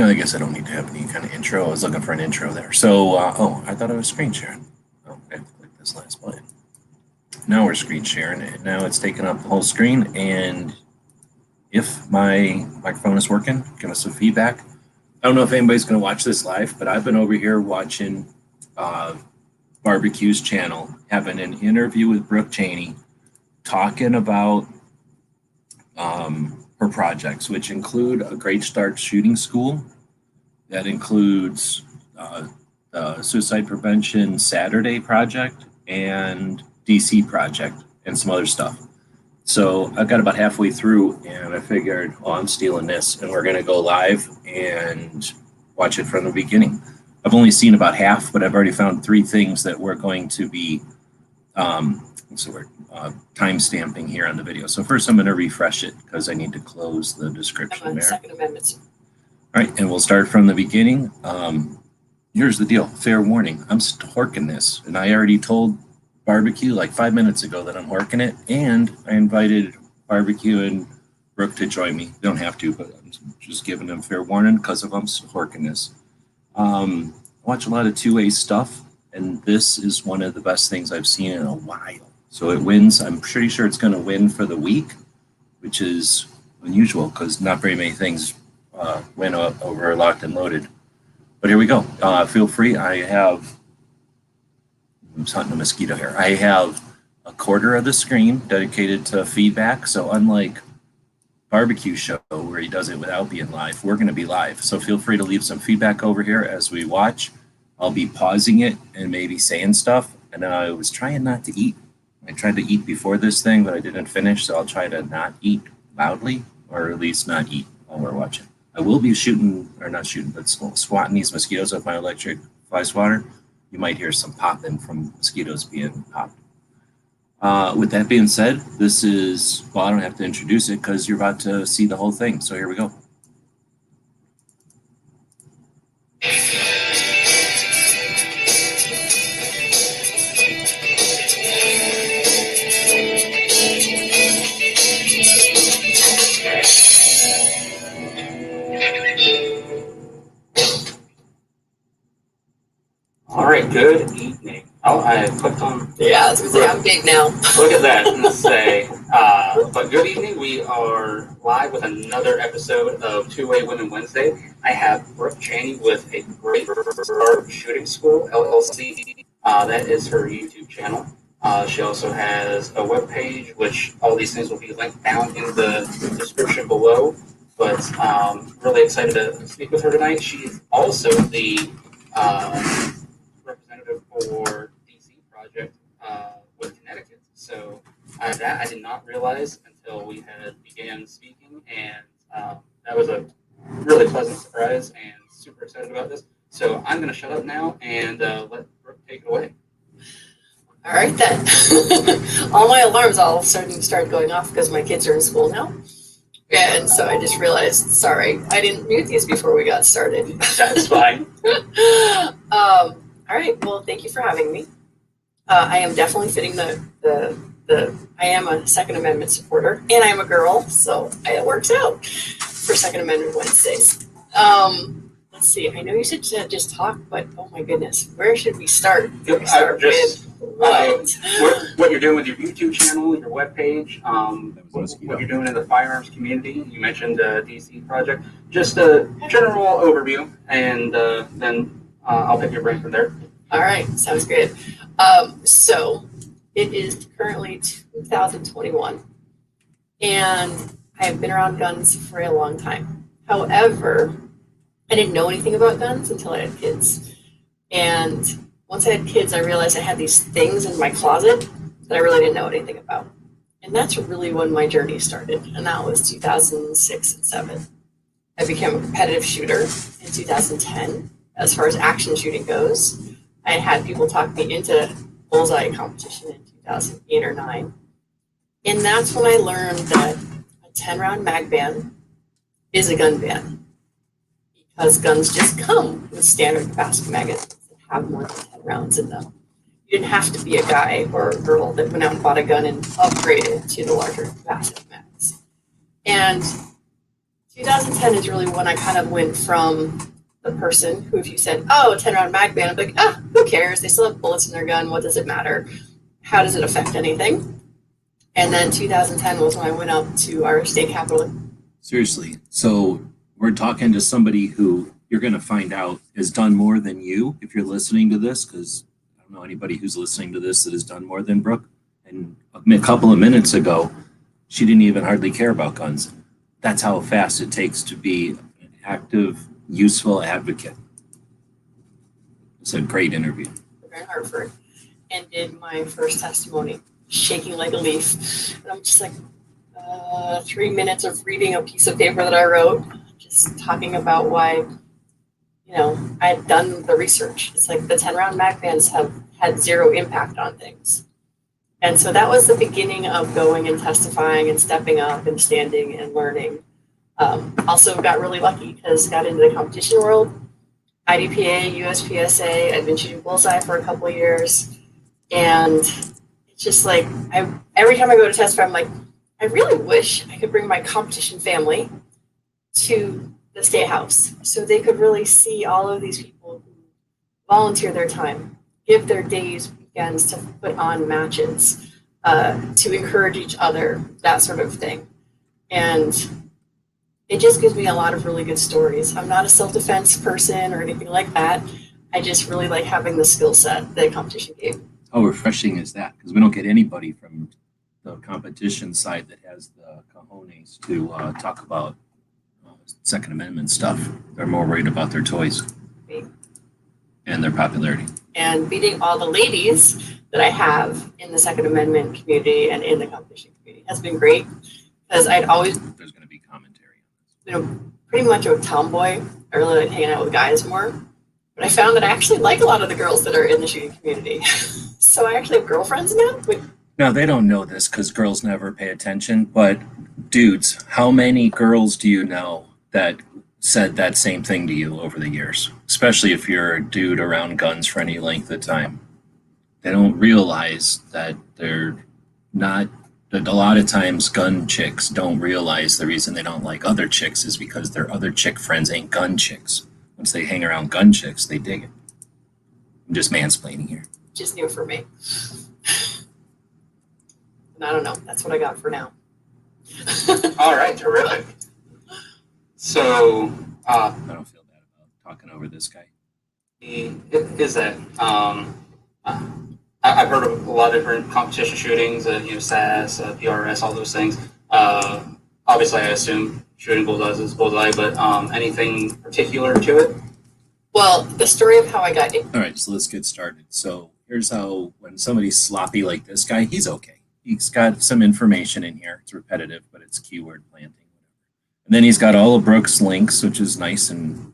I guess I don't need to have any kind of intro. I was looking for an intro there. So, I thought I was screen sharing. Oh, I have to click this last button. Now we're screen sharing, and now it's taking up the whole screen. And if my microphone is working, give us some feedback. I don't know if anybody's going to watch this live, but I've been over here watching Barbecue's channel, having an interview with Brooke Cheney, talking about her projects, which include a Great Start Shooting School. That includes the Suicide Prevention Saturday project and DC project and some other stuff. So I got about halfway through and I figured, oh, I'm stealing this and we're going to go live and watch it from the beginning. I've only seen about half, but I've already found 3 things that we're going to be time stamping here on the video. So first I'm going to refresh it because I need to close the description there. Second Amendment. All right, and we'll start from the beginning. Here's the deal, fair warning, I'm horking this. And I already told Barbecue like 5 minutes ago that I'm horking it. And I invited Barbecue and Brooke to join me. They don't have to, but I'm just giving them fair warning because of I'm horking this. I watch a lot of 2A stuff, and this is one of the best things I've seen in a while. So it wins. I'm pretty sure it's going to win for the week, which is unusual because not very many things win over Locked and Loaded. But here we go. Feel free. I'm hunting a mosquito here. I have a quarter of the screen dedicated to feedback. So unlike Barbecue show where he does it without being live, we're going to be live. So feel free to leave some feedback over here as we watch. I'll be pausing it and maybe saying stuff. And I was trying not to eat. I tried to eat before this thing, but I didn't finish. So I'll try to not eat loudly, or at least not eat while we're watching. I will be swatting these mosquitoes with my electric fly swatter. You might hear some popping from mosquitoes being popped. With that being said, this is, well, I don't have to introduce it because you're about to see the whole thing. So here we go. All right, good evening. Oh, I clicked on. Yeah, I was going to say, I'm big now. Look at that and say, but good evening. We are live with another episode of Two-Way Women Wednesday. I have Brooke Cheney with a Great Start Shooting School, LLC. That is her YouTube channel. She also has a webpage, which all these things will be linked down in the description below. But really excited to speak with her tonight. She is also the representative for DC project with Connecticut. So that I did not realize until we had began speaking, and that was a really pleasant surprise and super excited about this. So I'm going to shut up now and let Brooke take it away. All right, then. All my alarms all of a sudden started going off because my kids are in school now. And so I just realized, sorry, I didn't mute these before we got started. That's fine. All right, well, thank you for having me. I am definitely fitting I am a Second Amendment supporter, and I'm a girl, so it works out for Second Amendment Wednesdays. Let's see, I know you said to just talk, but oh my goodness, where should we start? What you're doing with your YouTube channel, your webpage, what you're doing in the firearms community. You mentioned DC project. Just a general overview, and then I'll pick your brain from there. All right, sounds good. So it is currently 2021, and I have been around guns for a long time. However, I didn't know anything about guns until I had kids. And once I had kids, I realized I had these things in my closet that I really didn't know anything about. And that's really when my journey started. And that was 2006 and 7. I became a competitive shooter in 2010. As far as action shooting goes, I had people talk me into bullseye competition in 2008 or 9. And that's when I learned that a 10-round mag ban is a gun ban. Because guns just come with standard capacity magazines that have more than 10 rounds in them. You didn't have to be a guy or a girl that went out and bought a gun and upgraded to the larger capacity mags. And 2010 is really when I kind of went from the person who, if you said, oh, 10 round mag ban, I'm like, ah, who cares? They still have bullets in their gun. What does it matter? How does it affect anything? And then 2010 was when I went up to our state capitol. Seriously. So we're talking to somebody who you're going to find out has done more than you if you're listening to this, because I don't know anybody who's listening to this that has done more than Brooke. And a couple of minutes ago, she didn't even hardly care about guns. That's how fast it takes to be an active, useful advocate. It's a great interview. In Hartford, and did my first testimony, shaking like a leaf. And I'm just like, 3 minutes of reading a piece of paper that I wrote, just talking about why, I had done the research. It's like the 10 round mag bans have had zero impact on things. And so that was the beginning of going and testifying and stepping up and standing and learning. Also got really lucky because got into the competition world. IDPA, USPSA, I'd been shooting bullseye for a couple of years. And it's just like, every time I go to testify, I'm like, I really wish I could bring my competition family to the State House so they could really see all of these people who volunteer their time, give their days, weekends to put on matches, to encourage each other, that sort of thing. And it just gives me a lot of really good stories. I'm not a self-defense person or anything like that. I just really like having the skill set that competition gave. How refreshing is that? Because we don't get anybody from the competition side that has the cojones to talk about Second Amendment stuff. They're more worried about their toys and their popularity. And meeting all the ladies that I have in the Second Amendment community and in the competition community has been great, because I'd always, there's going to be commentary. Pretty much a tomboy. I really like hanging out with guys more. But I found that I actually like a lot of the girls that are in the shooting community. So I actually have girlfriends now. Now, they don't know this because girls never pay attention, but dudes, how many girls do you know that said that same thing to you over the years? Especially if you're a dude around guns for any length of time. They don't realize that they're not, that a lot of times gun chicks don't realize the reason they don't like other chicks is because their other chick friends ain't gun chicks. Once they hang around gun chicks, they dig it. I'm just mansplaining here. Just new for me. And I don't know. That's what I got for now. All right, terrific. So, I don't feel bad about talking over this guy. is that I've heard of a lot of different competition shootings, SAS, PRS, all those things. Obviously, I assume shooting bullseye is bullseye, but anything particular to it? Well, the story of how I got it. All right, so let's get started. So here's how, when somebody's sloppy like this guy, he's okay. He's got some information in here. It's repetitive, but it's keyword planting. And then he's got all of Brooke's links, which is nice and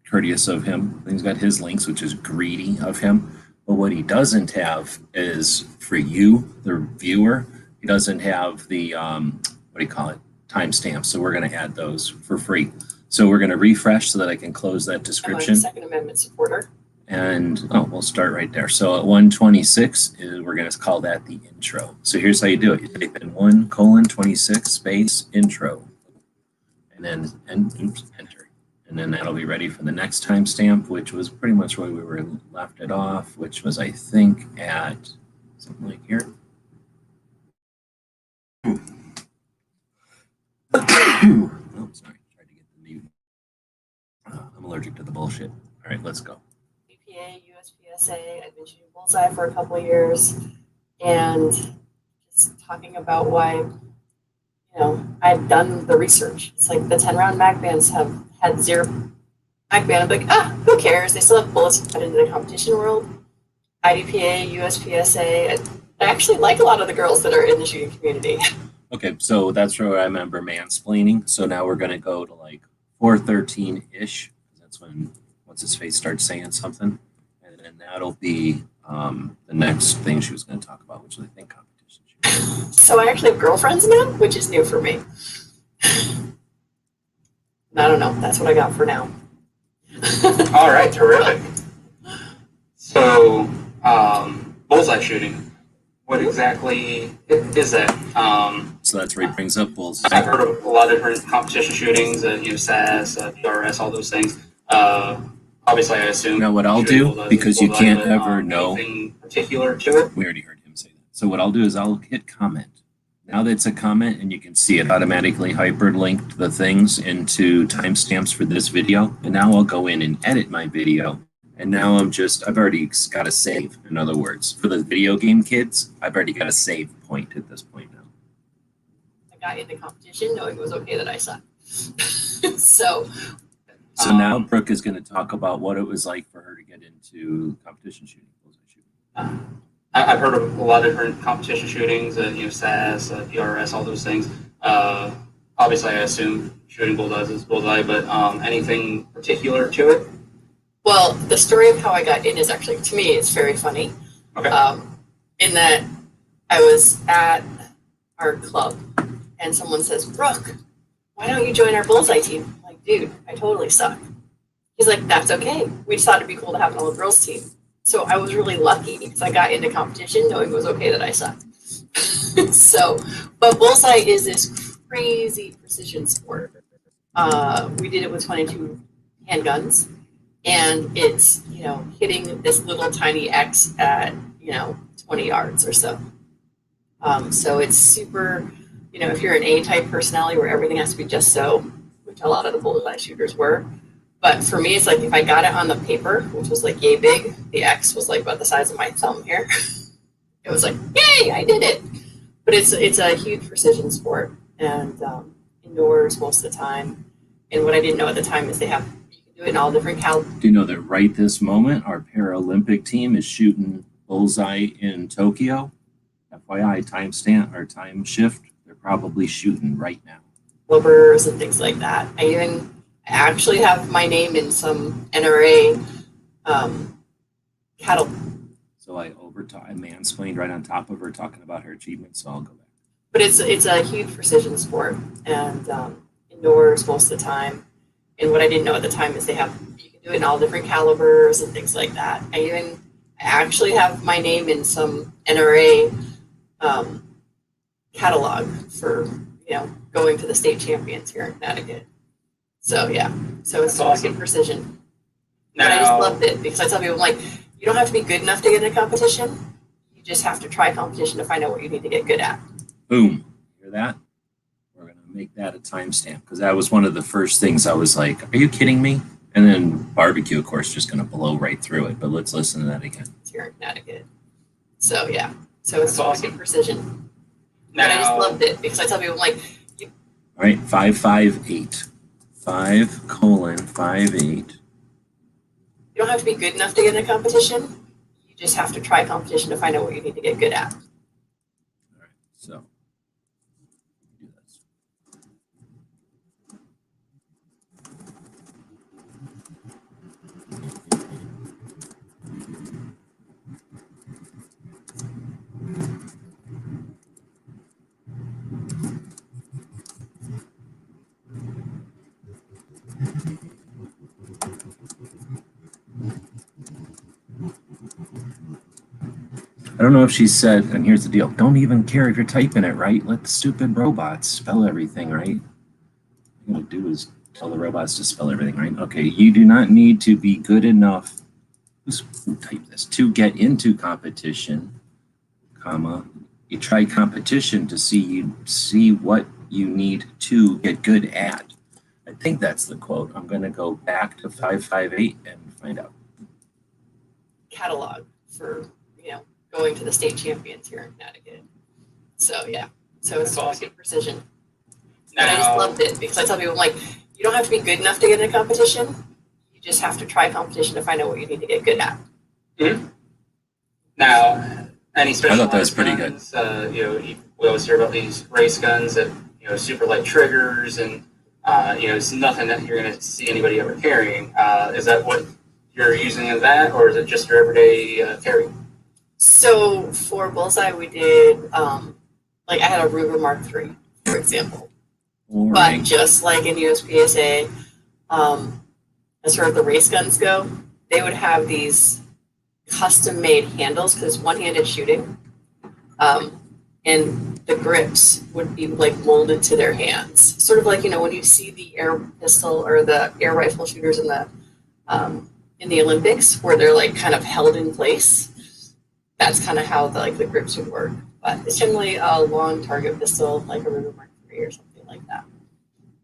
courteous of him. Then he's got his links, which is greedy of him. But what he doesn't have is, for you, the viewer, he doesn't have the, what do you call it, timestamps. So we're going to add those for free. So we're going to refresh so that I can close that description. I'm a Second Amendment supporter. And, we'll start right there. So at 126, we're going to call that the intro. So here's how you do it. You type in 1:26 space intro. And then enter. And then that'll be ready for the next timestamp, which was pretty much where we were left it off, which was, I think, at something like here. Oh, sorry. Tried to get the mute. I'm allergic to the bullshit. All right, let's go. EPA, USPSA, I've been shooting bullseye for a couple of years, and just talking about why, I've done the research. It's like the 10 round mag bans have had zero mag ban. I'm like, who cares? They still have bullets to put into the competition world. IDPA, USPSA, I actually like a lot of the girls that are in the shooting community. Okay, so that's where I remember mansplaining. So now we're going to go to like 413-ish. That's when what's-his-face starts saying something. And then that'll be the next thing she was going to talk about, which is, I think, competition. So I actually have girlfriends now, which is new for me. And I don't know. That's what I got for now. All right, terrific. So, bullseye shooting. What exactly is that? So that's where he brings up bulls. I've heard of a lot of different competition shootings, SAS, PRS, all those things. Obviously, I assume. Now, what I'll shooting do, because you can't ever know. Anything particular to it? We already heard him say that. So what I'll do is I'll hit comment. Now that it's a comment and you can see it automatically hyperlinked the things into timestamps for this video. And now I'll go in and edit my video. And now I've already got a save. In other words, for the video game kids, I've already got a save point at this point now. I got into competition knowing it was okay that I suck. So now Brooke is going to talk about what it was like for her to get into competition shooting. I've heard of a lot of different competition shootings, SAS, PRS, all those things. Obviously, I assume shooting bullseyes is bullseye, but anything particular to it? Well, the story of how I got in is actually, to me, it's very funny. Okay. In that I was at our club and someone says, Brooke, why don't you join our bullseye team? I'm like, dude, I totally suck. He's like, that's okay. We just thought it'd be cool to have an all-girls team. So I was really lucky because I got into competition knowing it was okay that I suck. But bullseye is this crazy precision sport. We did it with 22 handguns, and it's, hitting this little tiny X at, 20 yards or so. So it's super, if you're an A-type personality where everything has to be just so, which a lot of the bullseye shooters were. But for me, it's like if I got it on the paper, which was like yay big, the X was like about the size of my thumb here. It was like, yay, I did it. But it's a huge precision sport, and indoors most of the time. And what I didn't know at the time is you can do it in all different calibers. Do you know that right this moment, our Paralympic team is shooting bullseye in Tokyo? FYI, timestamp or time shift, they're probably shooting right now. Calibers and things like that. I actually have my name in some NRA cattle. So I mansplained right on top of her talking about her achievements, so I'll go back. But it's a huge precision sport, and indoors most of the time. And what I didn't know at the time is you can do it in all different calibers and things like that. I actually have my name in some NRA catalog for going to the state champions here in Connecticut. So yeah, so it's awesome precision. But I just loved it because I tell people, like, you don't have to be good enough to get into competition. You just have to try competition to find out what you need to get good at. Boom. Hear that? We're going to make that a timestamp because that was one of the first things I was like, are you kidding me? And then barbecue, of course, just going to blow right through it. But let's listen to that again. It's here in Connecticut. So yeah, so it's awesome precision. Now, but I just loved it because I tell people, like, all right, 558. 5:58. You don't have to be good enough to get into competition. You just have to try competition to find out what you need to get good at. All right, so do this. I don't know if she said, and here's the deal, don't even care if you're typing it right. Let the stupid robots spell everything right. All you gotta do is tell the robots to spell everything right. Okay, you do not need to be good enough, who typed this, to get into competition, comma. You try competition to see what you need to get good at. I think that's the quote. I'm gonna go back to 558 and find out. Catalog for, going to the state champions here in Connecticut. So yeah, so it's awesome precision. But I just loved it because I tell people, like, you don't have to be good enough to get into competition. You just have to try competition to find out what you need to get good at. Mm-hmm. Now, any special I thought that was pretty guns, we always hear about these race guns that, super light triggers and, it's nothing that you're going to see anybody ever carrying. Is that what you're using in that, or is it just your everyday carry? So for bullseye, we did, I had a Ruger Mark III, for example. Boring. But just like in USPSA, as far as the race guns go, they would have these custom-made handles because one-handed shooting. And the grips would be like molded to their hands, sort of like, you know, when you see the air pistol or the air rifle shooters in the Olympics, where they're like kind of held in place. That's kind of how the grips would work. But it's generally a long target pistol, like a Ruger Mark III or something like that.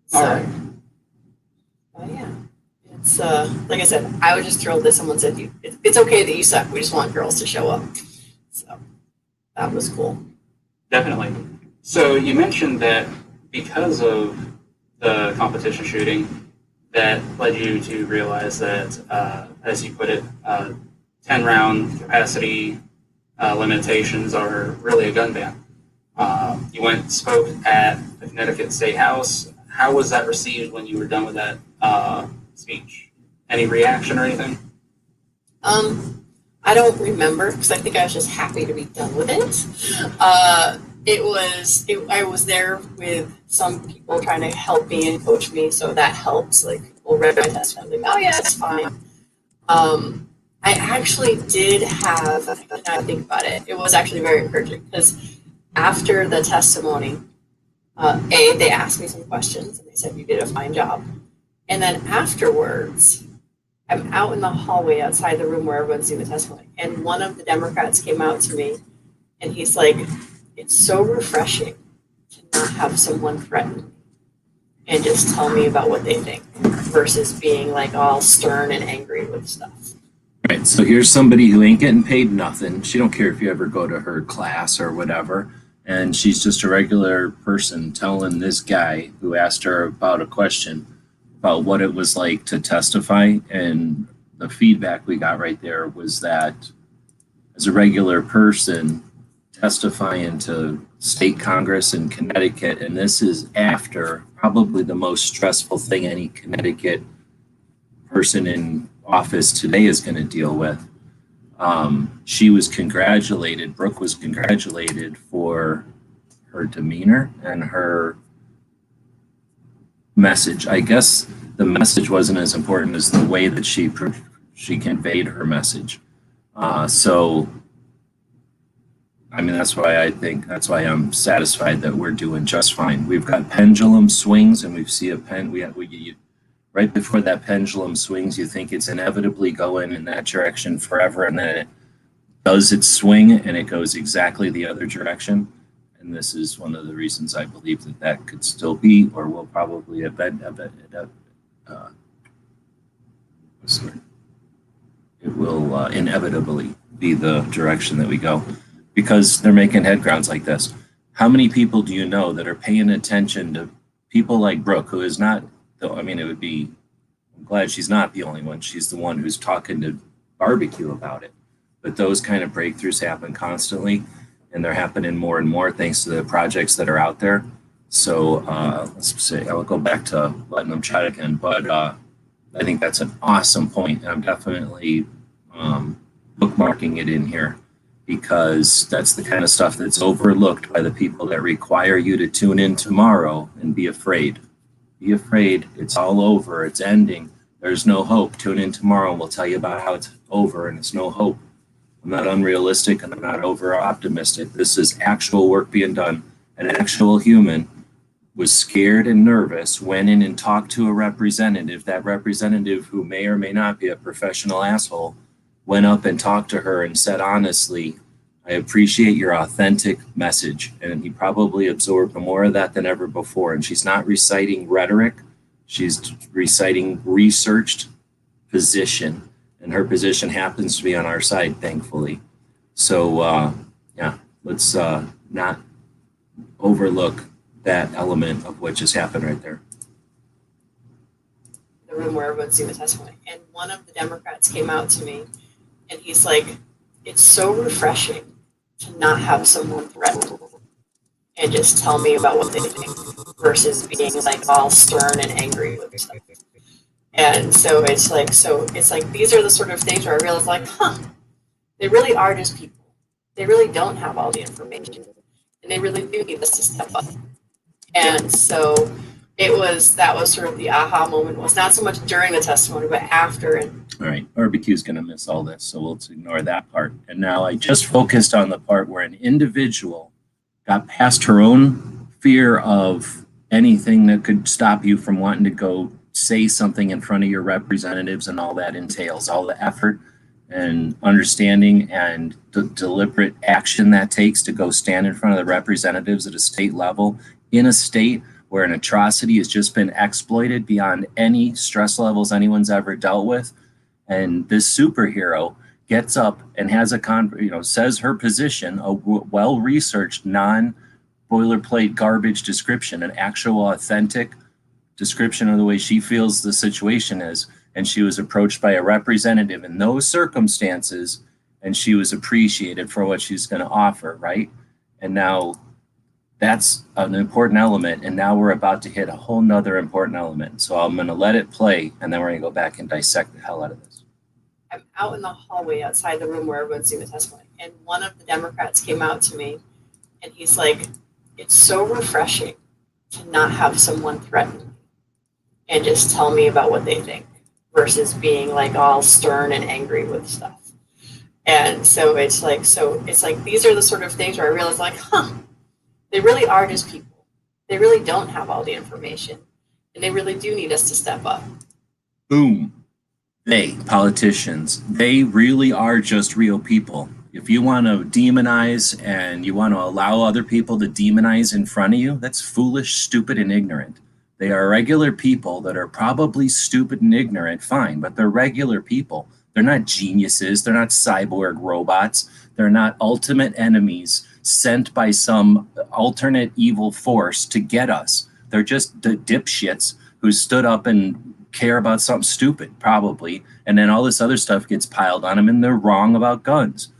So, All right. yeah, it's like I said, I was just thrilled that someone said it's okay that you suck. We just want girls to show up. So that was cool. Definitely. So you mentioned that because of the competition shooting, that led you to realize that, as you put it, 10-round capacity limitations are really a gun ban. You went and spoke at the Connecticut State House. How was that received when you were done with that speech? Any reaction or anything? I don't remember because I think I was just happy to be done with it. I was there with some people trying to help me and coach me, so that helps. Like people read my test and I'm like, oh yeah, it's fine. I actually did have, now I think about it, it was actually very encouraging because after the testimony, they asked me some questions and they said, you did a fine job. And then afterwards, I'm out in the hallway outside the room where everyone's doing the testimony. And one of the Democrats came out to me and he's like, it's so refreshing to not have someone threaten me and just tell me about what they think versus being like all stern and angry with stuff. Right. So here's somebody who ain't getting paid nothing. She don't care if you ever go to her class or whatever. And she's just a regular person telling this guy who asked her about a question about what it was like to testify. And the feedback we got right there was that as a regular person testifying to state Congress in Connecticut, and this is after probably the most stressful thing any Connecticut person in office today is going to deal with. She was congratulated, Brooke was congratulated for her demeanor and her message. I guess the message wasn't as important as the way that she conveyed her message. So, I mean, that's why I'm satisfied that we're doing just fine. We've got pendulum swings, and we see right before that pendulum swings, you think it's inevitably going in that direction forever, and then it does its swing, and it goes exactly the other direction. And this is one of the reasons I believe that could still be, or will probably it will inevitably be the direction that we go, because they're making head grounds like this. How many people do you know that are paying attention to people like Brooke, who is not, though, I mean, I'm glad she's not the only one. She's the one who's talking to barbecue about it. But those kind of breakthroughs happen constantly, and they're happening more and more thanks to the projects that are out there. So let's say, I'll go back to letting them chat again, but I think that's an awesome point. And I'm definitely bookmarking it in here, because that's the kind of stuff that's overlooked by the people that require you to tune in tomorrow and be afraid. Be afraid. It's all over. It's ending. There's no hope. Tune in tomorrow and we'll tell you about how it's over and it's no hope. I'm not unrealistic and I'm not over optimistic. This is actual work being done. An actual human was scared and nervous, went in and talked to a representative. That representative, who may or may not be a professional asshole, went up and talked to her and said, honestly, I appreciate your authentic message. And he probably absorbed more of that than ever before. And she's not reciting rhetoric. She's reciting researched position. And her position happens to be on our side, thankfully. So, yeah, let's not overlook that element of what just happened right there. The room where everyone's doing the testimony. And one of the Democrats came out to me and he's like, it's so refreshing to not have someone threaten and just tell me about what they think versus being like all stern and angry with stuff. And so it's like these are the sort of things where I realize, like, they really are just people. They really don't have all the information, and they really do need us to step up. And so that was sort of the aha moment. It was not so much during the testimony, but after. And all right, barbecue's going to miss all this, so we'll ignore that part. And now I just focused on the part where an individual got past her own fear of anything that could stop you from wanting to go say something in front of your representatives and all that entails, all the effort and understanding and the deliberate action that takes to go stand in front of the representatives at a state level in a state where an atrocity has just been exploited beyond any stress levels anyone's ever dealt with. And this superhero gets up and has says her position, a well-researched, non-boilerplate garbage description, an actual authentic description of the way she feels the situation is. And she was approached by a representative in those circumstances, and she was appreciated for what she's going to offer, right? And now that's an important element, and now we're about to hit a whole nother important element. So I'm going to let it play, and then we're going to go back and dissect the hell out of this. I'm out in the hallway outside the room where everyone's doing the testimony, and one of the Democrats came out to me, and he's like, "It's so refreshing to not have someone threaten me and just tell me about what they think versus being like all stern and angry with stuff." And so it's like these are the sort of things where I realize, like, they really are just people. They really don't have all the information, and they really do need us to step up. Boom. They, politicians, they really are just real people. If you want to demonize and you want to allow other people to demonize in front of you, that's foolish, stupid, and ignorant. They are regular people that are probably stupid and ignorant, fine, but they're regular people. They're not geniuses. They're not cyborg robots. They're not ultimate enemies sent by some alternate evil force to get us. They're just the dipshits who stood up and care about something stupid, probably, and then all this other stuff gets piled on them, and they're wrong about guns.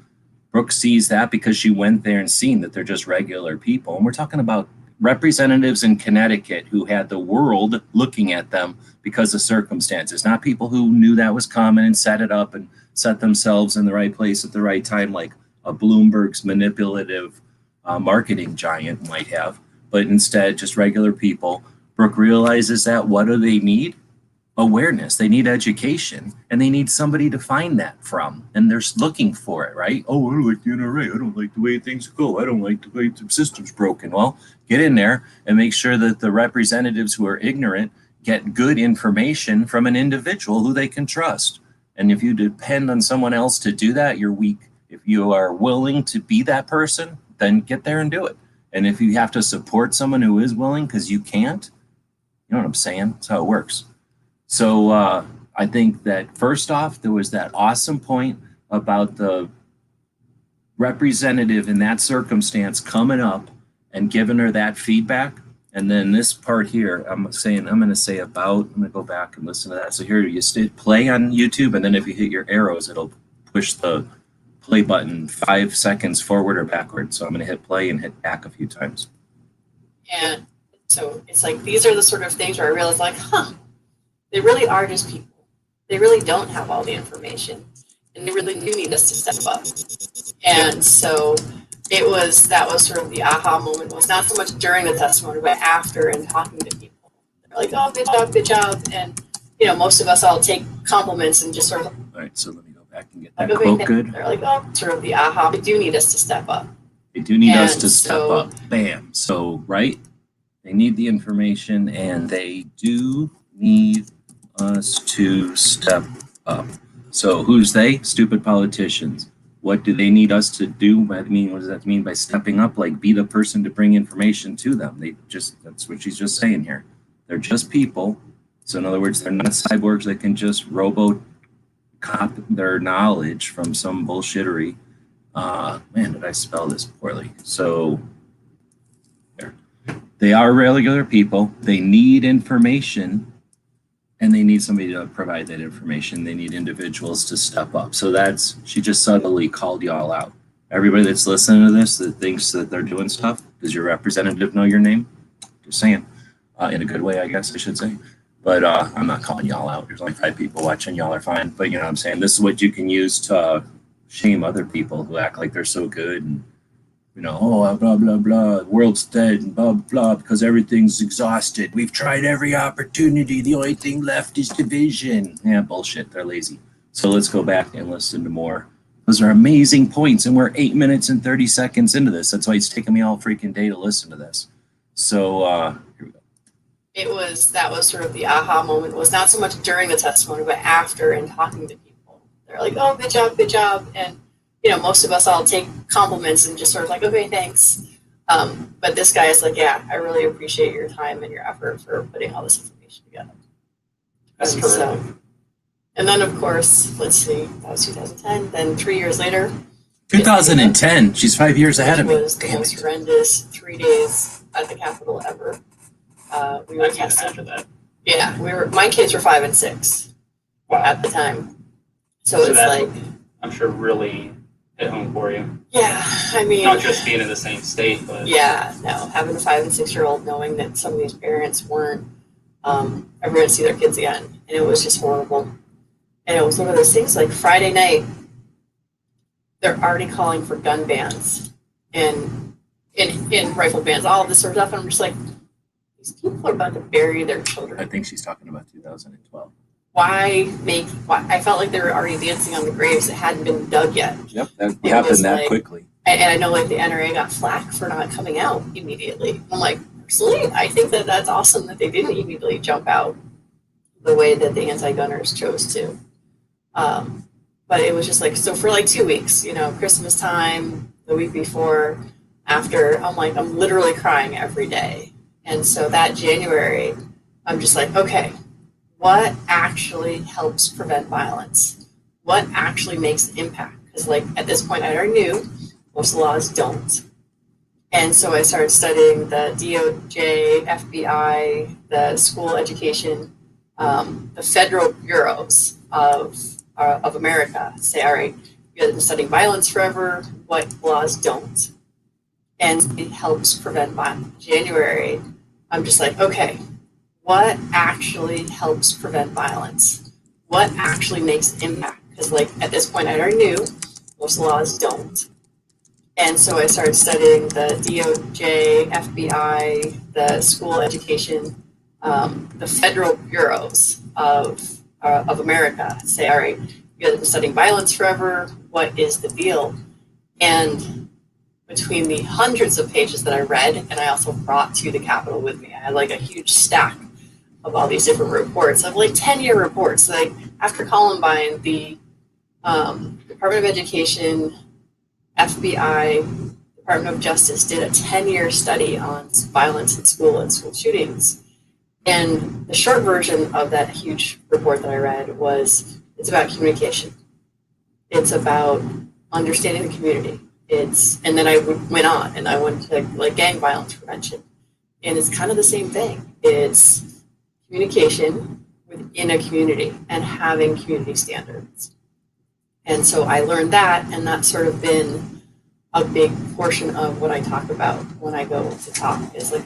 Brooke sees that because she went there and seen that they're just regular people. And we're talking about representatives in Connecticut who had the world looking at them because of circumstances, not people who knew that was coming and set it up and set themselves in the right place at the right time, like a Bloomberg's manipulative marketing giant might have, but instead just regular people. Brooke realizes that what do they need? Awareness. They need education, and they need somebody to find that from, and they're looking for it, right? Oh, I don't like the NRA. I don't like the way things go. I don't like the way the system's broken. Well, get in there and make sure that the representatives who are ignorant get good information from an individual who they can trust. And if you depend on someone else to do that, you're weak. If you are willing to be that person, then get there and do it. And if you have to support someone who is willing because you can't, you know what I'm saying? That's how it works. So I think that first off, there was that awesome point about the representative in that circumstance coming up and giving her that feedback. And then this part here, I'm going to say about, I'm going to go back and listen to that. So here you play on YouTube, and then if you hit your arrows, it'll push the play button 5 seconds forward or backward. So I'm going to hit play and hit back a few times. And so it's like, these are the sort of things where I realize, like, they really are just people. They really don't have all the information, and they really do need us to step up. And so that was sort of the aha moment. It was not so much during the testimony, but after and talking to people. They're like, "Oh, good job." And, most of us all take compliments and just sort of. All right, so let me go back and get that quote good. They're like, "Oh, sort of the aha. They do need us to step up." They do need us to step up. Bam. So, right? They need the information, and they do need us to step up. So who's they? Stupid politicians. What do they need us to do? What does that mean by stepping up? Like, be the person to bring information to them. That's what she's just saying here. They're just people. So in other words, they're not cyborgs that can just cop their knowledge from some bullshittery. Man, did I spell this poorly? So there. They are regular people. They need information. And they need somebody to provide that information. They need individuals to step up. So she just subtly called y'all out. Everybody that's listening to this that thinks that they're doing stuff, does your representative know your name? Just saying. In a good way, I guess I should say. But I'm not calling y'all out. There's only 5 people watching. Y'all are fine. But you know what I'm saying? This is what you can use to shame other people who act like they're so good and, oh, blah, blah, blah, the world's dead and blah, blah, because everything's exhausted. We've tried every opportunity. The only thing left is division. Yeah, bullshit. They're lazy. So let's go back and listen to more Those are amazing points, and we're 8 minutes and 30 seconds into this. That's why it's taken me all freaking day to listen to this. So here we go. That was sort of the aha moment. It was not so much during the testimony, but after and talking to people. They're like, oh, good job. And, most of us all take compliments and just sort of like, okay, thanks. But this guy is like, yeah, I really appreciate your time and your effort for putting all this information together. That's terrific. And then, of course, let's see, that was 2010. Then 3 years later, 2010. She's 5 years ahead of me. It was the most horrendous 3 days at the Capitol ever. We were tested. After that. Yeah, my kids were 5 and 6 at the time. So it's like, I'm sure really hit home for you. Yeah, I mean, not just being in the same state, but yeah, no, having a 5 and 6 year old, knowing that some of these parents weren't ever going to see their kids again, and it was just horrible. And it was one of those things like Friday night, they're already calling for gun bans and in rifle bans, all of this sort of stuff. And I'm just like, these people are about to bury their children. I think she's talking about 2012. Why? I felt like they were already dancing on the graves that hadn't been dug yet. Yep, that happened that quickly. And I know like the NRA got flack for not coming out immediately. I'm like, personally, I think that's awesome that they didn't immediately jump out the way that the anti-gunners chose to. But it was just like, so for like 2 weeks, Christmas time, the week before, after, I'm literally crying every day. And so that January, I'm just like, okay, what actually helps prevent violence? What actually makes an impact? Because like at this point, I already knew most laws don't. And so I started studying the DOJ, FBI, the school education, the federal bureaus of America. Say, all right, you guys have been studying violence forever. What laws don't? And it helps prevent violence. January, I'm just like, okay, what actually helps prevent violence? What actually makes an impact? Because like at this point, I already knew most laws don't. And so I started studying the DOJ, FBI, the school education, the federal bureaus of America. Say, all right, you guys have been studying violence forever. What is the deal? And between the hundreds of pages that I read, and I also brought to the Capitol with me, I had like a huge stack of all these different reports, of like 10-year reports. Like after Columbine, the Department of Education, FBI, Department of Justice did a 10-year study on violence in school and school shootings. And the short version of that huge report that I read was, it's about communication. It's about understanding the community. And then I went on and I went to like gang violence prevention. And it's kind of the same thing. It's communication within a community and having community standards. And so I learned that, and that's sort of been a big portion of what I talk about when I go to talk, is like,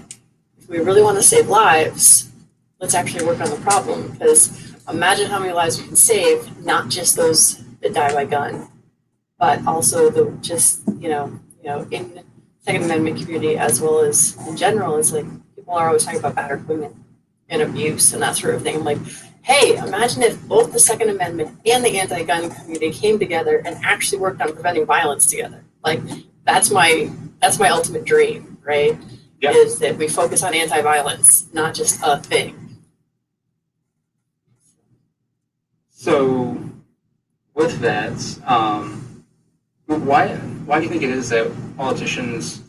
if we really want to save lives, let's actually work on the problem. Because imagine how many lives we can save, not just those that die by gun, but also in the Second Amendment community as well as in general. It's like people are always talking about battered women and abuse and that sort of thing. I'm like, hey, imagine if both the Second Amendment and the anti-gun community came together and actually worked on preventing violence together. Like that's my ultimate dream, right? Yep. Is that we focus on anti-violence, not just a thing. So, with that, why do you think it is that politicians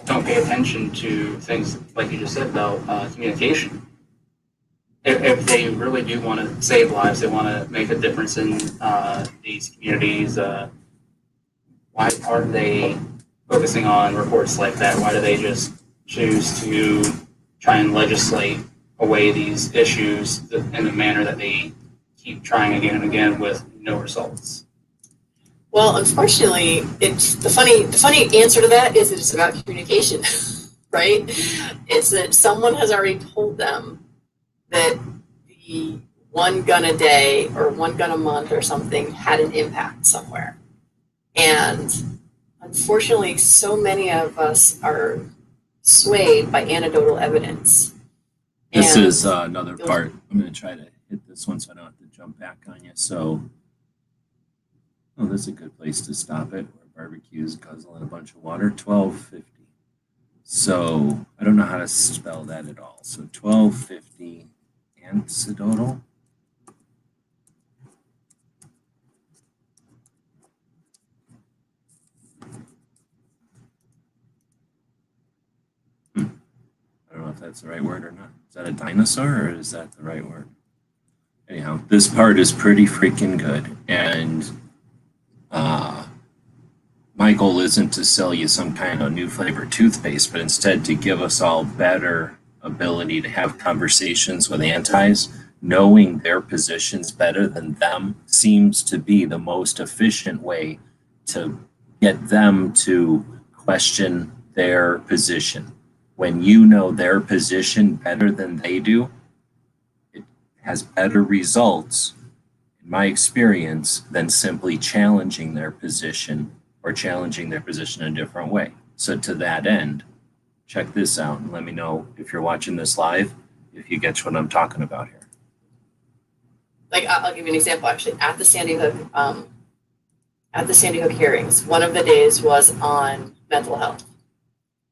don't pay attention to things like you just said about communication? If they really do want to save lives, they want to make a difference in these communities, why aren't they focusing on reports like that? Why do they just choose to try and legislate away these issues in the manner that they keep trying again and again with no results? Well, unfortunately, it's the funny answer to that is it's about communication, right? It's that someone has already told them that the 1 gun a day or 1 gun a month or something had an impact somewhere. And unfortunately, so many of us are swayed by anecdotal evidence. This is another part. I'm going to try to hit this one so I don't have to jump back on you. So Oh, that's a good place to stop it. Where barbecues guzzling a bunch of water. 1250. So I don't know how to spell that at all. So 1250 anecdotal. I don't know if that's the right word or not. Is that a dinosaur or is that the right word? Anyhow, this part is pretty freaking good. And my goal isn't to sell you some kind of new flavor toothpaste, but instead to give us all better ability to have conversations with antis. Knowing their positions better than them seems to be the most efficient way to get them to question their position. When you know their position better than they do, it has better results, in my experience, than simply challenging their position or challenging their position in a different way. So to that end, check this out and let me know if you're watching this live, if you get what I'm talking about here. Like, I'll give you an example, actually, at the Sandy Hook hearings, one of the days was on mental health.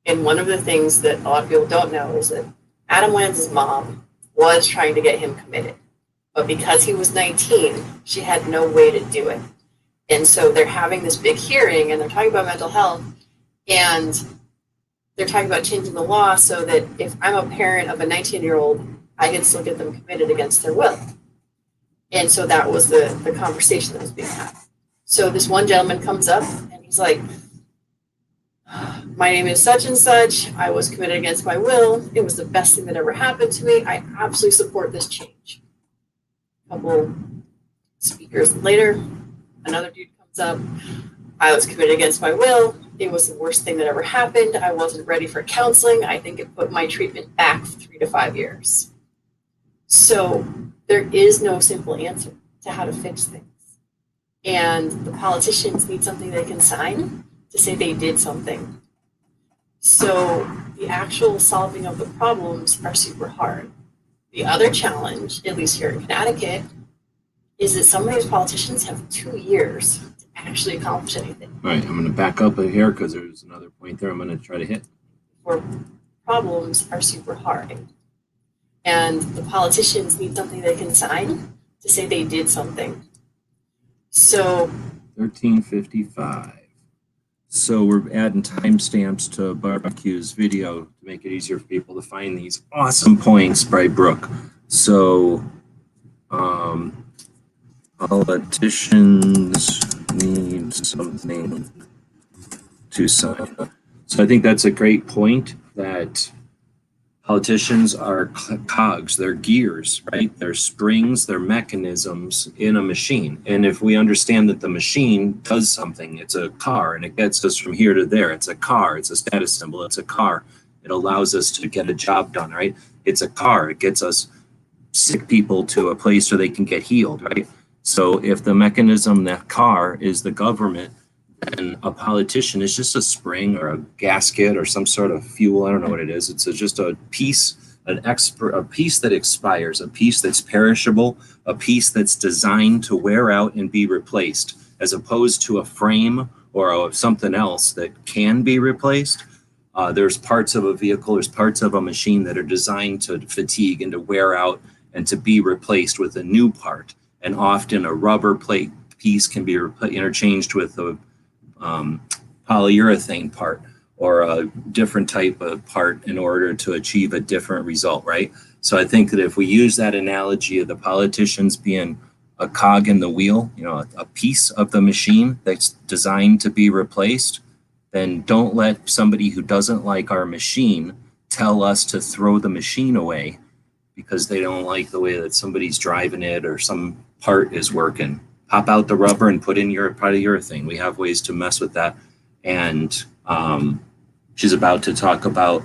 And one of the things that a lot of people don't know is that Adam Lanz's mom was trying to get him committed. But because he was 19, she had no way to do it. And so they're having this big hearing and they're talking about mental health and they're talking about changing the law so that if I'm a parent of a 19-year-old, I can still get them committed against their will. And so that was the conversation that was being had. So this one gentleman comes up and he's like, my name is such and such. I was committed against my will. It was the best thing that ever happened to me. I absolutely support this change. A couple speakers later, another dude comes up. I was committed against my will. It was the worst thing that ever happened. I wasn't ready for counseling. I think it put my treatment back 3 to 5 years. So there is no simple answer to how to fix things. And the politicians need something they can sign to say they did something. So the actual solving of the problems are super hard. The other challenge, at least here in Connecticut, is that some of these politicians have 2 years to actually accomplish anything. All right, I'm going to back up here because there's another point there I'm going to try to hit. Or problems are super hard. And the politicians need something they can sign to say they did something. So 1355. So we're adding timestamps to Barbecue's video to make it easier for people to find these awesome points by Brooke. So politicians need something to sign. So I think that's a great point, that politicians are cogs, they're gears, right? They're springs, they're mechanisms in a machine. And if we understand that the machine does something, it's a car and it gets us from here to there. It's a car, it's a status symbol, it's a car. It allows us to get a job done, right? It's a car, it gets us sick people to a place where they can get healed, right? So if the mechanism, that car, is the government, and a politician is just a spring or a gasket or some sort of fuel. I don't know what it is. It's just a piece, a piece that expires, a piece that's perishable, a piece that's designed to wear out and be replaced, as opposed to a frame or something else that can be replaced. There's parts of a vehicle, there's parts of a machine that are designed to fatigue and to wear out and to be replaced with a new part. And often a rubber plate piece can be interchanged with a polyurethane part or a different type of part in order to achieve a different result, right? So I think that if we use that analogy of the politicians being a cog in the wheel, a piece of the machine that's designed to be replaced, then don't let somebody who doesn't like our machine tell us to throw the machine away because they don't like the way that somebody's driving it or some part is working. Pop out the rubber and put in your polyurethane. We have ways to mess with that. And she's about to talk about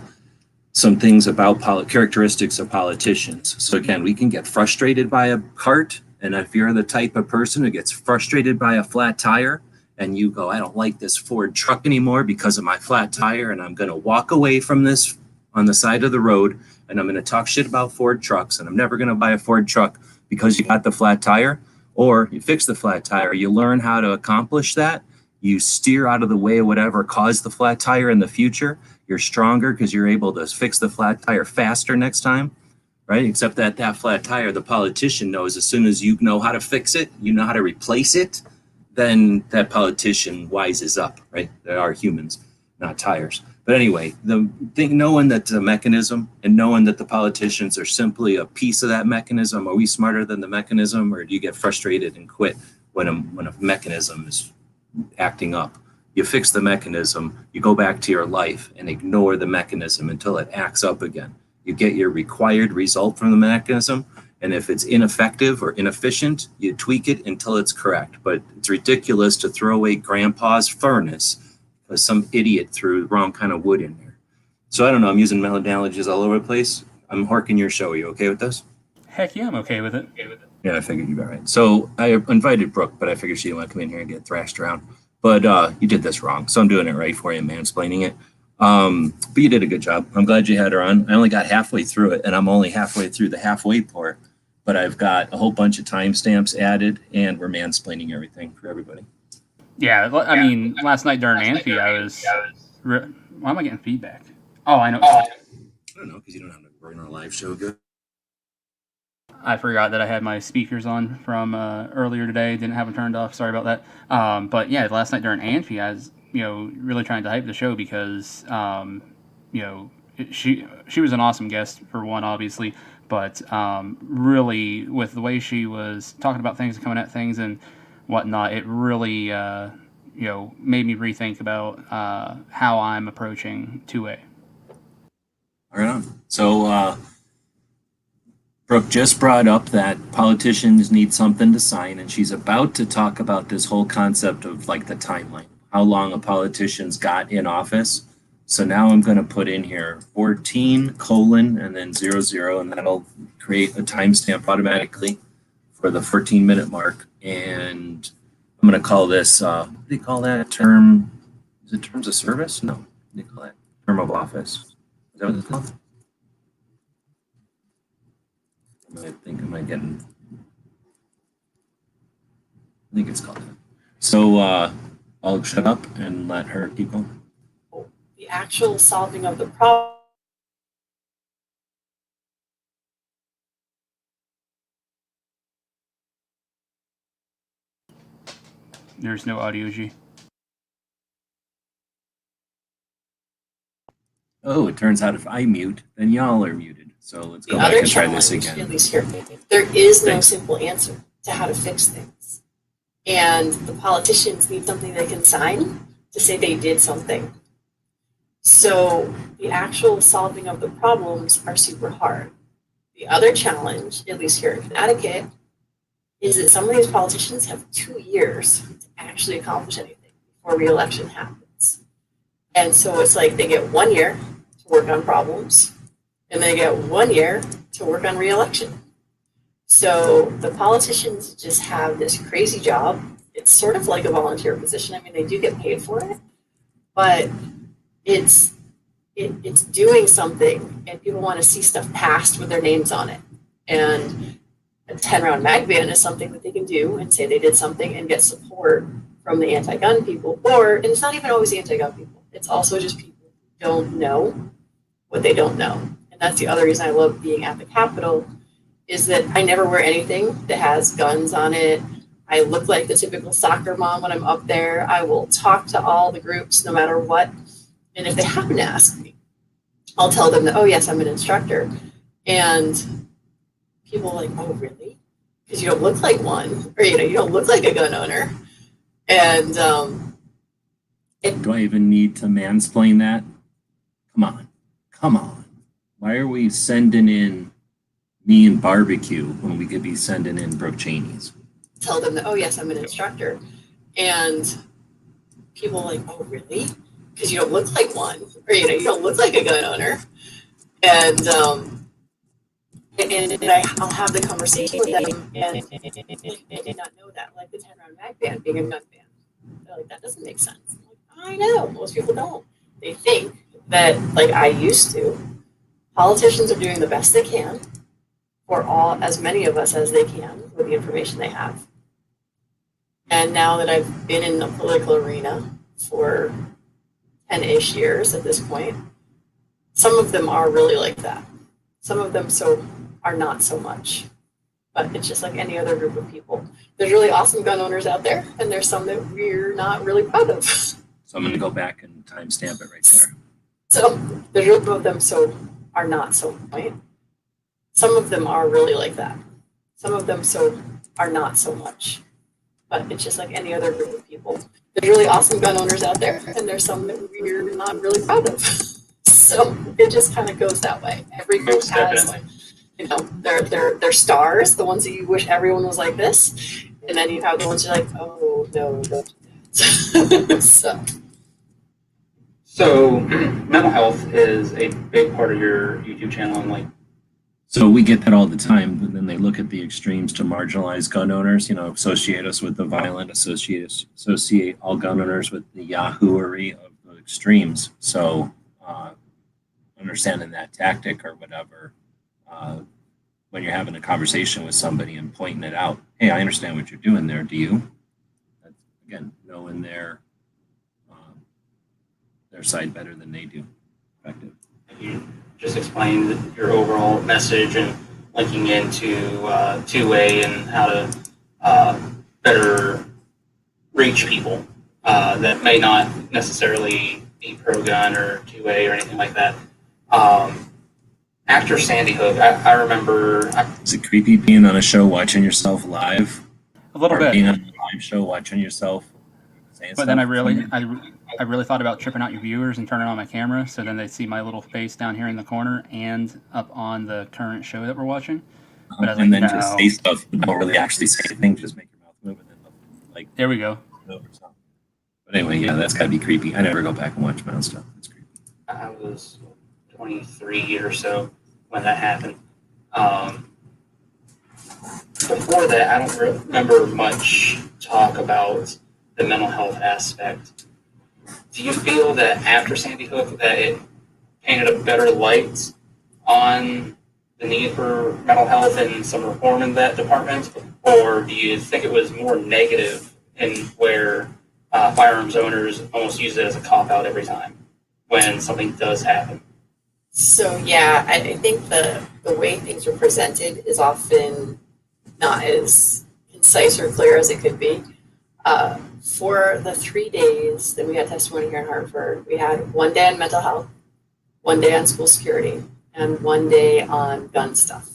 some things about characteristics of politicians. So again, we can get frustrated by a cart. And if you're the type of person who gets frustrated by a flat tire and you go, I don't like this Ford truck anymore because of my flat tire, and I'm going to walk away from this on the side of the road, and I'm going to talk shit about Ford trucks, and I'm never going to buy a Ford truck because you got the flat tire. Or you fix the flat tire, you learn how to accomplish that. You steer out of the way of whatever caused the flat tire in the future. You're stronger because you're able to fix the flat tire faster next time, right? Except that that flat tire, the politician knows as soon as you know how to fix it, you know how to replace it, then that politician wises up, right? There are humans, not tires. But anyway, the thing, knowing that the mechanism and knowing that the politicians are simply a piece of that mechanism, are we smarter than the mechanism, or do you get frustrated and quit when a mechanism is acting up? You fix the mechanism, you go back to your life and ignore the mechanism until it acts up again. You get your required result from the mechanism, and if it's ineffective or inefficient, you tweak it until it's correct. But it's ridiculous to throw away grandpa's furnace because some idiot threw the wrong kind of wood in there. So I don't know, I'm using analogies all over the place. I'm horking your show. Are you okay with this? Heck yeah, I'm okay with it. Yeah, I figured you'd be all right. So I invited Brooke, but I figured she didn't want to come in here and get thrashed around. But you did this wrong, so I'm doing it right for you, mansplaining it. But you did a good job. I'm glad you had her on. I only got halfway through it, and I'm only halfway through the halfway part. But I've got a whole bunch of timestamps added, and we're mansplaining everything for everybody. Yeah, I mean, last night during Amphi, why am I getting feedback? Oh, I know. I don't know, because you don't have to run our live show good. I forgot that I had my speakers on from earlier today. Didn't have them turned off. Sorry about that. But yeah, last night during Amphi, I was, really trying to hype the show because, she was an awesome guest for one, obviously, but really with the way she was talking about things and coming at things and whatnot, it really, made me rethink about how I'm approaching 2A. Right on. So, Brooke just brought up that politicians need something to sign, and she's about to talk about this whole concept of like the timeline, how long a politician's got in office. So now I'm going to put in here 14 colon and then 00, and that'll create a timestamp automatically for the 14-minute mark. And I'm going to call this, what do you call that term? Is it terms of service? No. What do you call that? Term of office. Is that what it's called? I think it's called that. So I'll shut up and let her keep going. The actual solving of the problem. There's no audio, G. Oh, it turns out if I mute, then y'all are muted. So let's go The back other and try this challenge, again. at least here, there is no simple answer to how to fix things. And the politicians need something they can sign to say they did something. So the actual solving of the problems are super hard. The other challenge, at least here in Connecticut, is that some of these politicians have 2 years to actually accomplish anything before re-election happens. And so it's like they get 1 year to work on problems, and they get 1 year to work on re-election. So the politicians just have this crazy job. It's sort of like a volunteer position. I mean, they do get paid for it, but it's doing something, and people want to see stuff passed with their names on it. And a 10-round mag ban is something that they can do and say they did something and get support from the anti-gun people. And it's not even always the anti-gun people. It's also just people who don't know what they don't know. And that's the other reason I love being at the Capitol, is that I never wear anything that has guns on it. I look like the typical soccer mom when I'm up there. I will talk to all the groups no matter what. And if they happen to ask me, I'll tell them that, oh, yes, I'm an instructor. And people are like, oh, really? Because you don't look like one, or, you don't look like a gun owner. And do I even need to mansplain that? Come on. Why are we sending in me and barbecue when we could be sending in Brooke Cheney's? Tell them that, oh, yes, I'm an instructor. And people are like, oh, really? Because you don't look like one, or, you don't look like a gun owner. And I'll have the conversation with them, and they did not know that, like the 10-round mag ban being a gun ban. They're like, that doesn't make sense. I'm like, I know, most people don't. They think that, like I used to, politicians are doing the best they can for as many of us as they can with the information they have. And now that I've been in the political arena for 10-ish years at this point, some of them are really like that. Some of them are not so much. But it's just like any other group of people. There's really awesome gun owners out there, and there's some that we're not really proud of. So I'm going to go back and timestamp it right there. So there's really both of them are not so right. Some of them are really like that. Some of them are not so much. But it's just like any other group of people. There's really awesome gun owners out there, and there's some that we're not really proud of. So it just kind of goes that way. Every group Most has, definitely. you know, their stars, the ones that you wish everyone was like this, and then you have the ones you're like, oh no, don't do that. So mental health is a big part of your YouTube channel, and like, So we get that all the time, but then they look at the extremes to marginalize gun owners, associate us with the violent, associate all gun owners with the yahooery of the extremes. So understanding that tactic or whatever, when you're having a conversation with somebody and pointing it out, hey, I understand what you're doing there. Do you? That's, again, knowing their side better than they do. Effective. you just explained your overall message and linking into two-way and how to better reach people that may not necessarily be pro-gun or two-way or anything like that. After Sandy Hook, I remember... Is it creepy being on a show watching yourself live? A little or bit. being on a live show watching yourself saying But stuff? then I really thought about tripping out your viewers and turning on my camera so then they see my little face down here in the corner and up on the current show that we're watching. But I was and like, then no. just say stuff, but don't really actually say anything, just make your mouth move and then like There we go. over something. But anyway, yeah, that's gotta be creepy. I never go back and watch my own stuff. It's creepy. I was 23 or so when that happened. Before that, I don't remember much talk about the mental health aspect. Do you feel that after Sandy Hook that it painted a better light on the need for mental health and some reform in that department? Or do you think it was more negative in where firearms owners almost use it as a cop-out every time when something does happen? So yeah, I think the way things are presented is often not as concise or clear as it could be. For the 3 days that we had testimony here in Hartford, we had 1 day on mental health, 1 day on school security, and 1 day on gun stuff.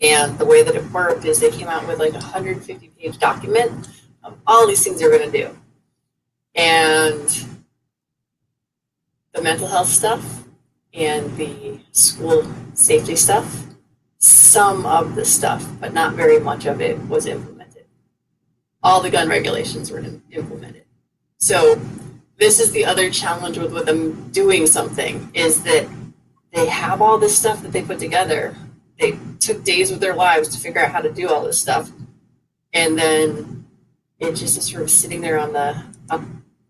And the way that it worked is they came out with like a 150-page document of all these things they're going to do. And the mental health stuff and the school safety stuff, some of the stuff, but not very much of it, was implemented. All the gun regulations were implemented. So this is the other challenge with them doing something, is that they have all this stuff that they put together. They took days of their lives to figure out how to do all this stuff. And then it just is sort of sitting there on the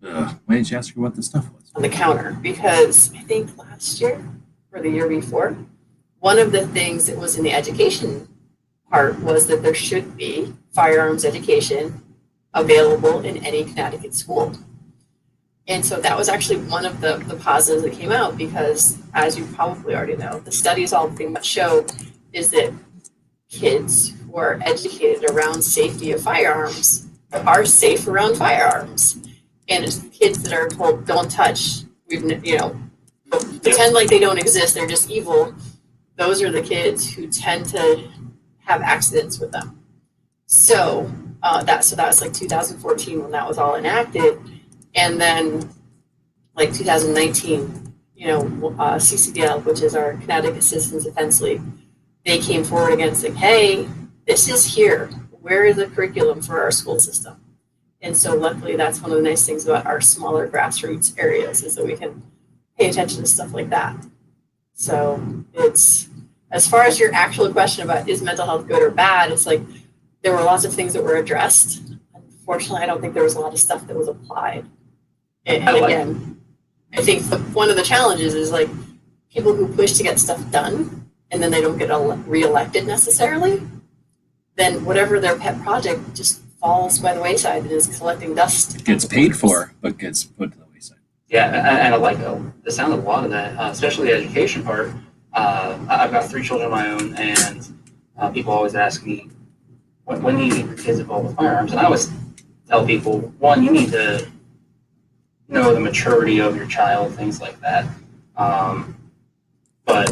Why did you ask her what the stuff was? on the counter, because I think last year or the year before, one of the things that was in the education part was that there should be firearms education available in any Connecticut school. And so that was actually one of the positives that came out, because as you probably already know, the studies all pretty much show is that kids who are educated around safety of firearms are safe around firearms. And it's the kids that are told, don't touch, pretend like they don't exist, they're just evil. Those are the kids who tend to have accidents with them. So that was like 2014 when that was all enacted. And then like 2019, CCDL, which is our Connecticut Citizens Defense League, they came forward against like, hey, this is here. Where is the curriculum for our school system? And so luckily that's one of the nice things about our smaller grassroots areas, is that we can pay attention to stuff like that. So it's, as far as your actual question about is mental health good or bad, it's like there were lots of things that were addressed. Unfortunately, I don't think there was a lot of stuff that was applied. And again, I think one of the challenges is like people who push to get stuff done and then they don't get reelected necessarily, then whatever their pet project just falls by the wayside and is collecting dust. Gets paid for, but gets put to the wayside. Yeah, and I like the sound of a lot of that, especially the education part. I've got 3 children of my own, and people always ask me, when do you get your kids involved with firearms? And I always tell people, one, you need to know the maturity of your child, things like that. But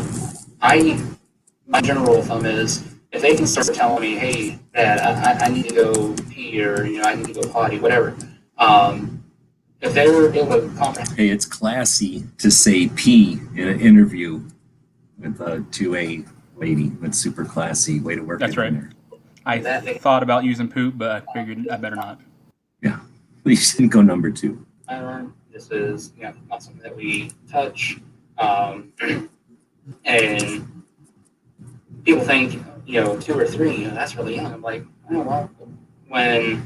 my general rule of thumb is, if they can start telling me, hey, Dad, I need to go pee, or I need to go potty, whatever. If they were able to comprehend. Hey, it's classy to say P in an interview with a 2A lady. It's super classy way to work. That's right. There. I thought about using poop, but I figured I better not. Yeah, you didn't go number 2. Firearm. This is not something that we touch, and people think 2 or 3. That's really young. I'm like, oh well. When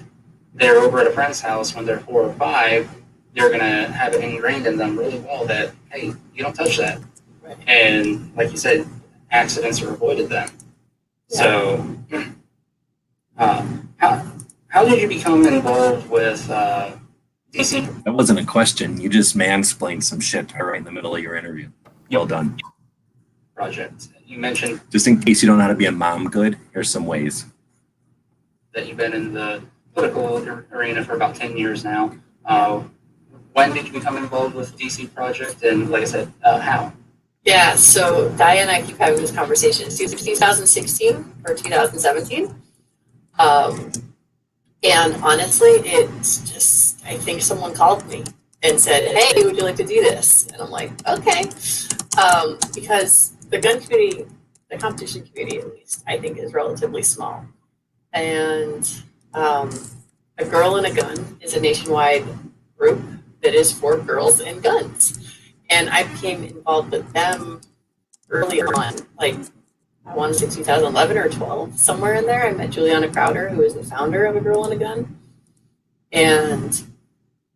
they're over at a friend's house, when they're 4 or 5, they're gonna have it ingrained in them really well that, hey, you don't touch that. Right. And like you said, accidents are avoided then. Yeah. So, how did you become involved with DC That wasn't a question. You just mansplained some shit right in the middle of your interview. Well done. project? You mentioned Just in case you don't know how to be a mom good, here's some ways. that you've been in the political arena for about 10 years now. When did you become involved with the DC project? And like I said, how? Yeah, so Diane and I keep having this conversation. It's either 2016 or 2017. And honestly, it's just, I think someone called me and said, hey, would you like to do this? And I'm like, okay. Because the gun community, the competition community at least, I think is relatively small. And A Girl and a Gun is a nationwide group that is for girls and guns. And I became involved with them early on, like I want to say 2011 or 12, somewhere in there. I met Juliana Crowder, who is the founder of A Girl and a Gun. And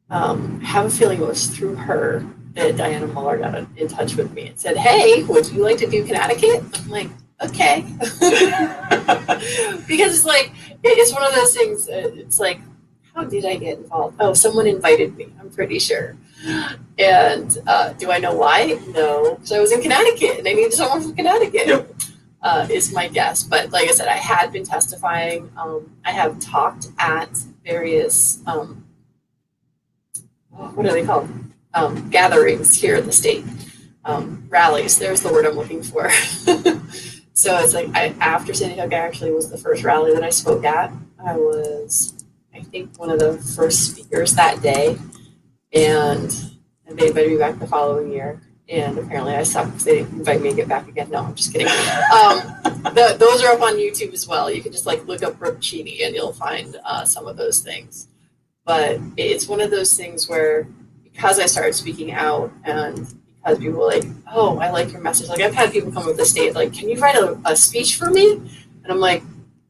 have a feeling it was through her that Diana Muller got in touch with me and said, hey, would you like to do Connecticut? I'm like, okay. Because it's like, it's one of those things, it's like, how did I get involved? Oh, someone invited me, I'm pretty sure. And do I know why? No, because I was in Connecticut and I needed someone from Connecticut. Yep. Is my guess. But like I said, I had been testifying. I have talked at various, what are they called? Gatherings here in the state. Rallies, there's the word I'm looking for. So it's like, after Sandy Hook, I actually was the first rally that I spoke at. I was, I think, one of the first speakers that day. And they invited me back the following year. And apparently I suck because they didn't invite me to get back again. No, I'm just kidding. Those are up on YouTube as well. You can just like look up Brooke Cheney and you'll find some of those things. But it's one of those things where, because I started speaking out and because people were like, oh, I like your message. Like I've had people come up the stage like, can you write a speech for me? And I'm like,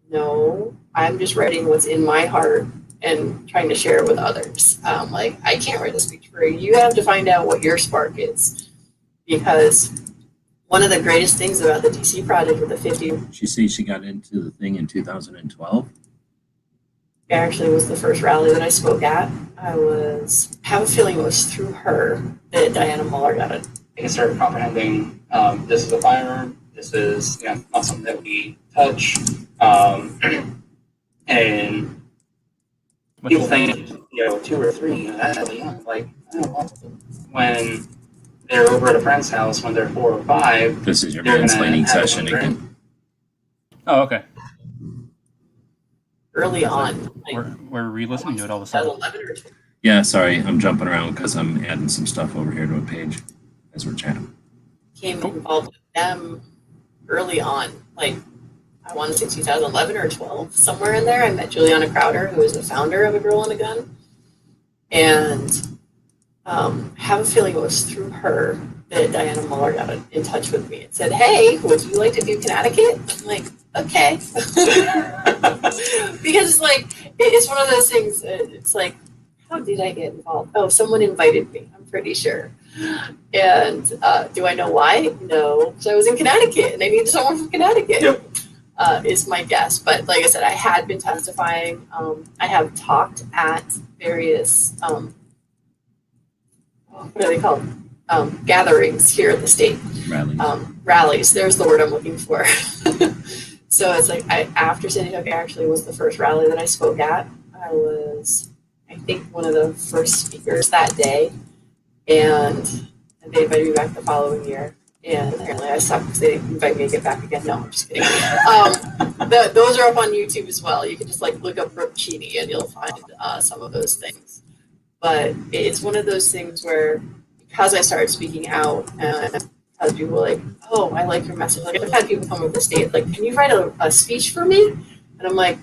no, I'm just writing what's in my heart and trying to share it with others. Like I can't write a speech for you. You have to find out what your spark is. Because one of the greatest things about the DC project with the 50, She said she got into the thing in 2012. actually was the first rally that I spoke at. I have a feeling it was through her that Diana Muller got it. They can start comprehending this is a firearm, this is not something that we touch, and people think 2 or 3, that's really young. Like I don't know, when they're over at a friend's house, when they're 4 or 5, This is your they're gonna mansplaining have session a drink. again. Oh, okay. Early on, like We're re-listening to it all of a sudden. 2011 or 12. Yeah, sorry, I'm jumping around because I'm adding some stuff over here to a page as we're chatting. Became involved with them early on, like I want to say 2011 or 12, somewhere in there. I met Juliana Crowder, who is the founder of A Girl and a Gun, and have a feeling it was through her that Diana Muller got in touch with me and said, hey, would you like to do Connecticut? I'm like, okay. Because it's like, it's one of those things, it's like, how did I get involved? Oh, someone invited me, I'm pretty sure. And do I know why? No, because I was in Connecticut and I needed someone from Connecticut. Yep. is my guess. But like I said, I had been testifying. I have talked at various, what are they called? Gatherings here at the state. Rallies. Rallies, there's the word I'm looking for. So it's like after San Diego actually was the first rally that I spoke at. I was, I think, one of the first speakers that day. And they invited me back the following year. And apparently I stopped because they didn't invite me to get back again. No, I'm just kidding. Those are up on YouTube as well. You can just like look up Brooke Cheney and you'll find some of those things. But it's one of those things where, because I started speaking out and other people were like, oh, I like your message. Like I've had people come over the state like, can you write a speech for me? And I'm like,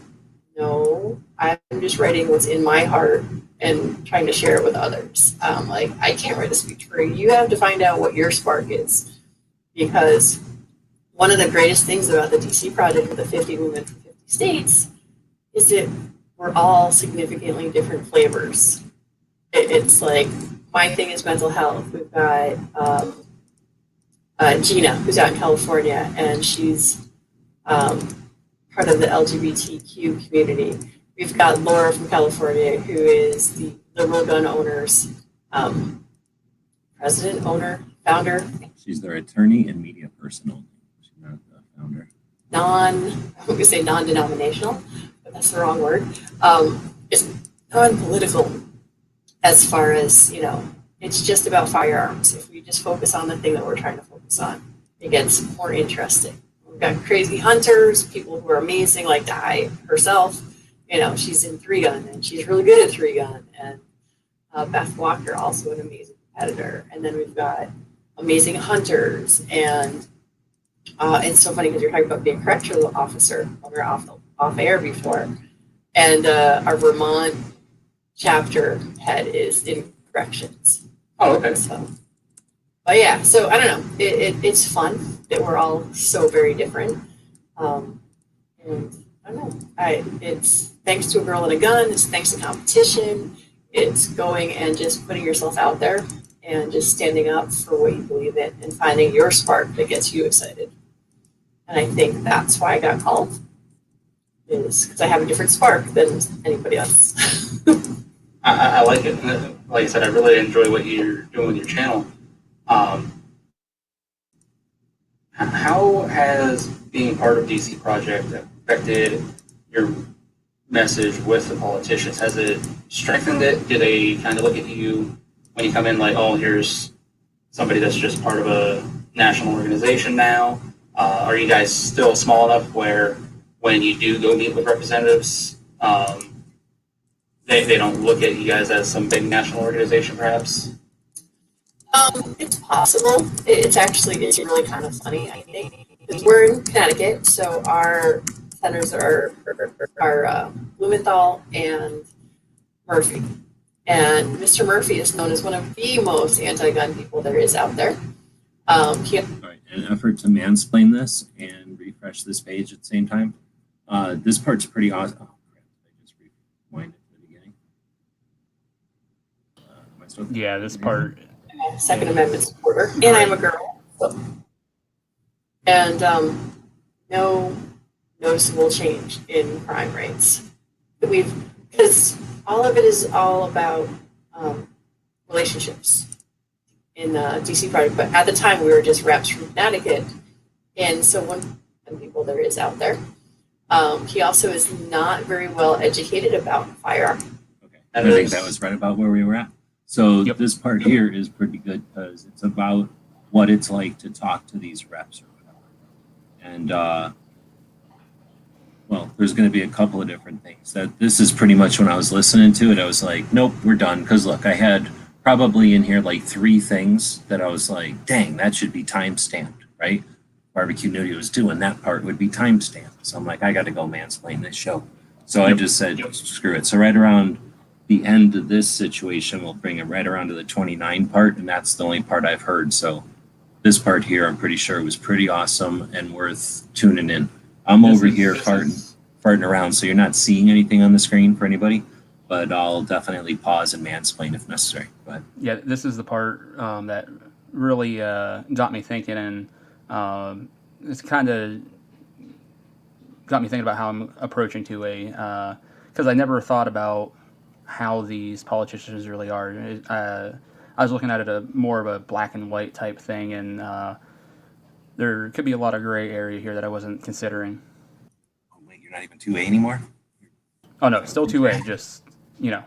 no, I'm just writing what's in my heart and trying to share it with others. Like I can't write a speech for you. You have to find out what your spark is. Because one of the greatest things about the DC project with the 50 Women from 50 states is that we're all significantly different flavors. It's like, my thing is mental health. We've got Gina, who's out in California, and she's part of the LGBTQ community. We've got Laura from California, who is the liberal gun owners president, owner, founder. She's their attorney and media person only. She's not the founder. I'm going to say non-denominational, but that's the wrong word. It's non-political as far as, it's just about firearms. If we just focus on the thing that we're trying to focus on, it gets more interesting. We've got crazy hunters, people who are amazing, like Di herself. She's in 3-gun and she's really good at 3-gun. And Beth Walker, also an amazing competitor. And then we've got amazing hunters. And it's so funny because you're talking about being a correctional officer when we were off air before. And our Vermont chapter head is in corrections. Oh, okay. But yeah, so I don't know. It's fun that we're all so very different. And I don't know. It's thanks to a girl and a gun. It's thanks to competition. It's going and just putting yourself out there and just standing up for what you believe in and finding your spark that gets you excited. And I think that's why I got called, is because I have a different spark than anybody else. I like it. Like I said, I really enjoy what you're doing with your channel. How has being part of DC Project affected your message with the politicians? Has it strengthened it? Do they kind of look at you when you come in like, oh, here's somebody that's just part of a national organization now? Are you guys still small enough where when you do go meet with representatives, they don't look at you guys as some big national organization, perhaps? It's possible. It's really kind of funny, I think. We're in Connecticut, so our senators are Blumenthal and Murphy. And Mr. Murphy is known as one of the most anti-gun people there is out there. All right, in an effort to mansplain this and refresh this page at the same time, this part's pretty awesome. Oh, crap. I just rewinded to the beginning. Am I still Yeah, this part. Second Amendment supporter, and I'm a girl. So. And no noticeable change in crime rates. Because all of it is all about relationships in the DC project. But at the time, we were just reps from Connecticut, and so one people there is out there. He also is not very well educated about firearms. Okay, I think that was right about where we were at. So Yep. This part here is pretty good because it's about what it's like to talk to these reps or whatever. And well, there's going to be a couple of different things. That this is pretty much when I was listening to it, I was like, nope, we're done. Because look, I had probably in here like 3 things that I was like, dang, that should be time stamped, right? Barbecue Nudie was doing that part would be time stamped. So I'm like, I got to go mansplain this show. So I just said, screw it. So right around the end of this situation, we'll bring it right around to the 29 part, and that's the only part I've heard. So this part here, I'm pretty sure was pretty awesome and worth tuning in. I'm over here farting around, so you're not seeing anything on the screen for anybody, but I'll definitely pause and mansplain if necessary. But Yeah, this is the part that really got me thinking, and it's kind of got me thinking about how I'm approaching 2A, because I never thought about how these politicians really are. I was looking at it more of a black and white type thing, and there could be a lot of gray area here that I wasn't considering. Oh, wait, you're not even 2A anymore? Oh no, still 2A, just, Now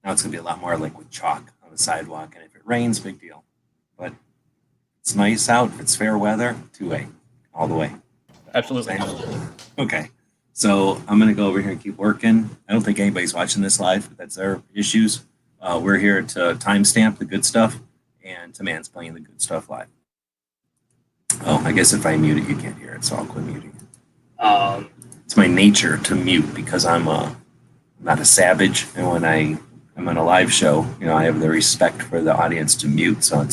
it's going to be a lot more like with chalk on the sidewalk, and if it rains, big deal. But it's nice out. If it's fair weather, 2A, all the way. Absolutely. Okay. So I'm going to go over here and keep working. I don't think anybody's watching this live, but that's their issues. We're here to timestamp the good stuff and to mansplain the good stuff live. Oh, I guess if I mute it, you can't hear it, so I'll quit muting it. It's my nature to mute because I'm not a savage, and when I'm on a live show, I have the respect for the audience to mute, so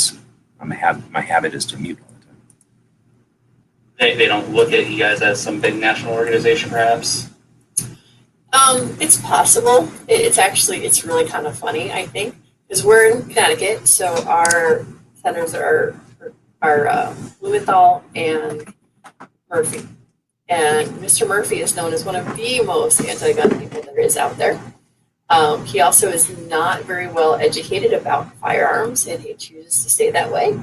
my habit is to mute all the time. They don't look at you guys as some big national organization, perhaps? It's possible. It's really kind of funny, I think, because we're in Connecticut, so our senators are Blumenthal and Murphy. And Mr. Murphy is known as one of the most anti-gun people there is out there. He also is not very well educated about firearms, and he chooses to stay that way.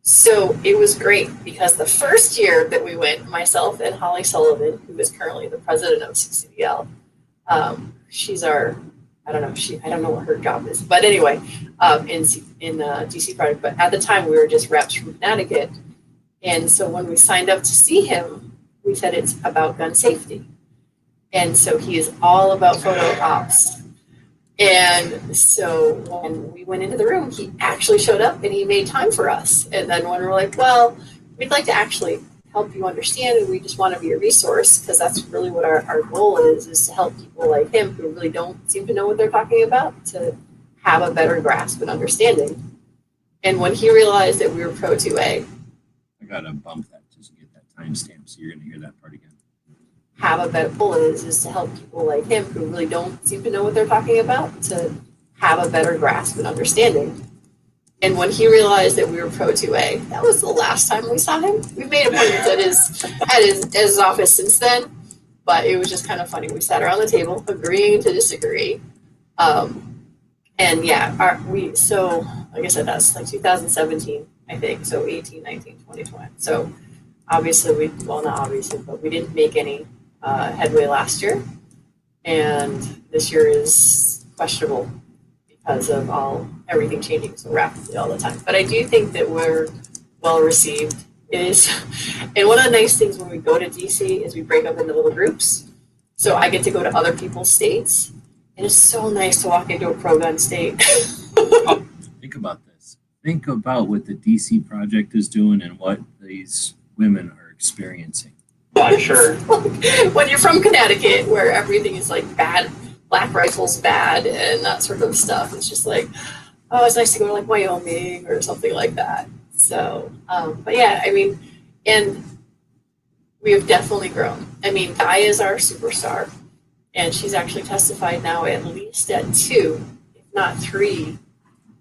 So it was great because the first year that we went, myself and Holly Sullivan, who is currently the president of CCDL, she's our, I don't know what her job is, but anyway, in DC project. But at the time, we were just reps from Connecticut, and so when we signed up to see him, we said it's about gun safety, and so he is all about photo ops. And so when we went into the room, he actually showed up and he made time for us. And then when we're like, well, we'd like to actually help you understand, and we just want to be a resource, because that's really what our goal is to help people like him who really don't seem to know what they're talking about to have a better grasp and understanding. And when he realized that we were pro 2A, I got to bump that just to get that timestamp, so you're going to hear that part again. have a better goal is to help people like him who really don't seem to know what they're talking about to have a better grasp and understanding. And when he realized that we were pro 2A, that was the last time we saw him. We made appointments at his office since then, but it was just kind of funny. We sat around the table agreeing to disagree. And yeah, so like I said, that's like 2017, I think. So 18, 19, 20, 20. So obviously not obviously, but we didn't make any headway last year. And this year is questionable because of everything changing so rapidly all the time. But I do think that we're well received. And one of the nice things when we go to DC is we break up into little groups. So I get to go to other people's states. And it's so nice to walk into a pro-gun state. Think about this. Think about what the DC project is doing and what these women are experiencing. I'm sure. When you're from Connecticut, where everything is like bad, black rifles bad, and that sort of stuff, it's just like, oh, it's nice to go to like Wyoming or something like that. So, but yeah, I mean, and we have definitely grown. I mean, Di is our superstar, and she's actually testified now at least at 2, if not 3,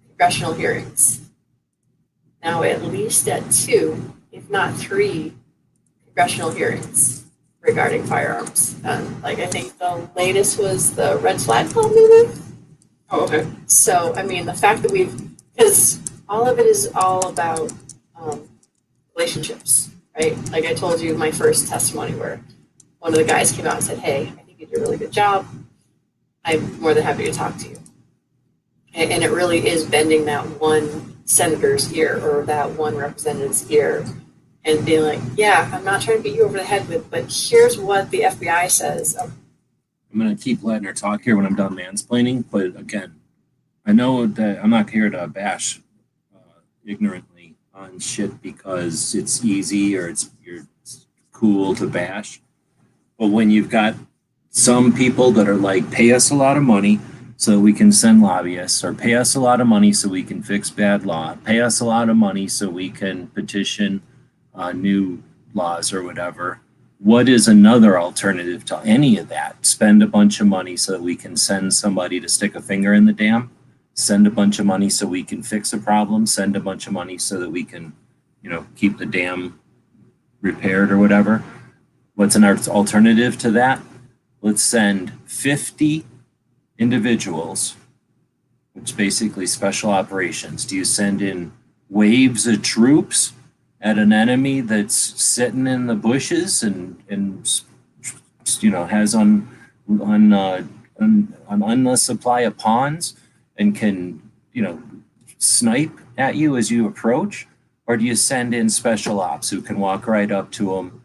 congressional hearings. Now at least at 2, if not 3, congressional hearings regarding firearms. Like I think the latest was the red flag law, maybe. Oh, okay. So I mean, the fact that because all of it is all about relationships, right? Like I told you my first testimony where one of the guys came out and said, "Hey, I think you did a really good job. I'm more than happy to talk to you." And it really is bending that one senator's ear or that one representative's ear and being like, yeah, I'm not trying to beat you over the head with, but here's what the FBI says. I'm going to keep letting her talk here when I'm done mansplaining, but again, I know that I'm not here to bash ignorantly on shit because it's easy or it's cool to bash. But when you've got some people that are like, pay us a lot of money so we can send lobbyists, or pay us a lot of money so we can fix bad law, pay us a lot of money so we can petition new laws or whatever. What is another alternative to any of that? Spend a bunch of money so that we can send somebody to stick a finger in the dam, send a bunch of money so we can fix a problem, send a bunch of money so that we can, keep the dam repaired or whatever. What's an alternative to that? Let's send 50 individuals, which is basically special operations. Do you send in waves of troops at an enemy that's sitting in the bushes and has an endless supply of pawns and can snipe at you as you approach? Or do you send in special ops who can walk right up to them,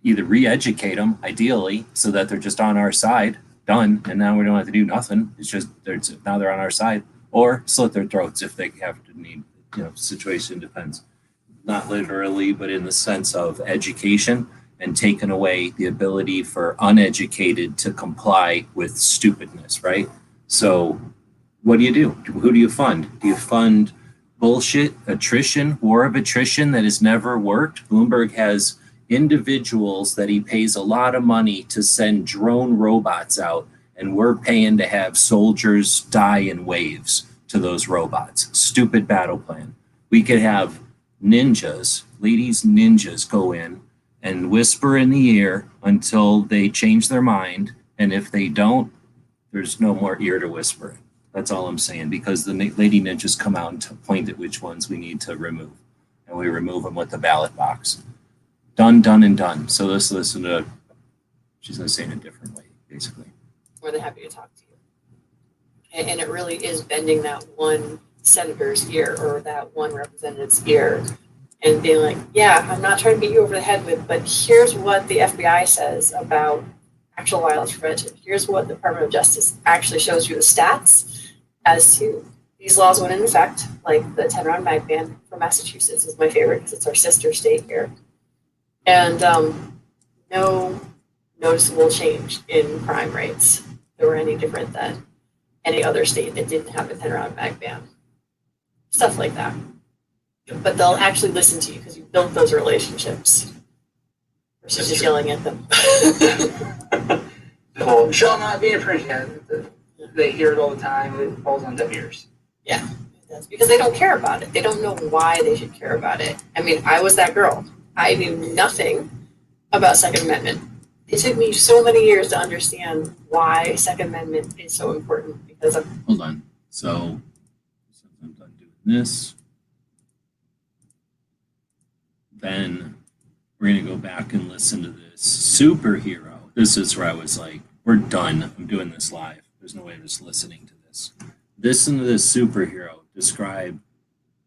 either re-educate them ideally so that they're just on our side, done, and now we don't have to do nothing, it's just now they're on our side, or slit their throats if they have to need, situation depends. Not literally, but in the sense of education and taking away the ability for uneducated to comply with stupidness, right? So what do you do? Who do you fund? Do you fund bullshit, attrition, war of attrition that has never worked? Bloomberg has individuals that he pays a lot of money to send drone robots out, and we're paying to have soldiers die in waves to those robots. Stupid battle plan. We could have ninjas, ladies ninjas, go in and whisper in the ear until they change their mind, and if they don't, there's no more ear to whisper in. That's all I'm saying, because the lady ninjas come out and point at which ones we need to remove, and we remove them with the ballot box. Done, done, and done. So let's listen to, she's going to say it in a different way, basically. More than happy to talk to you. And it really is bending that one senator's ear or that one representative's ear and being like, yeah, I'm not trying to beat you over the head with, but here's what the FBI says about actual violence prevention. Here's what the Department of Justice actually shows you the stats as to these laws went into effect, like the 10-round mag ban from Massachusetts is my favorite because it's our sister state here. And no noticeable change in crime rates that were any different than any other state that didn't have a 10-round mag ban. Stuff like that. But they'll actually listen to you because you built those relationships versus just yelling at them. The whole shall not be infringed. They hear it all the time. It falls on deaf ears. Yeah, it does. Because they don't care about it. They don't know why they should care about it. I mean, I was that girl. I knew nothing about Second Amendment. It took me so many years to understand why Second Amendment is so important because of. Hold on. So I'm done doing this. Then we're going to go back and listen to this superhero. This is where I was like, we're done. I'm doing this live. There's no way I'm just listening to this. Listen to this superhero describe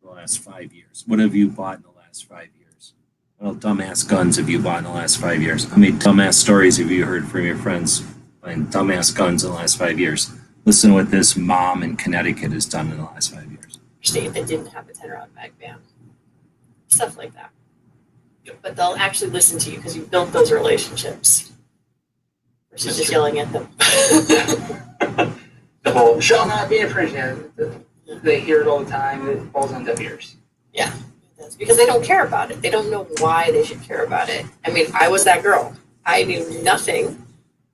the last 5 years. What have you bought in the last 5 years? What dumbass guns have you bought in the last 5 years? How many dumbass stories have you heard from your friends buying dumbass guns in the last 5 years? Listen to what this mom in Connecticut has done in the last 5 years. State that didn't have a 10-round mag ban. Stuff like that. But they'll actually listen to you because you built those relationships versus just yelling at them. The whole shall not be infringed. They hear it all the time. It falls on deaf ears. Yeah, it does. Because they don't care about it. They don't know why they should care about it. I mean, I was that girl. I knew nothing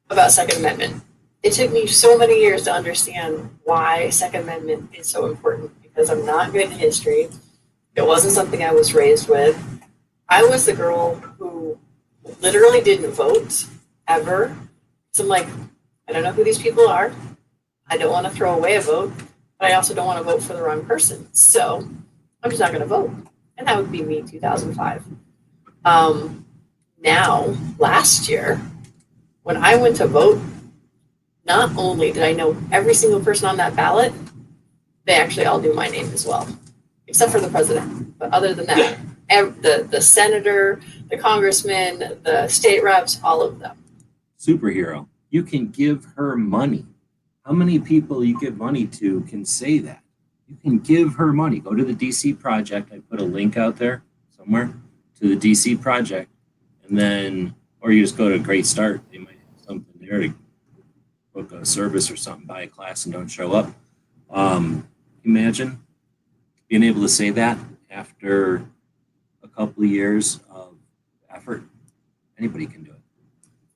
about Second Amendment. It took me so many years to understand why Second Amendment is so important because I'm not good in history. It wasn't something I was raised with. I was the girl who literally didn't vote ever. So I'm like, I don't know who these people are. I don't want to throw away a vote, but I also don't want to vote for the wrong person. So I'm just not going to vote. And that would be me in 2005. Now, last year, when I went to vote, not only did I know every single person on that ballot, they actually all knew my name as well, except for the president. But other than that, the senator, the congressman, the state reps, all of them. Superhero. You can give her money. How many people you give money to can say that? You can give her money. Go to the DC Project. I put a link out there somewhere to the DC Project. And then, or you just go to Great Start. They might have something there to book a service or something, buy a class and don't show up. Imagine being able to say that after a couple of years of effort. Anybody can do it.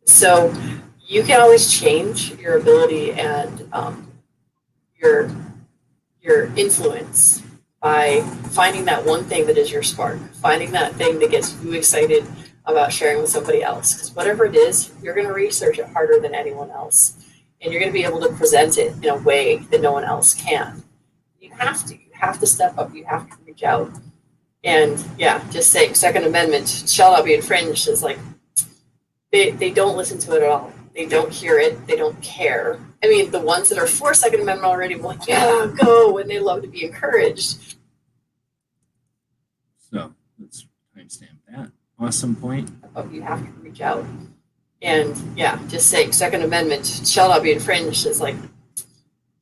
So you can always change your ability and your influence by finding that one thing that is your spark, finding that thing that gets you excited about sharing with somebody else. Because whatever it is, you're going to research it harder than anyone else. And you're going to be able to present it in a way that no one else can. You have to. You have to step up. You have to reach out. And yeah, just saying Second Amendment shall not be infringed is like, they don't listen to it at all. They don't hear it. They don't care. I mean, the ones that are for Second Amendment already will like, yeah, go, and they love to be encouraged. So let's timestamp that. Awesome point. But you have to reach out. And yeah, just saying Second Amendment shall not be infringed is like,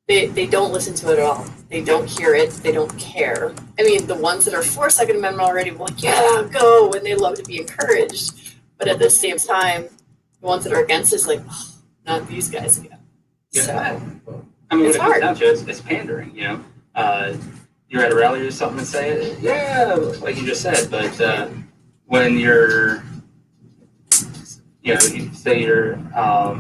they don't listen to it at all. They don't hear it. They don't care. I mean, the ones that are for Second Amendment already will like, yeah, go, and they love to be encouraged. But at the same time, the ones that are against is like, oh, not these guys again. Yeah. So, I mean, it's what it comes hard. down to it's pandering, you know. You're at a rally or something and say, yeah, like you just said, but when you're, you know, you say you're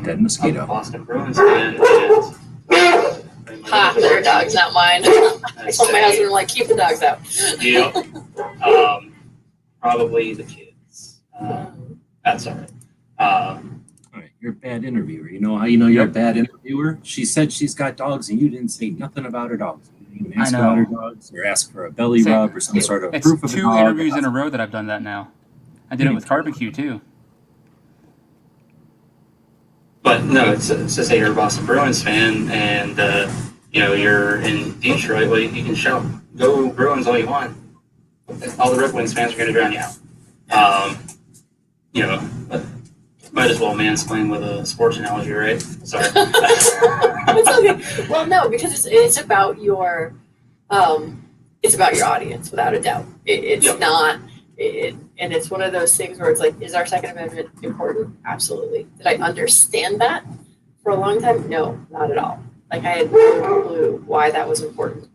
Dead mosquito. a Boston Bruins fan and ha, their dog's not mine. I told my husband, like, keep the dogs out. you know, probably the kids. That's all right. All right, you're a bad interviewer. You know how you know you're a Yep. bad interviewer? She said she's got dogs, and you didn't say nothing about her dogs. You didn't even ask I about her know. dogs, or ask for a belly See, rub, or some sort of It's proof of a 2 dog. interviews in a row that I've done that now. I did it with barbecue too. But no, it's to say you're a Boston Bruins fan and, you know, you're in Detroit, well, you can shout, go Bruins all you want. All the Red Wings fans are going to drown you out. You know, but might as well mansplain with a sports analogy, right? Sorry. It's okay. Well, no, because it's about your audience, without a doubt. It's Yep. not, and it's one of those things where it's like, is our Second Amendment important? Absolutely. Did I understand that for a long time? No, not at all. Like, I had no clue why that was important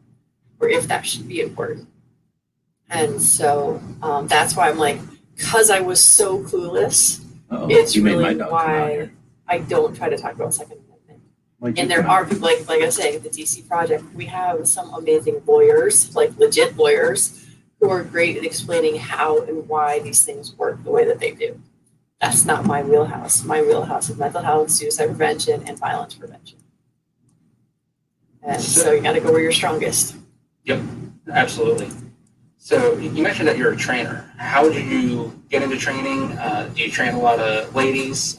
or if that should be important. And so that's why I'm like, because I was so clueless, Uh-oh, it's you made my really dog come out why here. I don't try to talk about Second Amendment. Why'd you And there come out are people like I say, the DC Project, we have some amazing lawyers, like legit lawyers, who are great at explaining how and why these things work the way that they do. That's not my wheelhouse. My wheelhouse is mental health, suicide prevention, and violence prevention. And so you got to go where you're strongest. Yep, absolutely. So you mentioned that you're a trainer. How did you get into training? Do you train a lot of ladies?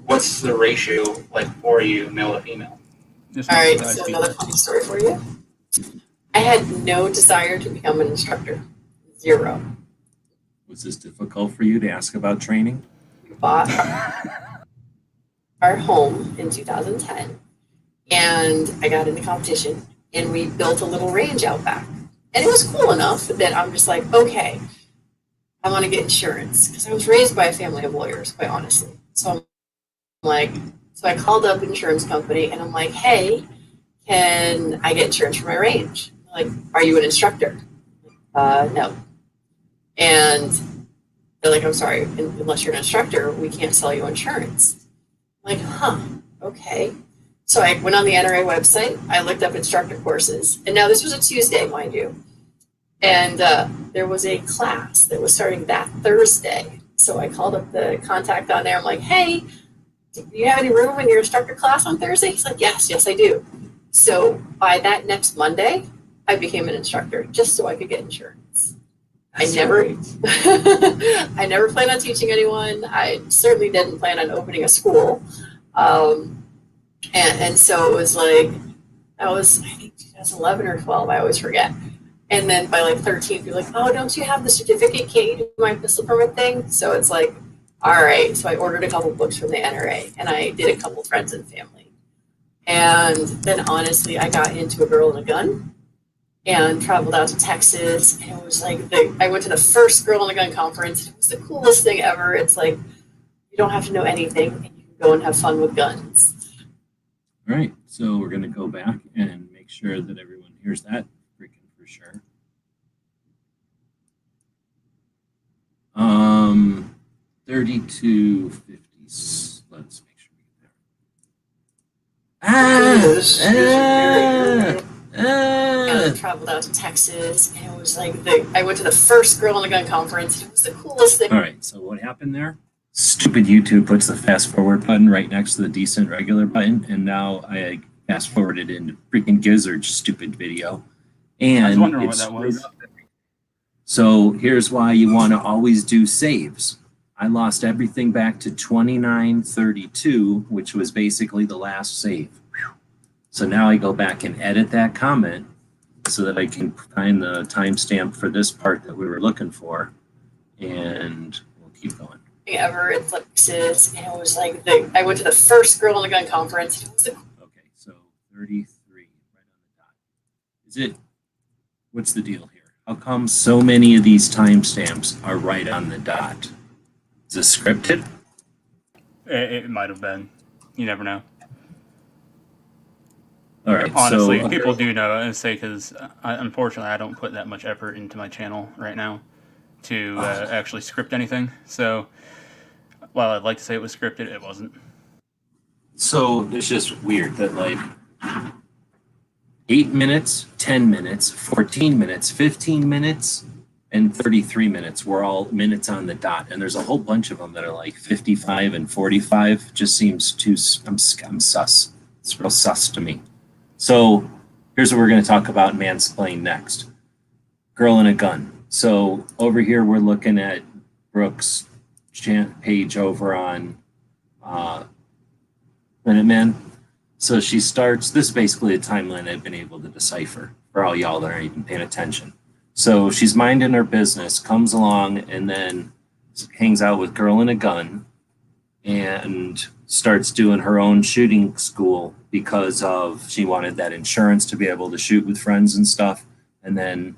What's the ratio like for you, male to female? Just All right, surprise so people. another funny story for you. I had no desire to become an instructor. Zero. Was this difficult for you to ask about training? We bought our home in 2010, and I got into competition, and we built a little range out back. And it was cool enough that I'm just like, okay, I want to get insurance, because I was raised by a family of lawyers, quite honestly. So I'm like, so I called up an insurance company, and I'm like, hey, can I get insurance for my range? Like, are you an instructor? No. And they're like, I'm sorry, unless you're an instructor, we can't sell you insurance. I'm like, huh, okay. So I went on the NRA website, I looked up instructor courses, and now this was a Tuesday, mind you. And there was a class that was starting that Thursday. So I called up the contact on there. I'm like, hey, do you have any room in your instructor class on Thursday? He's like, yes, I do. So by that next Monday, I became an instructor just so I could get insurance. I never planned on teaching anyone. I certainly didn't plan on opening a school. And so it was like, that was, I think, 2011 or 12, I always forget. And then by like 13, you're like, oh, don't you have the certificate? Can't you do my pistol permit thing? So it's like, all right. So I ordered a couple books from the NRA, and I did a couple friends and family. And then honestly, I got into A Girl and a Gun and traveled out to Texas. And it was like, I went to the first Girl and a Gun conference. It was the coolest thing ever. It's like, you don't have to know anything, and you can go and have fun with guns. All right, so we're going to go back and make sure that everyone hears that freaking for sure. 3250s. Let's make sure we get there. And traveled out to Texas, and it was like I went to the first Girl in the Gun conference. It was the coolest thing. All right, so what happened there? Stupid YouTube puts the fast forward button right next to the decent regular button, and now I fast forwarded into freaking Gizzard's stupid video. And I was wondering it what that screwed was. up everything. So here's why you want to always do saves. I lost everything back to 2932, which was basically the last save. So now I go back and edit that comment so that I can find the timestamp for this part that we were looking for, and we'll keep going. Ever in Texas, and it was like I went to the first Girl in the Gun conference. It was the Okay, so 33, right on the dot. Is it, what's the deal here? How come so many of these timestamps are right on the dot? Is it scripted? It might have been. You never know. All right, Honestly, so people do know, and say because unfortunately I don't put that much effort into my channel right now to actually script anything. So while I'd like to say it was scripted, it wasn't. So it's just weird that like 8 minutes, 10 minutes, 14 minutes, 15 minutes, and 33 minutes were all minutes on the dot. And there's a whole bunch of them that are like 55 and 45. Just seems too, I'm sus. It's real sus to me. So here's what we're going to talk about mansplain next. Girl in a Gun. So over here, we're looking at Brooke's page over on Minuteman. So she starts, this is basically a timeline I've been able to decipher for all y'all that aren't even paying attention. So she's minding her business, comes along, and then hangs out with Girl in a Gun and starts doing her own shooting school because of she wanted that insurance to be able to shoot with friends and stuff. And then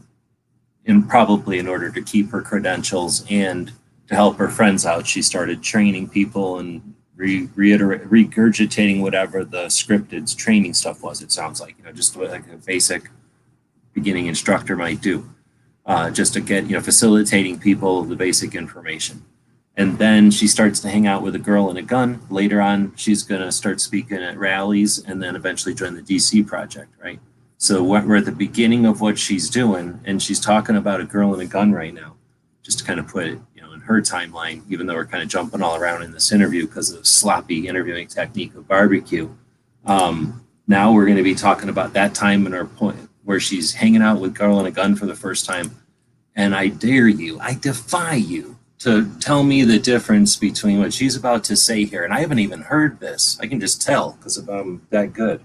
probably in order to keep her credentials and to help her friends out, she started training people and regurgitating whatever the scripted training stuff was. It sounds like, just like a basic beginning instructor might do, just to get, facilitating people the basic information. And then she starts to hang out with a Girl in a Gun. Later on, she's going to start speaking at rallies and then eventually join the DC project, right? So we're at the beginning of what she's doing, and she's talking about a Girl in a Gun right now, just to kind of put it, in her timeline, even though we're kind of jumping all around in this interview because of the sloppy interviewing technique of barbecue. Now we're going to be talking about that time in our point where she's hanging out with Girl in a Gun for the first time. And I dare you, I defy you to tell me the difference between what she's about to say here. And I haven't even heard this. I can just tell because I'm that good.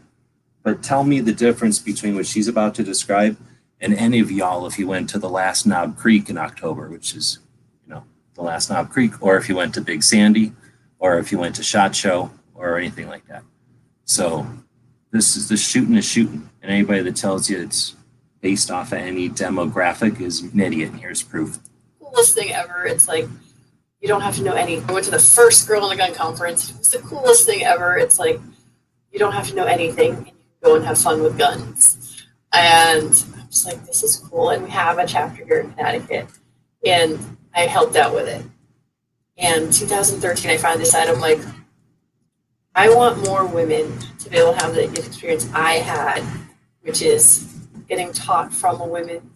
But tell me the difference between what she's about to describe and any of y'all if you went to the Last Knob Creek in October, which is, the Last Knob Creek, or if you went to Big Sandy, or if you went to SHOT Show, or anything like that. So this is the shooting is shooting. And anybody that tells you it's based off of any demographic is an idiot. And here's proof. Coolest thing ever. It's like you don't have to know anything. I went to the first Girl in the Gun conference. It was the coolest thing ever. It's like you don't have to know anything, and you can go and have fun with guns. And I'm just like, this is cool. And we have a chapter here in Connecticut, and I helped out with it. And 2013, I finally decided, I'm like, I want more women to be able to have the experience I had, which is getting taught from a women,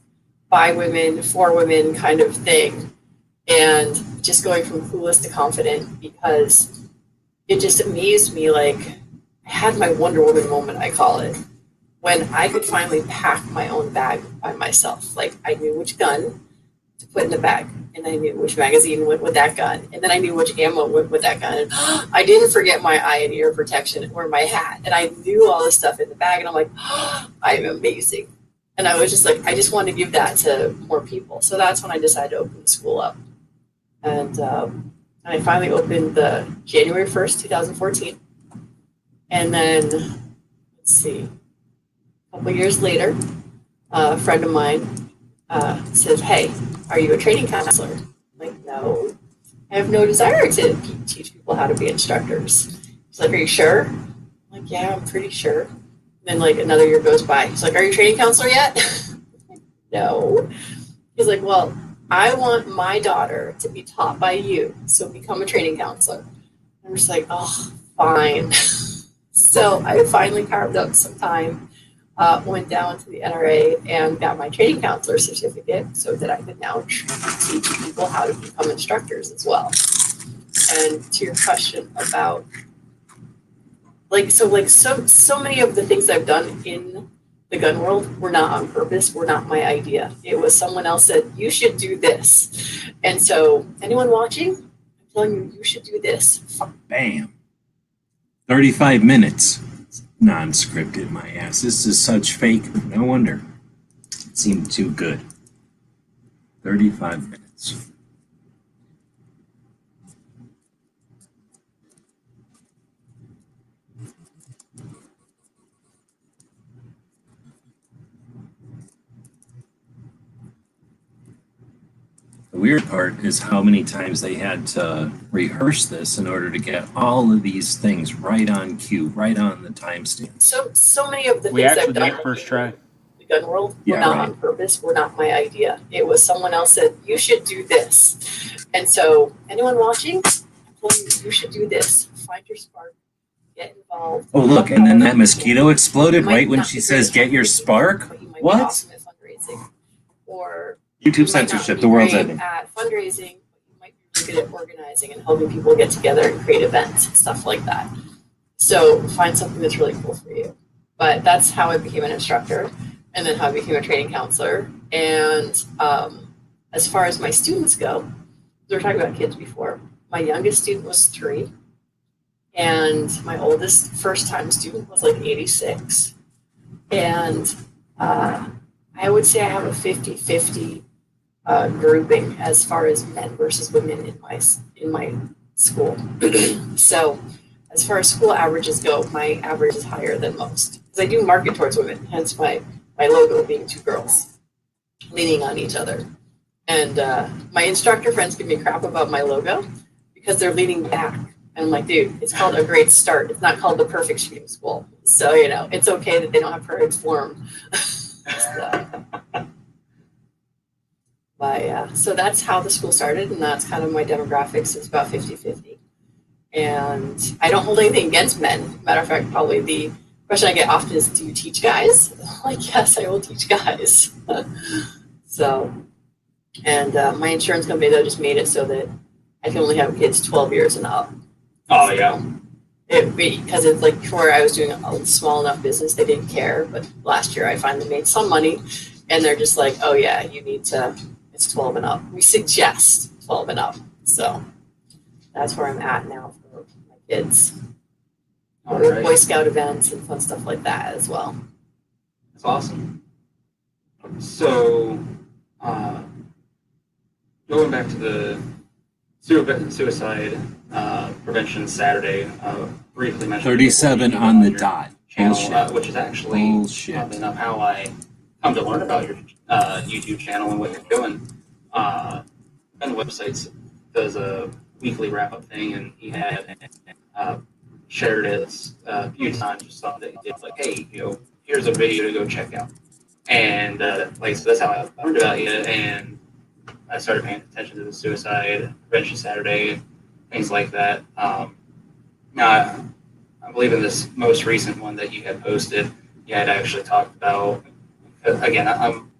by women, for women kind of thing. And just going from clueless to confident, because it just amazed me. Like, I had my Wonder Woman moment, I call it, when I could finally pack my own bag by myself. Like, I knew which gun to put in the bag, and I knew which magazine went with that gun, and then I knew which ammo went with that gun. And I didn't forget my eye and ear protection or my hat, and I knew all this stuff in the bag, and I'm like, I'm amazing. And I was just like, I just wanted to give that to more people. So that's when I decided to open the school up. And I finally opened the January 1st, 2014. And then, let's see, a couple years later, a friend of mine says, hey, are you a training counselor? I'm like, no, I have no desire to teach people how to be instructors. He's like, are you sure? I'm like, yeah, I'm pretty sure. And then like another year goes by. He's like, are you a training counselor yet? No. He's like, well, I want my daughter to be taught by you, so become a training counselor. I'm just like, oh, fine. So I finally carved up some time went down to the NRA and got my training counselor certificate so that I could now teach people how to become instructors as well. And to your question about so many of the things I've done in the gun world were not on purpose, were not my idea. It was someone else said, you should do this. And so anyone watching, I'm telling you, you should do this. Bam. 35 minutes. Non-scripted, my ass. This is such fake. No wonder. It seemed too good. 35 minutes. The weird part is how many times they had to rehearse this in order to get all of these things right on cue, right on the timestamp. So many of the We things actually I've did done it first try. in the gun world were Yeah, not right. on purpose, were not my idea. It was someone else said, you should do this. And so anyone watching, I'm telling you, you should do this. Find your spark, get involved. Oh, look, and then that mosquito exploded You might right when not she be says, great at get your fundraising, spark? but you might be What? awesome at fundraising. Or YouTube you might not censorship, be the world's great ending. at fundraising, but you might be really good at organizing and helping people get together and create events and stuff like that. So find something that's really cool for you. But that's how I became an instructor, and then how I became a training counselor. And as far as my students go, we were talking about kids before. My youngest student was 3, and my oldest first-time student was like 86. And I would say I have a 50-50 grouping as far as men versus women in my school. So as far as school averages go, my average is higher than most. Because I do market towards women, hence my logo being 2 girls leaning on each other. And my instructor friends give me crap about my logo because they're leaning back. And I'm like, dude, it's called A Great Start. It's not called the Perfect Shooting School. So, it's okay that they don't have perfect form. So that's how the school started, and that's kind of my demographics. It's about 50-50. And I don't hold anything against men. Matter of fact, probably the question I get often is, do you teach guys? I'm like, yes, I will teach guys. My insurance company, though, just made it so that I can only have kids 12 years and up. Oh, yeah. Because it's like before I was doing a small enough business, they didn't care. But last year I finally made some money, and they're just like, oh yeah, you need to, it's 12 and up. We suggest 12 and up. So that's where I'm at now for my kids. All With right. Boy Scout events and fun stuff like that as well. That's awesome. So, going back to the suicide prevention Saturday, briefly mentioned 37 before, on the your dot. channel, Bullshit. which is actually Bullshit. oddly enough how I come to learn about your YouTube channel and what you're doing. Ben Websites does a weekly wrap-up thing, and he had shared it a few times. Just thought that he did, like, hey, here's a video to go check out. And so that's how I learned about you, and I started paying attention to the Suicide Prevention Saturday, things like that. Now, I believe in this most recent one that you had posted, you had actually talked about, again, I'm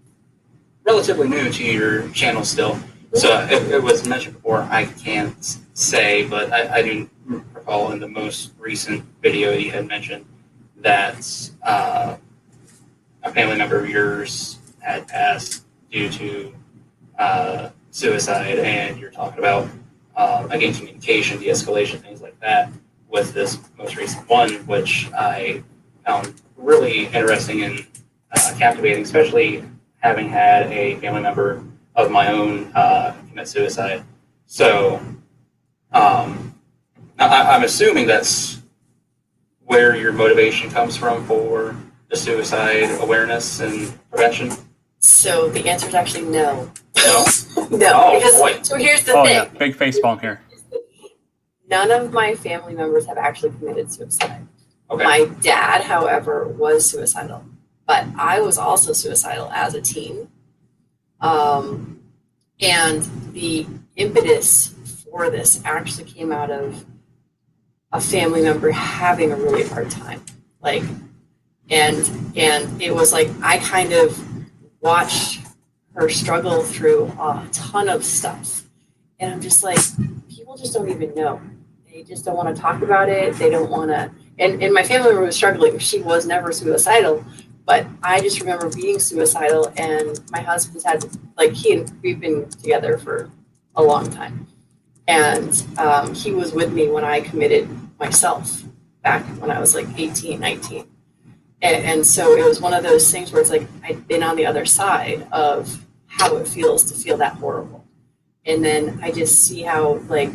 relatively new to your channel still, so it was mentioned before, I can't say, but I do recall in the most recent video you had mentioned that a family member of yours had passed due to suicide, and you're talking about, again, communication, de-escalation, things like that, with this most recent one, which I found really interesting and captivating, especially having had a family member of my own commit suicide. So I'm assuming that's where your motivation comes from for the suicide awareness and prevention. So the answer is actually no. No? No. Oh, Because, boy. so here's the Oh thing. yeah, big face bump here. None of my family members have actually committed suicide. Okay. My dad, however, was suicidal, but I was also suicidal as a teen. And the impetus for this actually came out of a family member having a really hard time. Like, and it was like I kind of watched her struggle through a ton of stuff, and I'm just like, people just don't even know. They just don't want to talk about it. They don't want to. And my family member was struggling. She was never suicidal, but I just remember being suicidal. And my husband's had like we've been together for a long time, and he was with me when I committed myself back when I was like 18, 19. And so it was one of those things where it's like I'd been on the other side of how it feels to feel that horrible. And then I just see how like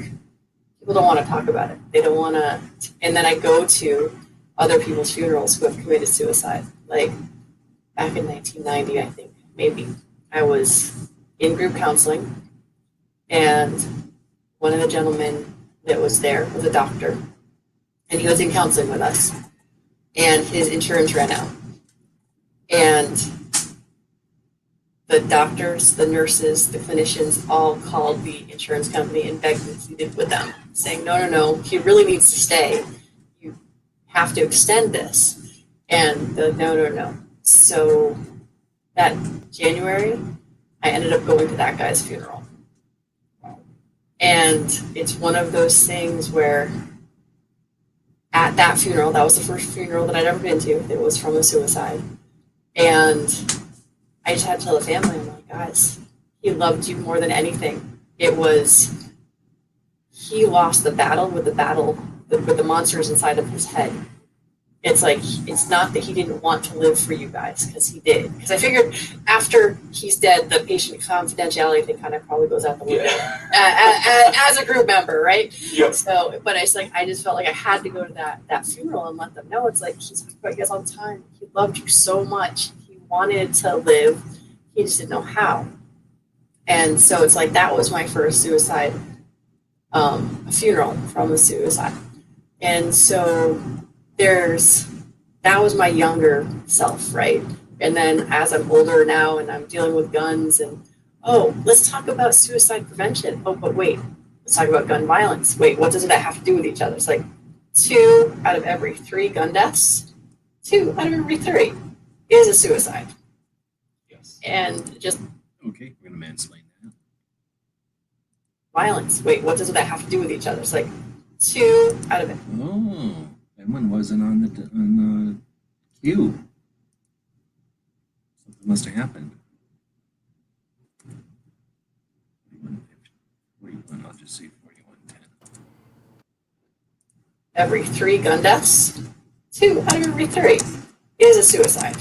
people don't want to talk about it. They don't want to. And then I go to other people's funerals who have committed suicide. Like back in 1990, I think, maybe, I was in group counseling, and one of the gentlemen that was there was a doctor, and he was in counseling with us, and his insurance ran out. And the doctors, the nurses, the clinicians all called the insurance company and begged and pleaded with them, saying, no, he really needs to stay. You have to extend this. And the no. So that January, I ended up going to that guy's funeral. And it's one of those things where at that funeral, that was the first funeral that I'd ever been to. It was from a suicide. And I just had to tell the family, I'm like, guys, he loved you more than anything. It was, he lost the battle with the monsters inside of his head. It's like, it's not that he didn't want to live for you guys, because he did. Because I figured after he's dead, the patient confidentiality thing kind of probably goes out the window as a group member, right? Yep. So, but I just felt like I had to go to that funeral and let them know. It's like, he talked about you guys all the time. He loved you so much. He wanted to live. He just didn't know how. And so it's like, that was my first suicide, a funeral from a suicide. And so that was my younger self, right? And then as I'm older now and I'm dealing with guns and, oh, let's talk about suicide prevention. Oh, but wait, let's talk about gun violence. Wait, what does that have to do with each other? It's like 2 out of every 3 gun deaths, 2 out of every 3 is a suicide. Yes. And just Okay, we're going to mansplain that. violence. Wait, what does that have to do with each other? It's like 2 out of it. Oh, that one wasn't on the queue. Something must have happened. 41, I'll just say 4110. Every 3 gun deaths, 2 out of every 3 is a suicide.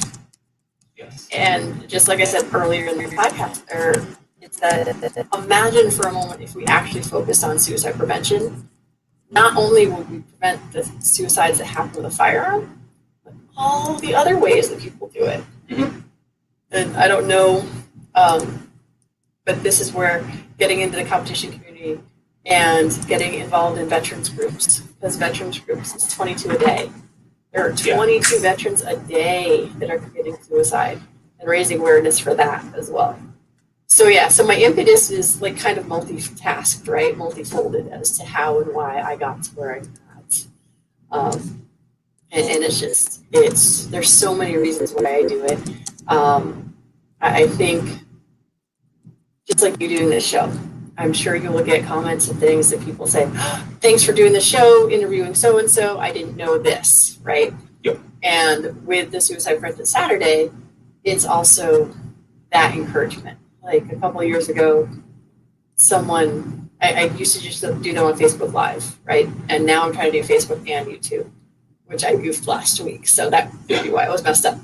Yes. And just like I said earlier in the podcast, it's that imagine for a moment if we actually focused on suicide prevention. Not only will we prevent the suicides that happen with a firearm, but all the other ways that people do it. Mm-hmm. And I don't know, but this is where getting into the competition community and getting involved in veterans groups, because veterans groups is 22 a day. There are 22 veterans a day that are committing suicide, and raising awareness for that as well. So so my impetus is like kind of multitasked, right? Multifolded as to how and why I got to where I'm at. And there's so many reasons why I do it. I think just like you doing this show, I'm sure you will get comments and things that people say, thanks for doing the show, interviewing so-and-so, I didn't know this, right? Yep. And with the Suicide Prevention Saturday, it's also that encouragement. Like a couple of years ago, I used to just do them on Facebook Live, right? And now I'm trying to do Facebook and YouTube, which I goofed last week. So that could be why I was messed up.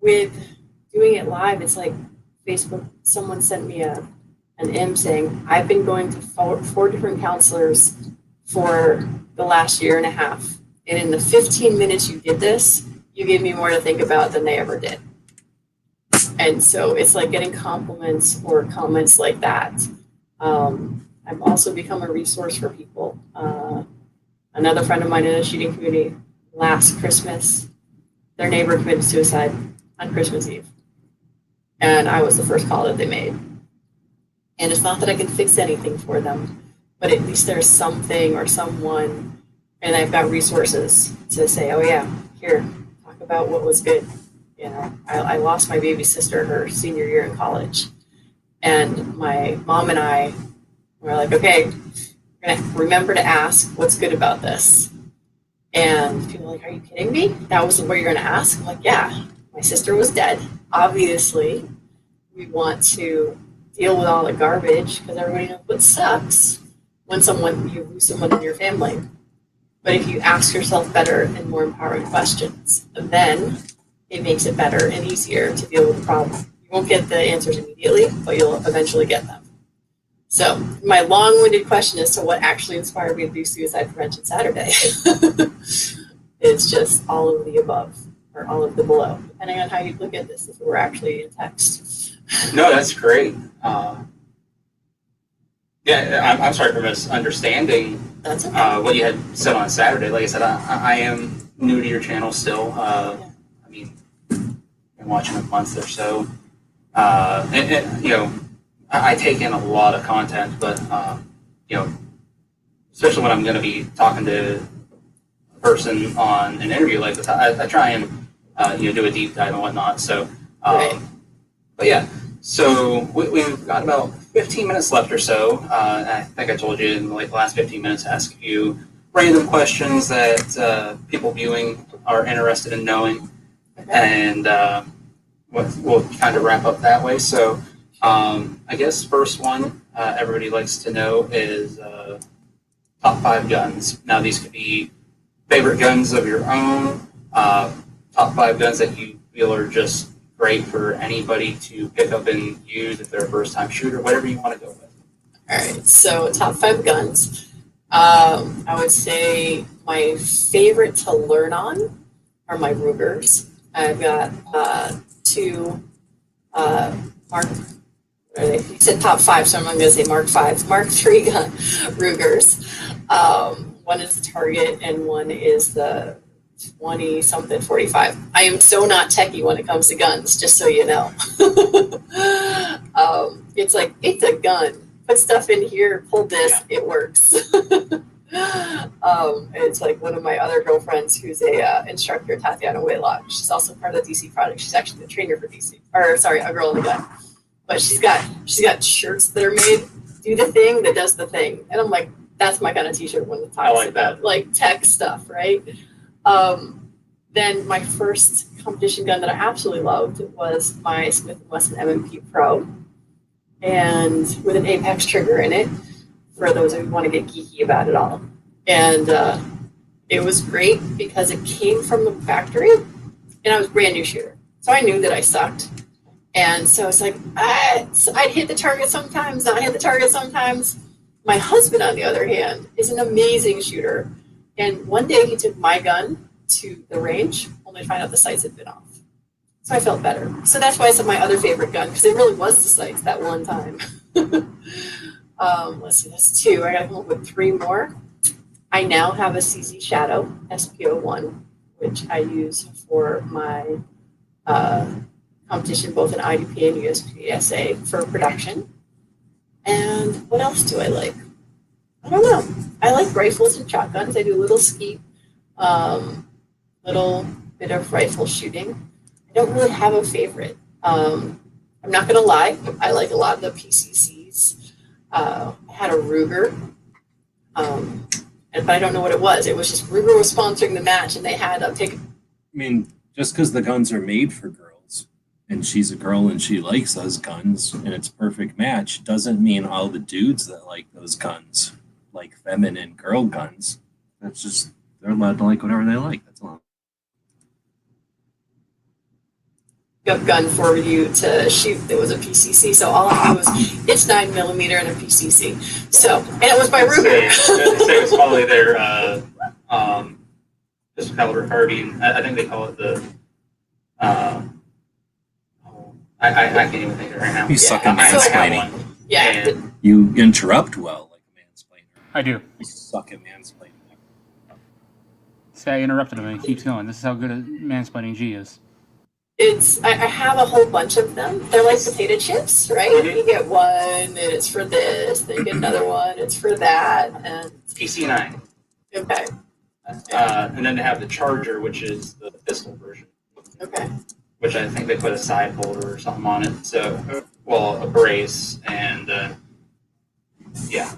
With doing it live, it's like Facebook, someone sent me an M saying, I've been going to 4 different counselors for the last year and a half. And in the 15 minutes you did this, you gave me more to think about than they ever did. And so it's like getting compliments or comments like that. I've also become a resource for people. Another friend of mine in the shooting community, last Christmas, their neighbor committed suicide on Christmas Eve. And I was the first call that they made. And it's not that I can fix anything for them, but at least there's something or someone And I've got resources to say, oh yeah, here, talk about what was good. I lost my baby sister her senior year in college. And my mom and I were like, okay, we're going to remember to ask what's good about this. And people are like, are you kidding me? That was what you're going to ask? I'm like, yeah, my sister was dead. Obviously, we want to deal with all the garbage because everybody knows what sucks when you lose someone in your family. But if you ask yourself better and more empowering questions, then it makes it better and easier to deal with the problem. You won't get the answers immediately, but you'll eventually get them. So my long-winded question as to what actually inspired me to do Suicide Prevention Saturday. It's just all of the above or all of the below, depending on how you look at this, if it were actually in text. No, that's great. Yeah, I'm sorry for misunderstanding That's okay. what you had said on Saturday. Like I said, I am new to your channel still. I mean, been watching a month or so. And you know, I take in a lot of content, but you know, especially when I'm going to be talking to a person on an interview like this, I try and you know, do a deep dive and whatnot. So, Right. but yeah, so we've got about 15 minutes left or so. I think I told you in like the last 15 minutes to ask a few random questions that people viewing are interested in knowing, Okay. and we'll kind of wrap up that way. So I guess first one everybody likes to know is top 5 guns. Now these could be favorite guns of your own, top 5 guns that you feel are just great for anybody to pick up and use if they're a first-time shooter, whatever you want to go with. All right, so top 5 guns. I would say my favorite to learn on are my Rugers. I've got 2 Mark. You said top 5, so I'm going to say Mark 5, Mark 3 gun Rugers. One is the Target, and one is the 20-something 45. I am so not techie when it comes to guns, just so you know. It's like, it's a gun. Put stuff in here, pull this, it works. It's like one of my other girlfriends who's a instructor, Tatiana Waylock. She's also part of the DC project. She's actually the trainer for DC, or sorry, a girl in the gun. But she's got shirts that are made, do the thing that does the thing. And I'm like, that's my kind of t-shirt when it talks about like tech stuff, right? Then my first competition gun that I absolutely loved was my Smith & Wesson M&P Pro, and with an Apex trigger in it, for those who want to get geeky about it all. And it was great because it came from the factory, and I was a brand new shooter. So I knew that I sucked. And so it's like, I'd hit the target sometimes, not hit the target sometimes. My husband, on the other hand, is an amazing shooter. And one day he took my gun to the range, only to find out the sights had been off. So I felt better. So that's why I said my other favorite gun, because it really was the sights that one time. Let's see, that's 2. I got to come up with 3 more. I now have a CZ Shadow SP01, which I use for my competition, both in IDP and USPSA for production. And what else do I like? I don't know. I like rifles and shotguns. I do a little skeet, little bit of rifle shooting. I don't really have a favorite. I'm not going to lie. I like a lot of the PCCs. I had a Ruger, but I don't know what it was. It was just Ruger was sponsoring the match, and they had a pick. I mean, just because the guns are made for girls, and she's a girl and she likes those guns, and it's a perfect match, doesn't mean all the dudes that like those guns like feminine girl guns. That's just, they're allowed to like whatever they like. That's all. Up gun for you to shoot that was a PCC, so all I knew was it's 9mm and a PCC. So, and it was by Ruger. Say it's probably their just caliber carbine. I think they call it the. I can't even think of it right now. You suck at I have mansplaining. one. Yeah. And You interrupt well like a mansplainer. I do. You suck at mansplaining. See, I interrupted him and he keeps going. This is how good at mansplaining G is. I have a whole bunch of them. They're like potato chips, right? Mhm. You get one, and it's for this. Then you get another one, it's for that, and PC9. okay. And then they have the Charger, which is the pistol version. Okay. Which I think they put a side holder or something on it. So, well, a brace and yeah.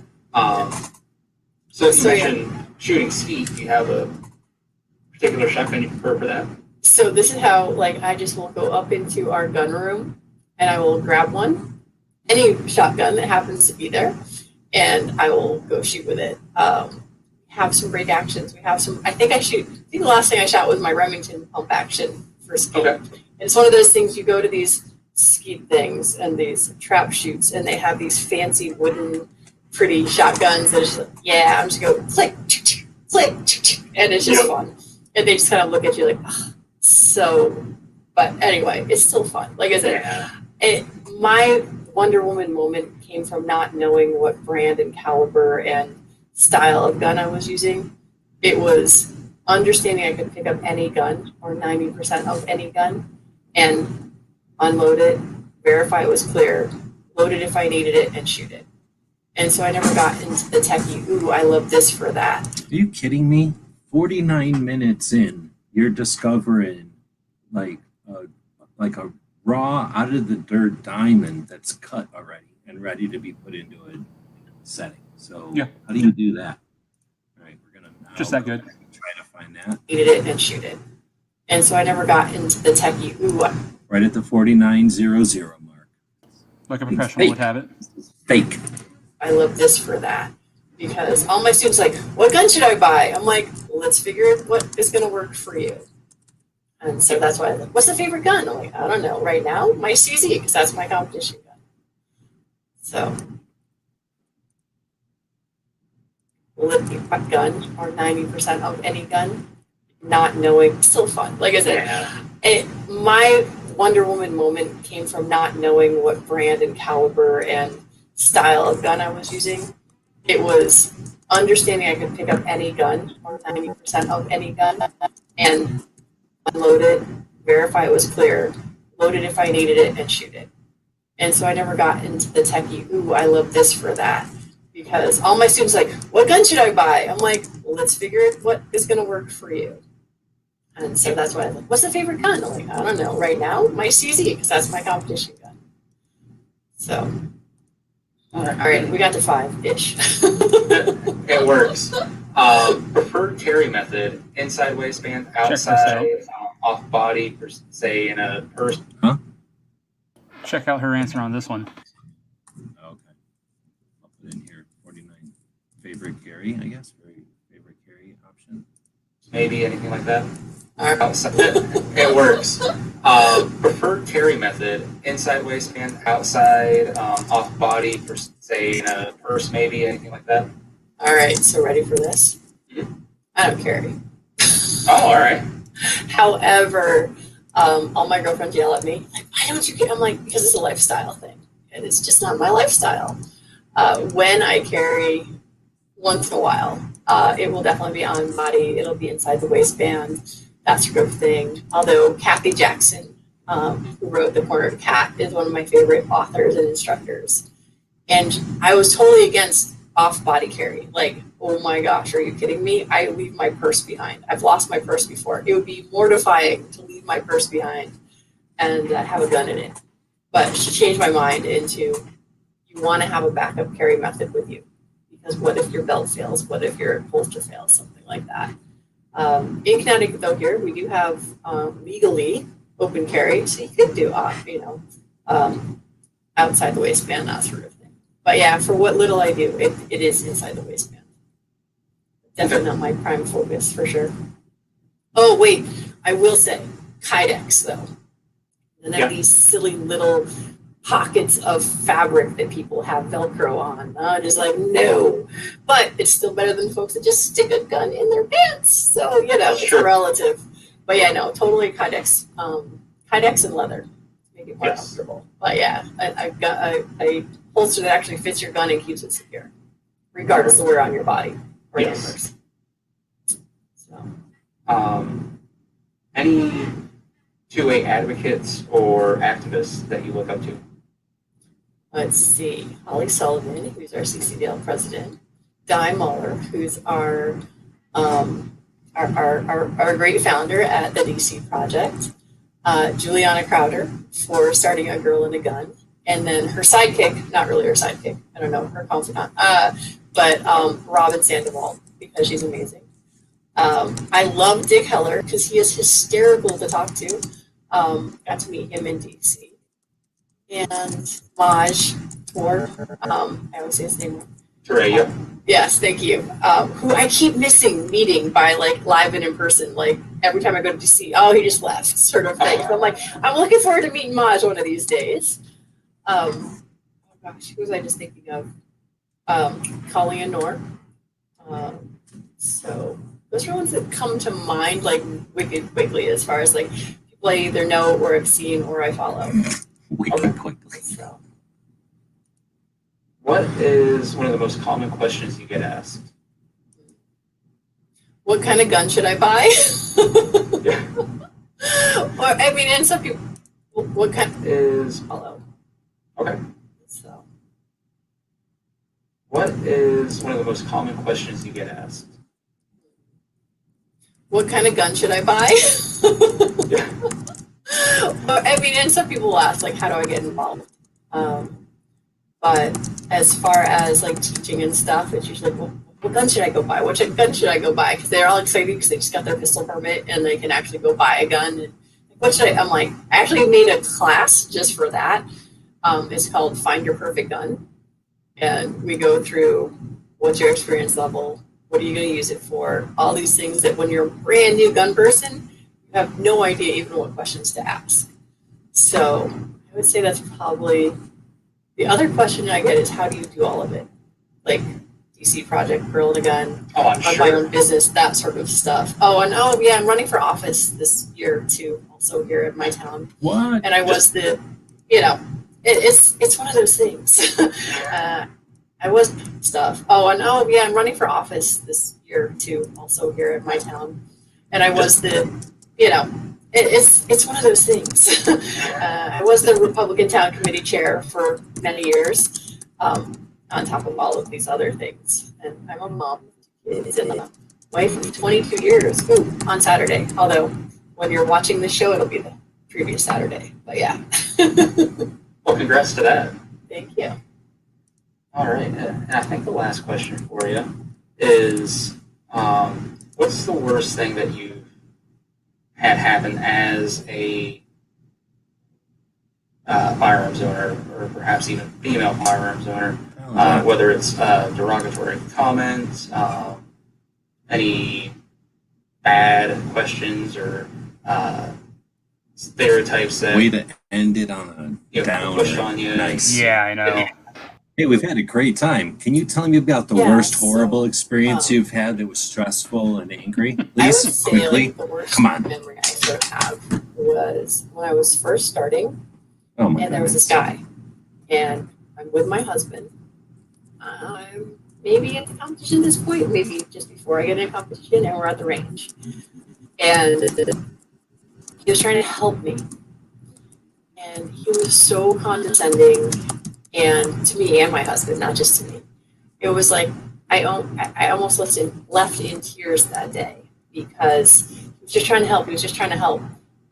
So you mentioned shooting skeet. Do you have a particular shotgun you prefer for that? So this is how, like, I just will go up into our gun room and I will grab one, any shotgun that happens to be there, and I will go shoot with it. Have some break actions. We have some. I think the last thing I shot was my Remington pump action for skeet. Okay. And it's one of those things, you go to these skeet things and these trap shoots, and they have these fancy wooden, pretty shotguns that are just like, yeah, I'm just go click, click, and it's just fun. And they just kind of look at you like, oh, so. But anyway, it's still fun. Like I said, my Wonder Woman moment came from not knowing what brand and caliber and style of gun I was using. It was understanding I could pick up any gun or 90% of any gun and unload it, verify it was clear, load it if I needed it, and shoot it. And so I never got into the techie, ooh, I love this for that. Are you kidding me? 49 minutes in, you're discovering like a raw out of the dirt diamond that's cut already and ready to be put into a setting. So how do you do that? All right, we're gonna just that good. Try to find that. Needed it and shoot it. And so I never got into the techie, ooh, Right at the 4900 mark. Like a professional would have it. Fake. I love this for that. Because all my students are like, what gun should I buy? I'm like, let's figure out what is going to work for you. And so that's why I'm like, what's the favorite gun? I'm like, I don't know. Right now, my CZ, because that's my competition gun. So, gun or 90% of any gun, not knowing, still fun. Like I said, my Wonder Woman moment came from not knowing what brand and caliber and style of gun I was using. It was understanding I could pick up any gun or 90% of any gun and unload it, verify it was clear, load it if I needed it, and shoot it. And so I never got into the techie, ooh, I love this for that. Because all my students are like, what gun should I buy? I'm like, let's figure out what is going to work for you. And so that's why I'm like, what's the favorite gun? I'm like, I don't know. Right now, my CZ, because that's my competition gun. So, all right, we got to 5-ish. It works. Preferred carry method: inside waistband, outside, off body, per say in a purse. Huh? Check out her answer on this one. Okay. I'll put in here 49 favorite carry, I guess. Favorite carry option. Maybe anything like that. All right. It works. Preferred carry method: inside waistband, outside, off body, per say in a purse, maybe anything like that. All right, so ready for this? I don't carry. Oh, all right. However, all my girlfriends yell at me, like, why don't you carry? I'm like, because it's a lifestyle thing, and it's just not my lifestyle. When I carry, once in a while, it will definitely be on body. It'll be inside the waistband, that sort of thing. Although Kathy Jackson, who wrote The Cornered Cat, is one of my favorite authors and instructors. And I was totally against off-body carry. Like, oh my gosh, are you kidding me? I leave my purse behind. I've lost my purse before. It would be mortifying to leave my purse behind and have a gun in it. But she changed my mind into, you want to have a backup carry method with you. Because what if your belt fails? What if your holster fails? Something like that. In Connecticut, though, here, we do have legally open carry. So you could do, outside the waistband, that sort of thing. But yeah, for what little I do, it is inside the waistband. Definitely not my prime focus, for sure. Oh, wait, I will say, Kydex, though. And then these silly little pockets of fabric that people have Velcro on. Just like, no. But it's still better than folks that just stick a gun in their pants. So, it's relative. But yeah, no, totally Kydex. Kydex and leather. Make it more comfortable. But yeah, I've got a holster that actually fits your gun and keeps it secure, regardless of where on your body or handlers. So, any two-way advocates or activists that you look up to? Let's see. Holly Sullivan, who's our CCDL president. Di Muller, who's our our great founder at the DC Project, Juliana Crowder, for starting A Girl and a Gun. And then her sidekick, not really her sidekick, I don't know, her confidant, but Robin Sandoval, because she's amazing. I love Dick Heller because he is hysterical to talk to. Got to meet him in DC. And Maj Tor, I always say his name wrong. Torreya. Yes, thank you. Who I keep missing meeting by like live and in person. Like every time I go to DC, oh, he just left, sort of thing. So I'm like, I'm looking forward to meeting Maj one of these days. Oh gosh, who was I just thinking of? Colleen and Nor. So those are ones that come to mind like wicked quickly as far as like people I either know or have seen or I follow. Wicked quickly. So. What is one of the most common questions you get asked? What kind of gun should I buy? Yeah. Or I mean, and some people, what kind Is follow? okay. So What is one of the most common questions you get asked? what kind of gun should I buy? Yeah. Or, I mean, and some people ask like, how do I get involved? But as far as like teaching and stuff, it's usually like, well, what gun should I go buy? What gun should I go buy? Because they're all excited because they just got their pistol permit and they can actually go buy a gun. And what should I'm like, I actually made a class just for that. It's called Find Your Perfect Gun. And we go through what's your experience level, what are you going to use it for, all these things that when you're a brand new gun person, you have no idea even what questions to ask. So I would say that's probably the other question I get is how do you do all of it? Like DC Project, Girl and a Gun, Oh, I'm run my sure. own business, that sort of stuff. Oh, and oh yeah, I'm running for office this year too, also here in my town. What? And I was the, it's one of those things. I was stuff. Oh, and oh yeah, I'm running for office this year too, also here in my town. And I was the, it's one of those things. I was the Republican Town Committee chair for many years, on top of all of these other things. And I'm a mom of kids and a wife of 22 years. Ooh, on Saturday. Although when you're watching the show, it'll be the previous Saturday. But yeah. Well, congrats to that. Thank you. All right, and I think the last question for you is, what's the worst thing that you've had happen as a firearms owner, or perhaps even female firearms owner, whether it's derogatory comments, any bad questions, or stereotypes that Way to end it on a downer. pushed on you? Nice. Yeah, I know. Hey, we've had a great time. Can you tell me about the Yeah, worst so, horrible experience you've had that was stressful and angry? I would Please, say quickly. like, the worst Come on. memory I sort of have was when I was first starting. Oh my And there was goodness. this guy, and I'm with my husband. I'm maybe at the competition at this point, maybe just before I get in a competition, and we're at the range. And he was trying to help me. And he was so condescending, and to me and my husband, not just to me. It was like I almost left in tears that day because he was just trying to help. He was just trying to help,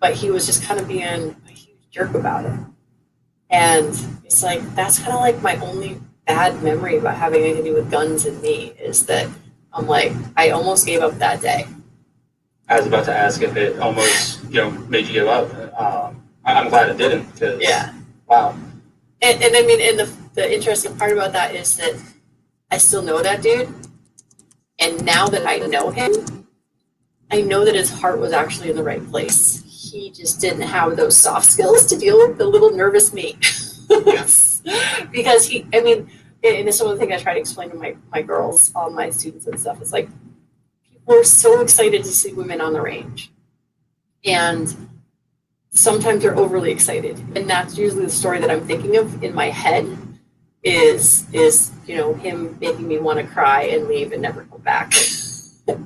but he was just kind of being a huge jerk about it. And it's like, that's kind of like my only bad memory about having anything to do with guns and me is that I'm like, I almost gave up that day. I was about to ask if it almost, made you give up. I'm glad it didn't, because Yeah. wow. And I mean, and the interesting part about that is that I still know that dude. And now that I know him, I know that his heart was actually in the right place. He just didn't have those soft skills to deal with the little nervous me. Because and it's some of the things I try to explain to my girls, all my students and stuff. It's like, people are so excited to see women on the range. And sometimes they're overly excited. And that's usually the story that I'm thinking of in my head is him making me want to cry and leave and never come back.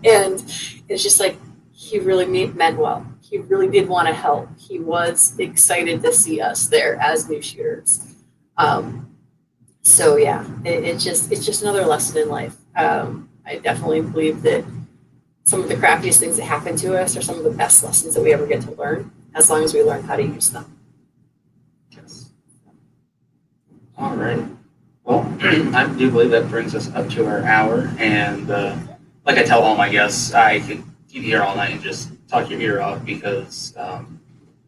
And it's just like, he really meant well. He really did want to help. He was excited to see us there as new shooters. So yeah, it's just another lesson in life. I definitely believe that some of the crappiest things that happen to us are some of the best lessons that we ever get to learn, as long as we learn how to use them. Yes. All right. Well, I do believe that brings us up to our hour, and like I tell all my guests, I could keep you here all night and just talk your ear off because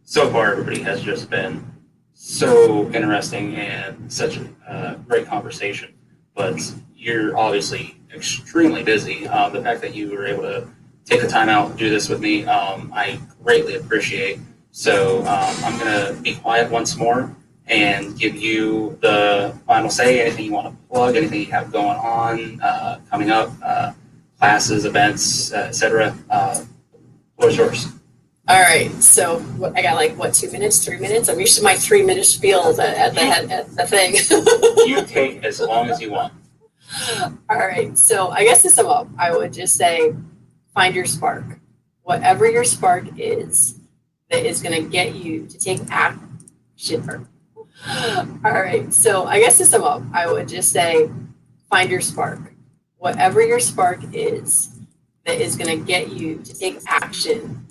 so far everybody has just been so interesting and such a great conversation. But you're obviously extremely busy. The fact that you were able to take the time out and do this with me, I greatly appreciate. So I'm going to be quiet once more and give you the final say. Anything you want to plug, anything you have going on, coming up, classes, events, etc. What's yours? All right, so I got like, what, 2 minutes, 3 minutes? I'm used to my 3-minute spiel at the thing. You take as long as you want. All right, so I guess to sum up, I would just say find your spark. Whatever your spark is that is going to get you to take action. All right, so I guess to sum up, I would just say find your spark. Whatever your spark is that is going to get you to take action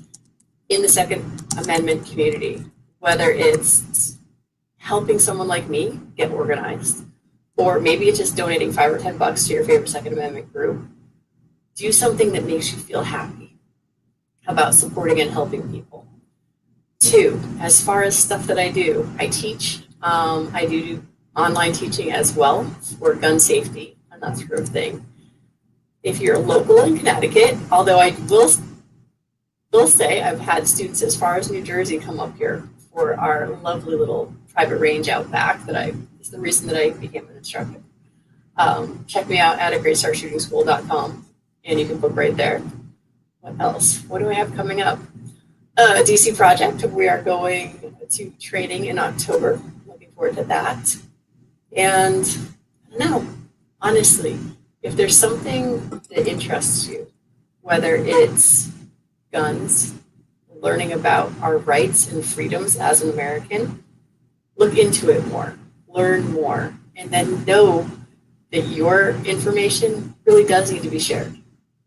in the Second Amendment community, whether it's helping someone like me get organized, or maybe it's just donating $5 or $10 to your favorite Second Amendment group. Do something that makes you feel happy about supporting and helping people. 2, as far as stuff that I do, I teach. I do online teaching as well for gun safety and that sort of thing. If you're local in Connecticut, although I will say I've had students as far as New Jersey come up here for our lovely little private range out back is the reason that I became an instructor. Check me out at greatstarshootingschool.com and you can book right there. What else? What do I have coming up? DC Project. We are going to training in October. Looking forward to that. And I don't know, honestly, if there's something that interests you, whether it's guns, learning about our rights and freedoms as an American, look into it more, learn more, and then know that your information really does need to be shared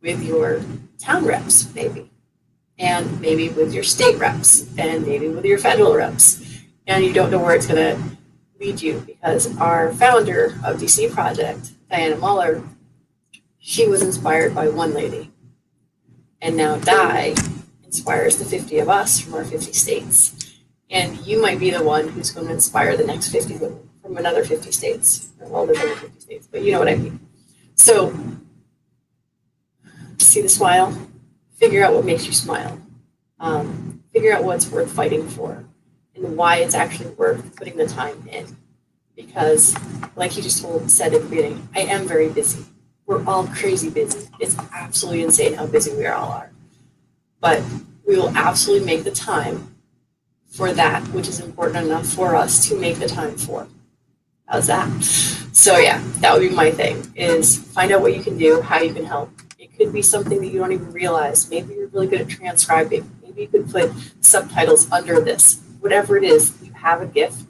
with your town reps, maybe, and maybe with your state reps, and maybe with your federal reps. And you don't know where it's going to lead you, because our founder of DC Project, Diana Muller, she was inspired by one lady. And now Di inspires the 50 of us from our 50 states. And you might be the one who's going to inspire the next 50 women from another 50 states. Well, there's only 50 states, but you know what I mean. So, see the smile? Figure out what makes you smile. Figure out what's worth fighting for and why it's actually worth putting the time in. Because, like you just said at the beginning, I am very busy. We're all crazy busy. It's absolutely insane how busy we all are. But we will absolutely make the time for that, which is important enough for us to make the time for. How's that? So yeah, that would be my thing, is find out what you can do, how you can help. It could be something that you don't even realize. Maybe you're really good at transcribing. Maybe you could put subtitles under this. Whatever it is, you have a gift.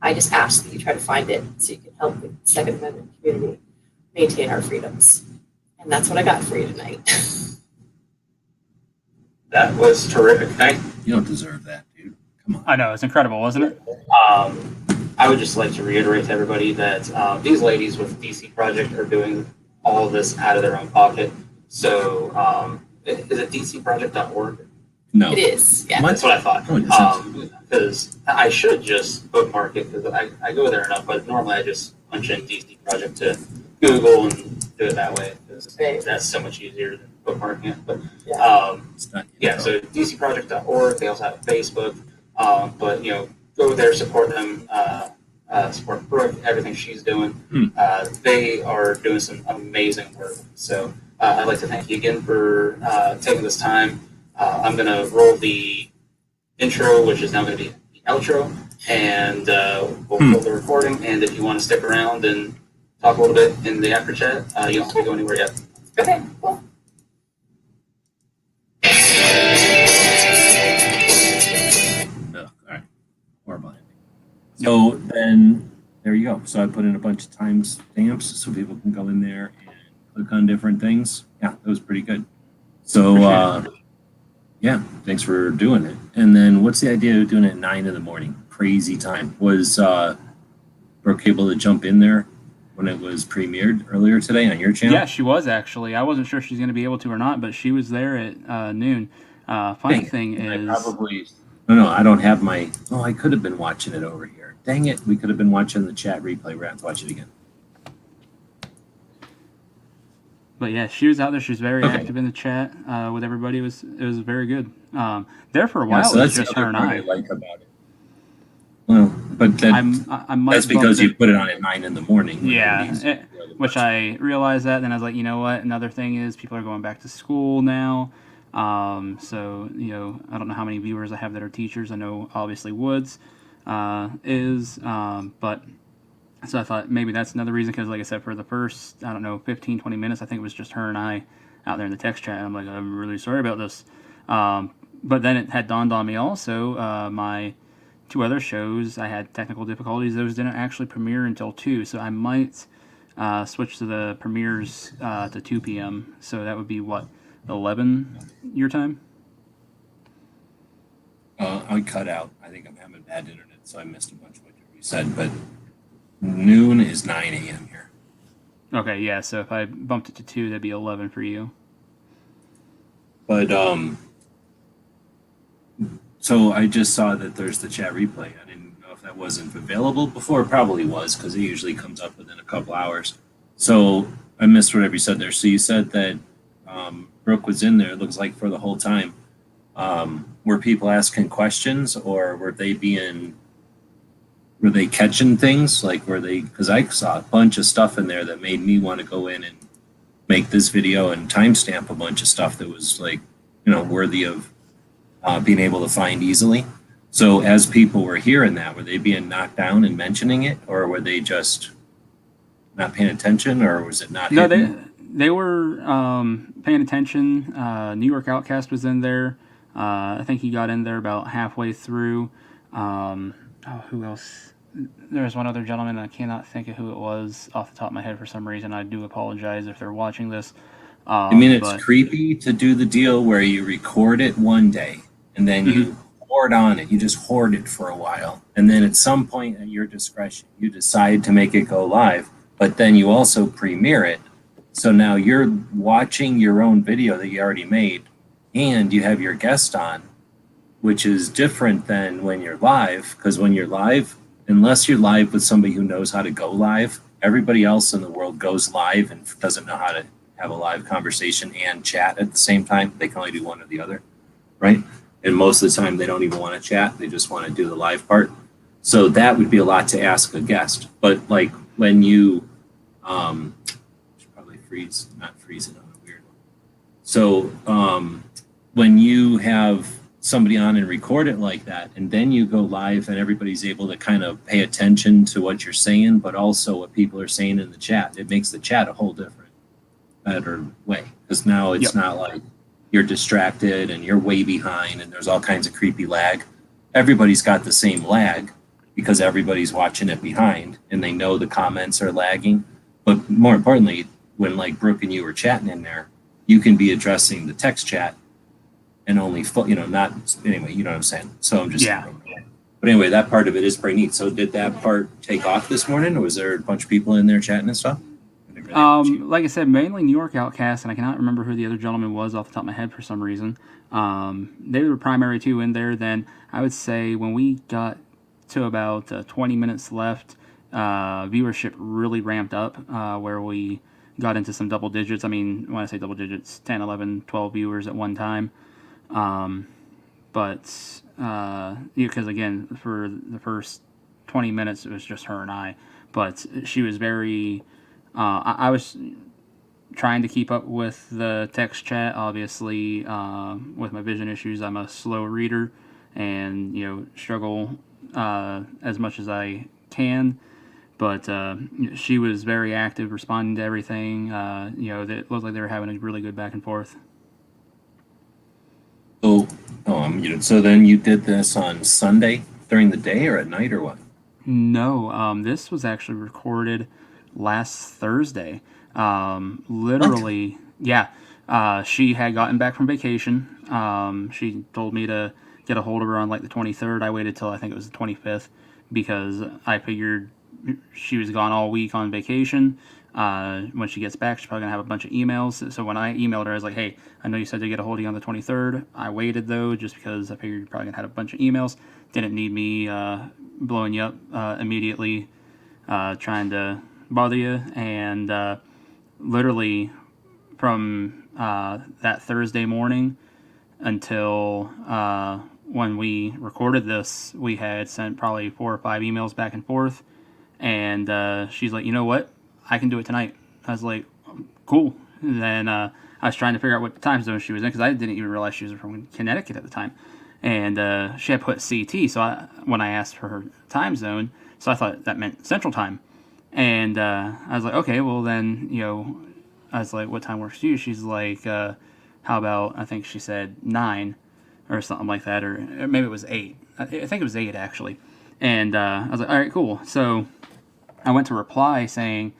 I just ask that you try to find it so you can help the Second Amendment community maintain our freedoms. And that's what I got for you tonight. That was terrific. You don't deserve that, dude. Come on. I know, it's incredible, wasn't it? I would just like to reiterate to everybody that these ladies with DC Project are doing all of this out of their own pocket. So, is it dcproject.org? No. It is, yeah. That's what I thought. Oh, Because I should just bookmark it, because I go there enough, but normally I just punch in DC Project to Google and do it that way, because that's so much easier than bookmarking it. But yeah, so dcproject.org. They also have Facebook. But go there, support them, support Brooke, everything she's doing. They are doing some amazing work. So I'd like to thank you again for taking this time. I'm going to roll the intro, which is now going to be the outro, and we'll pull the recording. And if you want to stick around and talk a little bit in the after chat, you don't have to go anywhere yet. Okay, cool. All right. Horrible ending. So then there you go. So I put in a bunch of timestamps so people can go in there and click on different things. Yeah, that was pretty good. So, Appreciate it. yeah, thanks for doing it. And then what's the idea of doing it at 9 in the morning? Crazy time. Was Brooke able to jump in there when it was premiered earlier today on your channel? Yeah, she was actually. I wasn't sure she's going to be able to or not, but she was there at noon. Funny Dang it. thing And I is, probably, no, I don't have my, oh, I could have been watching it over here. Dang it. We could have been watching the chat replay. We're going to have to watch it again. but yeah, she was out there. She was very Okay. active in the chat with everybody. It was very good. There for a Yeah, while, so it that's was the just other her and part I. like about it. Well, but I might that's bump because it. you put it on at 9 in the morning. when Yeah, nobody's really which watching. I realized that. Then I was like, you know what? Another thing is people are going back to school now. So I don't know how many viewers I have that are teachers. I know obviously Woods is, but so I thought maybe that's another reason because, like I said, for the first, I don't know, 15, 20 minutes, I think it was just her and I out there in the text chat. And I'm like, I'm really sorry about this. But then it had dawned on me also, my two other shows, I had technical difficulties. Those didn't actually premiere until 2, so I might switch to the premieres to 2 p.m. So that would be, what, 11 your time? I cut out. I think I'm having bad internet, so I missed a bunch of what you said. But noon is 9 a.m. here. Okay, yeah, so if I bumped it to 2, that'd be 11 for you. But so I just saw that there's the chat replay. I didn't know if that wasn't available before. It probably was because it usually comes up within a couple hours. So I missed whatever you said there. So you said that Brooke was in there. It looks like for the whole time. Were people asking questions, or were they catching things? Like were they? Because I saw a bunch of stuff in there that made me want to go in and make this video and timestamp a bunch of stuff that was like, worthy of being able to find easily. So as people were hearing that, were they being knocked down and mentioning it, or were they just not paying attention, or was it not? No, hitting? they were paying attention. New York Outcast was in there. I think he got in there about halfway through. Who else? There was one other gentleman. I cannot think of who it was off the top of my head for some reason. I do apologize if they're watching this. I mean, it's But creepy to do the deal where you record it one day and then you hoard on it. You just hoard it for a while. And then at some point at your discretion, you decide to make it go live, but then you also premiere it. So now you're watching your own video that you already made and you have your guest on, which is different than when you're live. Because when you're live, unless you're live with somebody who knows how to go live, everybody else in the world goes live and doesn't know how to have a live conversation and chat at the same time. They can only do one or the other, right? And most of the time they don't even want to chat. They just want to do the live part. So that would be a lot to ask a guest. But like when you should probably not freeze it on a weird one. So when you have somebody on and record it like that, and then you go live and everybody's able to kind of pay attention to what you're saying, but also what people are saying in the chat, it makes the chat a whole different, better way. Because now it's not like you're distracted and you're way behind and there's all kinds of creepy lag. Everybody's got the same lag because everybody's watching it behind and they know the comments are lagging. But more importantly, when like Brooke and you were chatting in there, you can be addressing the text chat and only, not, anyway, you know what I'm saying? So I'm just, but anyway, that part of it is pretty neat. So did that part take off this morning, or was there a bunch of people in there chatting and stuff? like I said, mainly New York Outcast, and I cannot remember who the other gentleman was off the top of my head for some reason. They were the primary two in there. Then I would say when we got to about 20 minutes left, viewership really ramped up where we got into some double digits. I mean, when I say double digits, 10, 11, 12 viewers at one time. But because again, for the first 20 minutes, it was just her and I. But she was very... I was trying to keep up with the text chat. Obviously, with my vision issues, I'm a slow reader and, struggle as much as I can. But she was very active, responding to everything. It looked like they were having a really good back and forth. So, I'm muted. So then you did this on Sunday during the day or at night or what? No, this was actually recorded last Thursday. Literally, yeah. She had gotten back from vacation. She told me to get a hold of her on like the 23rd. I waited till I think it was the 25th because I figured she was gone all week on vacation. When she gets back, she's probably gonna have a bunch of emails. So when I emailed her, I was like, "Hey, I know you said to get a hold of you on the 23rd. I waited though, just because I figured you're probably gonna have a bunch of emails. Didn't need me blowing you up immediately, trying to bother you." And literally from that Thursday morning until when we recorded this, we had sent probably 4 or 5 emails back and forth. And she's like, "You know what? I can do it tonight." I was like, "Cool." And then I was trying to figure out what time zone she was in because I didn't even realize she was from Connecticut at the time. And she had put CT, so when I asked for her time zone, so I thought that meant Central Time. And I was like, "Okay, well then, I was like, what time works for you?" She's like, "How about," I think she said 9 or something like that, or maybe it was 8. I think it was 8 actually. And I was like, "All right, cool." So I went to reply saying,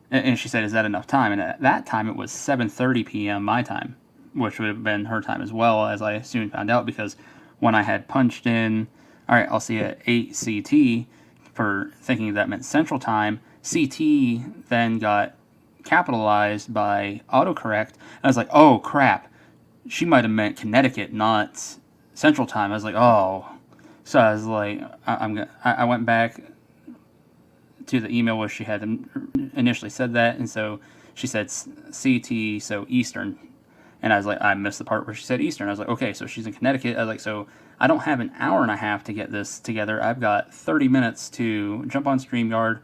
and she said, "Is that enough time?" And at that time, it was 7:30 p.m. my time, which would have been her time as well, as I soon found out, because when I had punched in, "All right, I'll see you at 8 CT," for thinking that meant Central Time, CT then got capitalized by autocorrect. I was like, "Oh crap, she might have meant Connecticut, not Central Time." I was like, "Oh." So I was like, I went back to the email where she had initially said that, and so she said CT, so Eastern. And I was like, I missed the part where she said Eastern. I was like, okay, so she's in Connecticut. I was like, so I don't have an hour and a half to get this together. I've got 30 minutes to jump on StreamYard,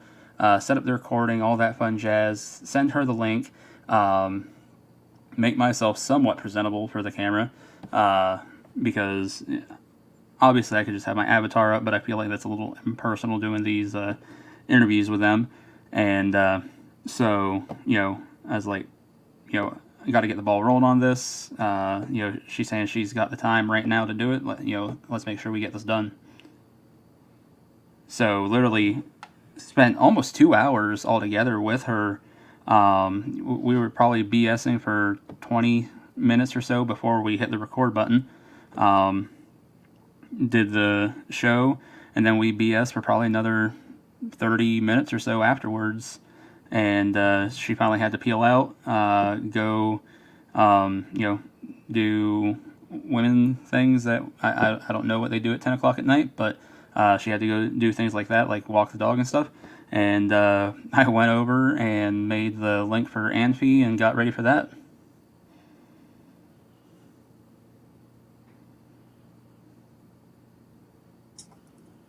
set up the recording, all that fun jazz, send her the link, make myself somewhat presentable for the camera, because obviously I could just have my avatar up, but I feel like that's a little impersonal doing these interviews with them. And so, I was like, I got to get the ball rolling on this. She's saying she's got the time right now to do it. Let's make sure we get this done. So literally spent almost 2 hours altogether with her. We were probably BSing for 20 minutes or so before we hit the record button. Did the show, and then we BS for probably another 30 minutes or so afterwards. And she finally had to peel out, go, do women things that I don't know what they do at 10 o'clock at night, but she had to go do things like that, like walk the dog and stuff. And I went over and made the link for Anfi and got ready for that.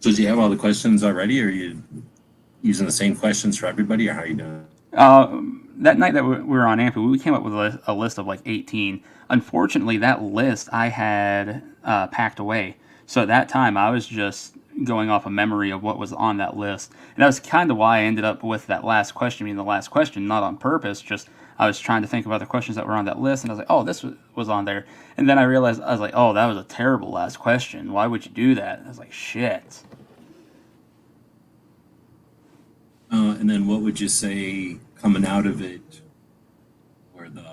So do you have all the questions already, or are you using the same questions for everybody, or how are you doing? That night that we were on Anfi, we came up with a list of like 18. Unfortunately, that list I had packed away. So at that time, I was just going off a memory of what was on that list. And that was kind of why I ended up with that last question being the last question, not on purpose, just I was trying to think of other questions that were on that list, and I was like, oh, this was on there. And then I realized, I was like, oh, that was a terrible last question. Why would you do that? I was like, shit. And then what would you say coming out of it were the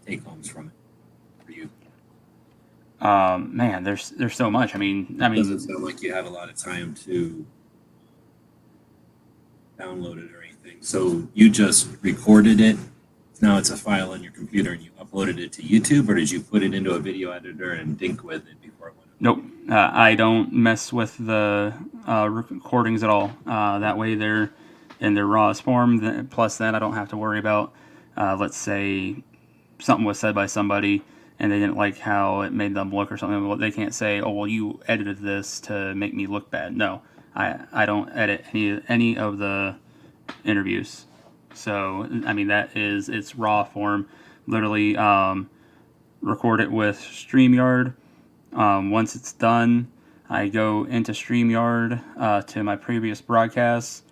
take homes from it for you? Man, there's so much. I mean, It doesn't sound like you had a lot of time to download it or anything. So you just recorded it. Now it's a file on your computer, and you uploaded it to YouTube, or did you put it into a video editor and dink with it before it went up? Nope. I don't mess with the recordings at all. That way they're in their rawest form. Plus that I don't have to worry about, let's say something was said by somebody and they didn't like how it made them look or something. Well, they can't say, oh, well, you edited this to make me look bad. No, I don't edit any of the interviews. So, I mean, that is its raw form. Literally record it with StreamYard. Once it's done, I go into StreamYard to my previous broadcasts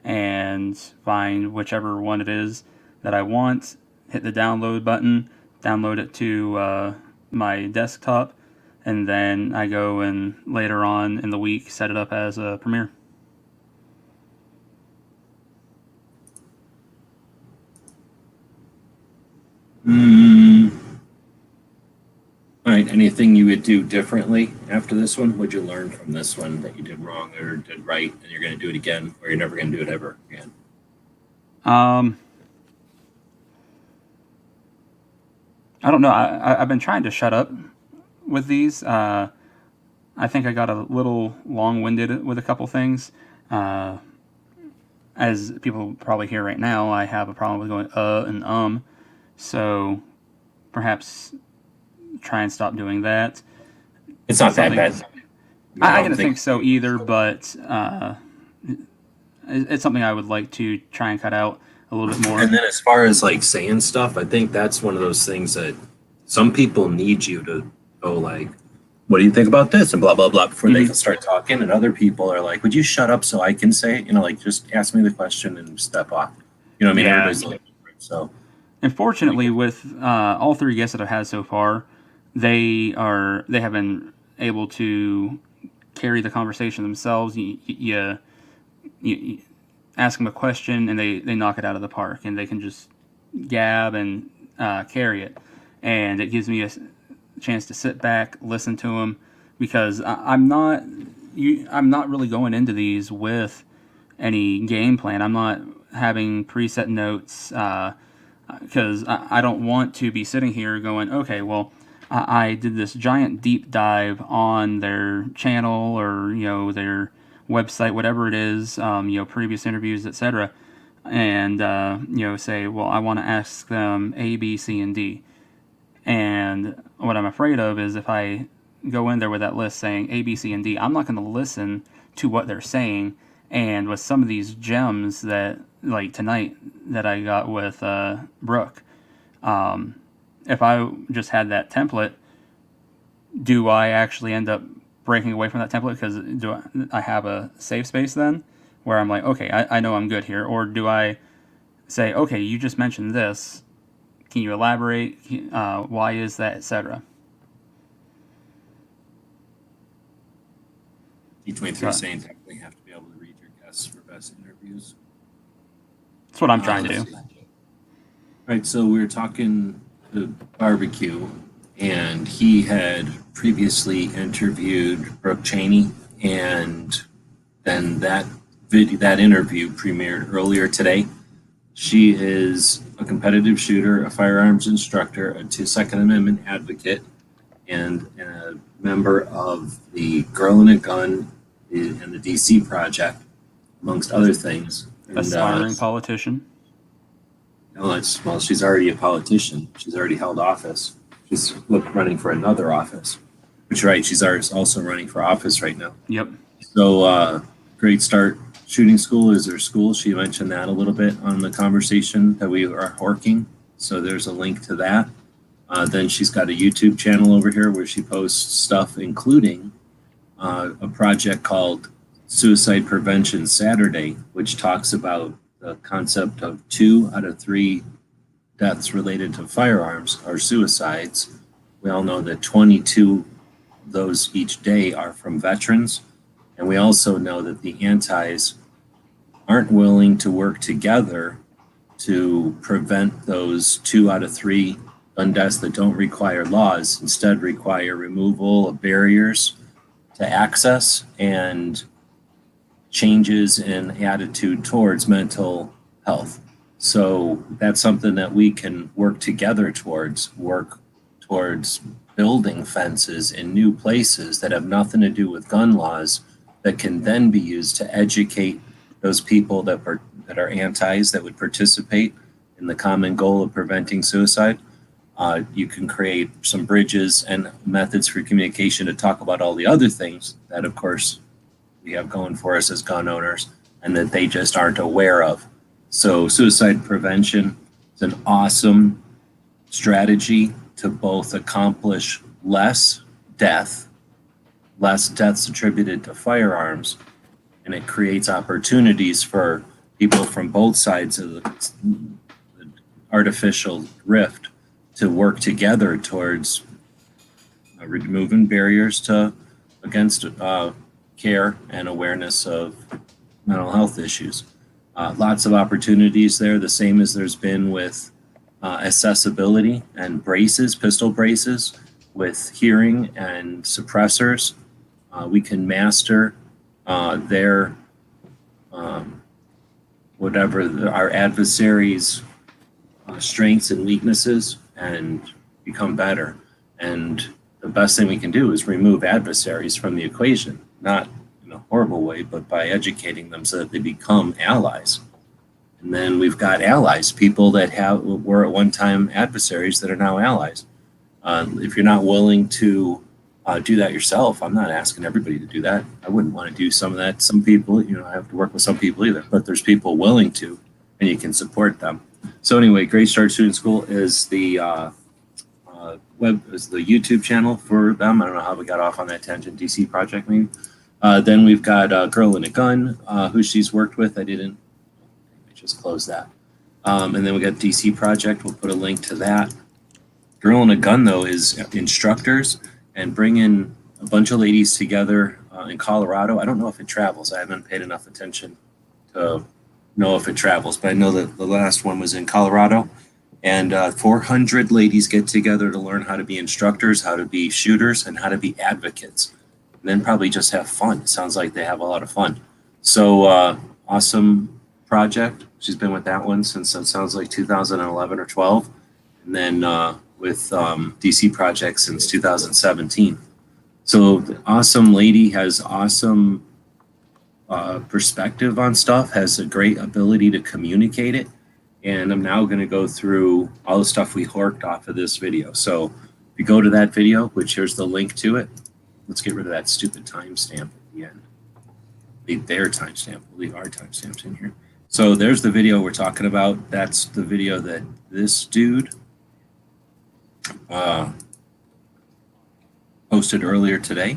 and find whichever one it is that I want, hit the download button, download it to my desktop, and then I go and later on in the week set it up as a Premiere. anything you would do differently after this one? Would you learn from this one that you did wrong or did right, and you're going to do it again, or you're never going to do it ever again? I don't know. I've been trying to shut up with these. I think I got a little long-winded with a couple things. As people probably hear right now, I have a problem with going and so perhaps try and stop doing that. It's not that bad. I didn't think so either, but it's something I would like to try and cut out a little bit more. And then as far as like saying stuff, I think that's one of those things that some people need you to go like, what do you think about this? And blah, blah, blah, before they can start talking. And other people are like, would you shut up so I can say it? You know, like just ask me the question and step off. You know what I mean? Yeah. Everybody's like different. So unfortunately, with all three guests that I've had so far, they have been able to carry the conversation themselves. You ask them a question and they knock it out of the park, and they can just gab and carry it. And it gives me a chance to sit back, listen to them, because I'm not really going into these with any game plan. I'm not having preset notes because I don't want to be sitting here going, okay, well, I did this giant deep dive on their channel or their website, whatever it is, previous interviews, etc., and say, well, I want to ask them A, B, C, and D. And what I'm afraid of is if I go in there with that list saying A, B, C, and D, I'm not going to listen to what they're saying. And with some of these gems that, like tonight, that I got with Brooke, if I just had that template, do I actually end up breaking away from that template because do I have a safe space then where I'm like, okay, I know I'm good here? Or do I say, okay, you just mentioned this, can you elaborate? Why is that, etc.? D23 is saying definitely have to be able to read your guests for best interviews. That's what I'm trying to do. Right, so we were talking the barbecue, and he had previously interviewed Brooke Cheney, and then that interview premiered earlier today. She is a competitive shooter, a firearms instructor, a Second Amendment advocate, and a member of the Girl in a Gun and the DC Project, amongst other things. Aspiring politician. Well, she's already a politician. She's already held office. She's running for another office. Which, right, she's also running for office right now. Yep. So, Great Start Shooting School is her school. She mentioned that a little bit on the conversation that we are working. So there's a link to that. Then she's got a YouTube channel over here where she posts stuff, including a project called Suicide Prevention Saturday, which talks about the concept of 2 out of 3 deaths related to firearms are suicides. We all know that 22 of those each day are from veterans. And we also know that the antis aren't willing to work together to prevent those 2 out of 3 gun deaths that don't require laws, instead require removal of barriers to access and changes in attitude towards mental health. So that's something that we can work together towards building fences in new places that have nothing to do with gun laws that can then be used to educate those people that are antis that would participate in the common goal of preventing suicide. You can create some bridges and methods for communication to talk about all the other things that, of course, we have going for us as gun owners and that they just aren't aware of. So suicide prevention is an awesome strategy to both accomplish less deaths attributed to firearms, and it creates opportunities for people from both sides of the artificial rift to work together towards removing barriers against care and awareness of mental health issues. Lots of opportunities there, the same as there's been with accessibility and braces, pistol braces. with hearing and suppressors. We can master their our adversaries' strengths and weaknesses and become better. And the best thing we can do is remove adversaries from the equation, not in a horrible way, but by educating them so that they become allies. And then we've got allies, people that were at one time adversaries that are now allies. If you're not willing to do that yourself, I'm not asking everybody to do that. I wouldn't want to do some of that. Some people, I have to work with some people either, but there's people willing to, and you can support them. So anyway, Great Start Shooting School is the YouTube channel for them. I don't know how we got off on that tangent. DC Project maybe. Then we've got Girl in a Gun, who she's worked with. I just closed that. And then we got DC Project. We'll put a link to that. Girl in a Gun though is instructors and bringing a bunch of ladies together in Colorado. I don't know if it travels. I haven't paid enough attention to know if it travels, but I know that the last one was in Colorado. And 400 ladies get together to learn how to be instructors, how to be shooters, and how to be advocates. And then probably just have fun. It sounds like they have a lot of fun. So awesome project. She's been with that one since it sounds like 2011 or 12. And then with DC Project since 2017. So the awesome lady has awesome perspective on stuff, has a great ability to communicate it. And I'm now going to go through all the stuff we horked off of this video. So if you go to that video, which here's the link to it, let's get rid of that stupid timestamp at the end. Leave their timestamp. We'll leave our timestamps in here. So there's the video we're talking about. That's the video that this dude posted earlier today.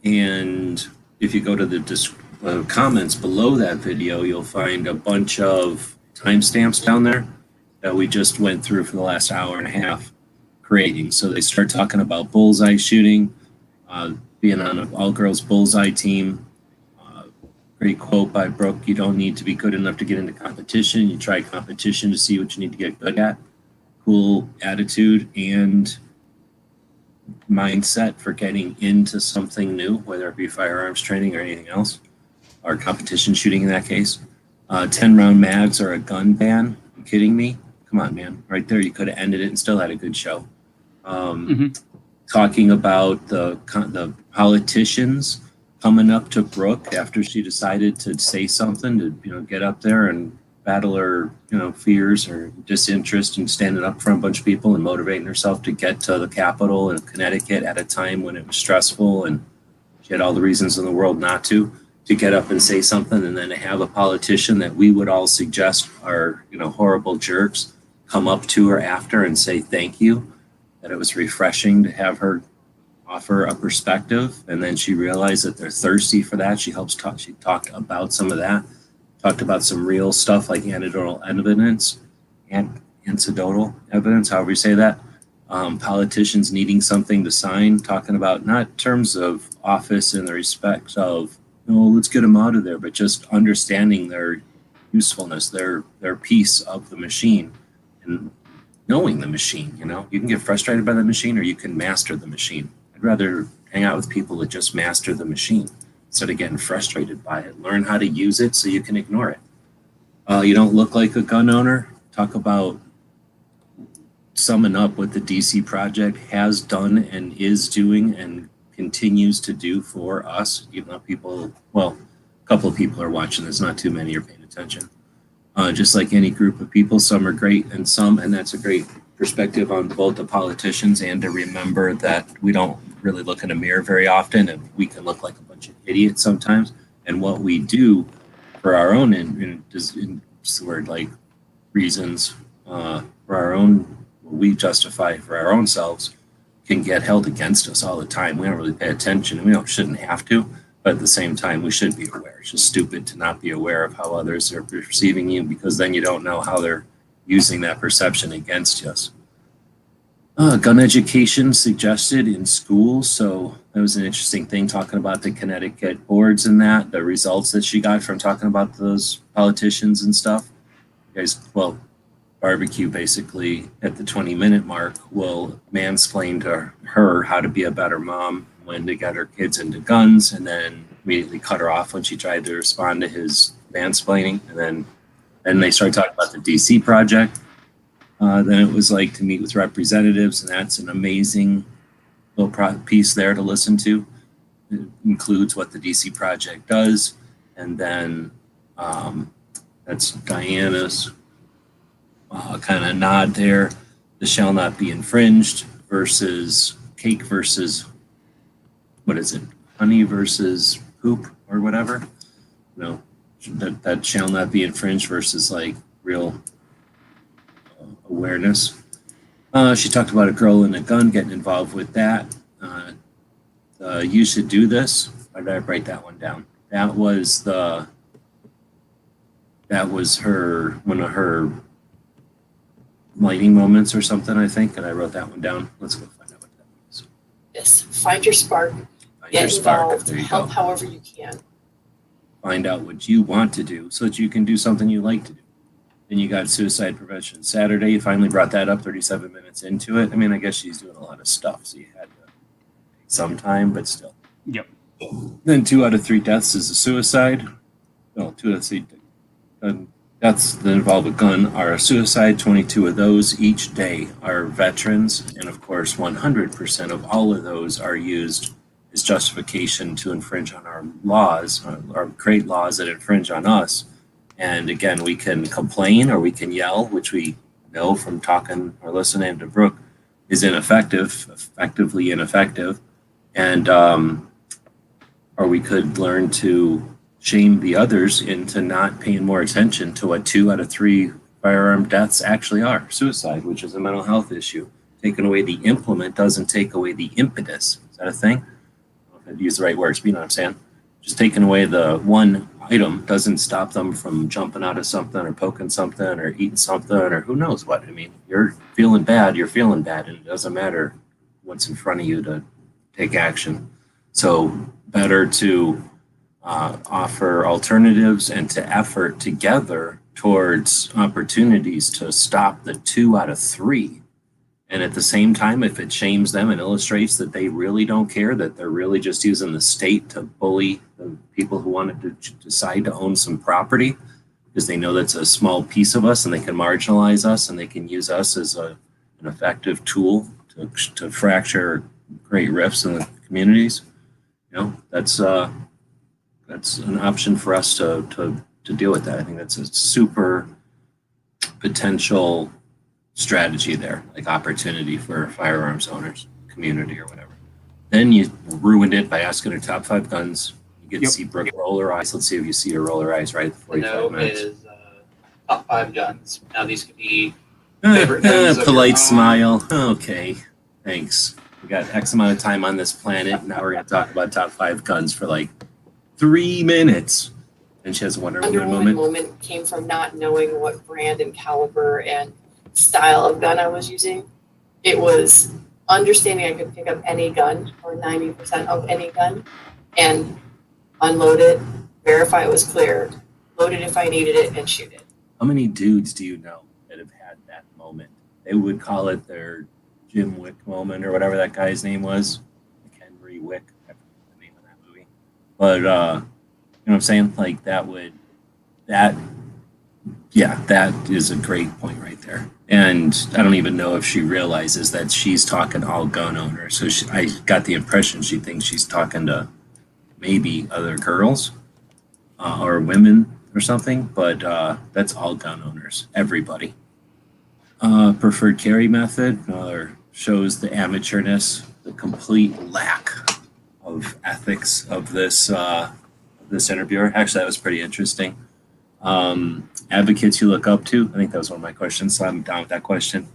And if you go to the comments below that video, you'll find a bunch of timestamps down there that we just went through for the last hour and a half creating. So they start talking about bullseye shooting, being on an all-girls bullseye team. Great quote by Brooke: "You don't need to be good enough to get into competition. You try competition to see what you need to get good at." Cool attitude and mindset for getting into something new, whether it be firearms training or anything else, or competition shooting in that case. 10-round mags or a gun ban. Are you kidding me? Come on, man. Right there, you could have ended it and still had a good show. Talking about the politicians coming up to Brooke after she decided to say something, to get up there and battle her fears or disinterest, and standing up for a bunch of people and motivating herself to get to the Capitol in Connecticut at a time when it was stressful and she had all the reasons in the world not to get up and say something, and then to have a politician that we would all suggest are horrible jerks come up to her after and say thank you, that it was refreshing to have her offer a perspective. And then she realized that they're thirsty for that. She talked about some of that, talked about some real stuff like anecdotal evidence, however you say that. Politicians needing something to sign, talking about not terms of office in the respect of, let's get them out of there, but just understanding their usefulness, their piece of the machine, and knowing the machine. You can get frustrated by the machine, or you can master the machine. I'd rather hang out with people that just master the machine instead of getting frustrated by it. Learn how to use it so you can ignore it. You don't look like a gun owner. Talk about summing up what the DC Project has done and is doing and continues to do for us, even though a couple of people are watching this, not too many are paying attention. Just like any group of people, some are great and that's a great perspective on both the politicians, and to remember that we don't really look in a mirror very often, and we can look like a bunch of idiots sometimes. And what we do for our own, reasons, for our own, what we justify for our own selves, can get held against us all the time. We don't really pay attention, and we shouldn't have to, but at the same time, we should be aware. It's just stupid to not be aware of how others are perceiving you, because then you don't know how they're using that perception against us. Gun education suggested in schools. So that was an interesting thing, talking about the Connecticut boards and the results that she got from talking about those politicians and stuff. You guys, barbecue basically at the 20-minute mark will mansplain to her how to be a better mom, when to get her kids into guns, and then immediately cut her off when she tried to respond to his mansplaining. And then they started talking about the DC project. Then it was like to meet with representatives, and that's an amazing little piece there to listen to. It includes what the DC project does, and then that's Diana's kind of nod there. The shall not be infringed versus cake versus, what is it, honey versus poop or whatever. No, that shall not be infringed versus like real awareness. She talked about a girl and a gun, getting involved with that. You should do this. Why did I write that one down? That was her, one of her lighting moments or something, I think, and I wrote that one down. Let's go find out what that is. Yes, find your spark, get involved, help however you can. Find out what you want to do so that you can do something you like to do. Then you got suicide prevention Saturday. You finally brought that up 37 minutes into it. I mean, I guess she's doing a lot of stuff, so you had to take some time, but still. Yep. Then 2 out of 3 deaths is a suicide. No, 2 out of 3 deaths that involve a gun are a suicide. 22 of those each day are veterans. And of course, 100% of all of those are used as justification to infringe on our laws, or create laws that infringe on us. And again, we can complain or we can yell, which we know from talking or listening to Brooke is effectively ineffective. And, or we could learn to shame the others into not paying more attention to what 2 out of 3 firearm deaths actually are. Suicide, which is a mental health issue. Taking away the implement doesn't take away the impetus. Is that a thing? I don't know if I'd use the right words, but you know what I'm saying? Just taking away the one item doesn't stop them from jumping out of something or poking something or eating something or who knows what. I mean, you're feeling bad, and it doesn't matter what's in front of you to take action. So better to offer alternatives and to effort together towards opportunities to stop the 2 out of 3. And at the same time, if it shames them and illustrates that they really don't care, that they're really just using the state to bully the people who wanted to decide to own some property, because they know that's a small piece of us and they can marginalize us and they can use us as an effective tool to fracture great rifts in the communities. You know, that's an option for us to deal with that. I think that's a super potential strategy there, like opportunity for firearms owners, community or whatever. Then you ruined it by asking her top 5 guns. You get to see Brooke roll her eyes. Let's see if you see her roll her eyes right at 45 minutes. Is top 5 guns. Now these could be favorite guns. Polite smile. Okay, thanks. We got X amount of time on this planet. Now we're going to talk about top 5 guns for like 3 minutes. And she has a Wonder Woman moment came from not knowing what brand and caliber and style of gun I was using. It was understanding I could pick up any gun or 90% of any gun and unload it, verify it was clear, load it if I needed it, and shoot it. How many dudes do you know that have had that moment? They would call it their Jim Wick moment or whatever that guy's name was. Henry Wick. I forget the name of that movie. But, you know what I'm saying? Like that is a great point right there. And I don't even know if she realizes that she's talking to all gun owners. So I got the impression she thinks she's talking to maybe other girls or women or something, but that's all gun owners, everybody. Preferred carry method shows the amateurness, the complete lack of ethics of this interviewer. Actually, that was pretty interesting. Advocates you look up to. I think that was one of my questions, so I'm down with that question.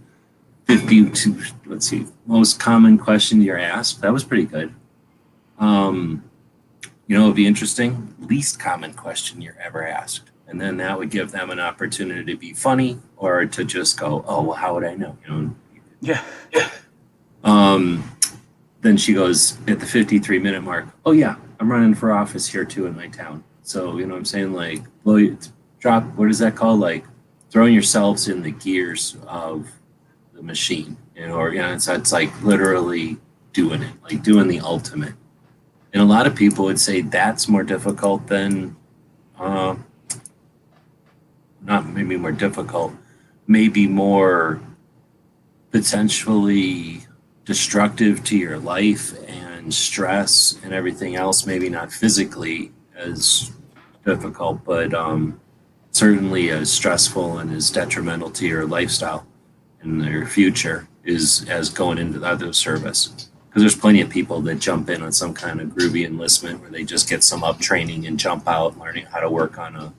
52, let's see, most common question you're asked. That was pretty good. It'd be interesting. Least common question you're ever asked. And then that would give them an opportunity to be funny or to just go, oh, well, how would I know? Yeah. Then she goes at the 53-minute mark, oh, yeah, I'm running for office here, too, in my town. So, you know what I'm saying? Like, drop, what is that called? Like, throwing yourselves in the gears of the machine, or it's like literally doing it, like doing the ultimate. And a lot of people would say that's more difficult than, not maybe more difficult, maybe more potentially destructive to your life and stress and everything else. Maybe not physically as difficult, but certainly as stressful and as detrimental to your lifestyle and your future is as going into the other service. Because there's plenty of people that jump in on some kind of groovy enlistment where they just get some up training and jump out learning how to work on a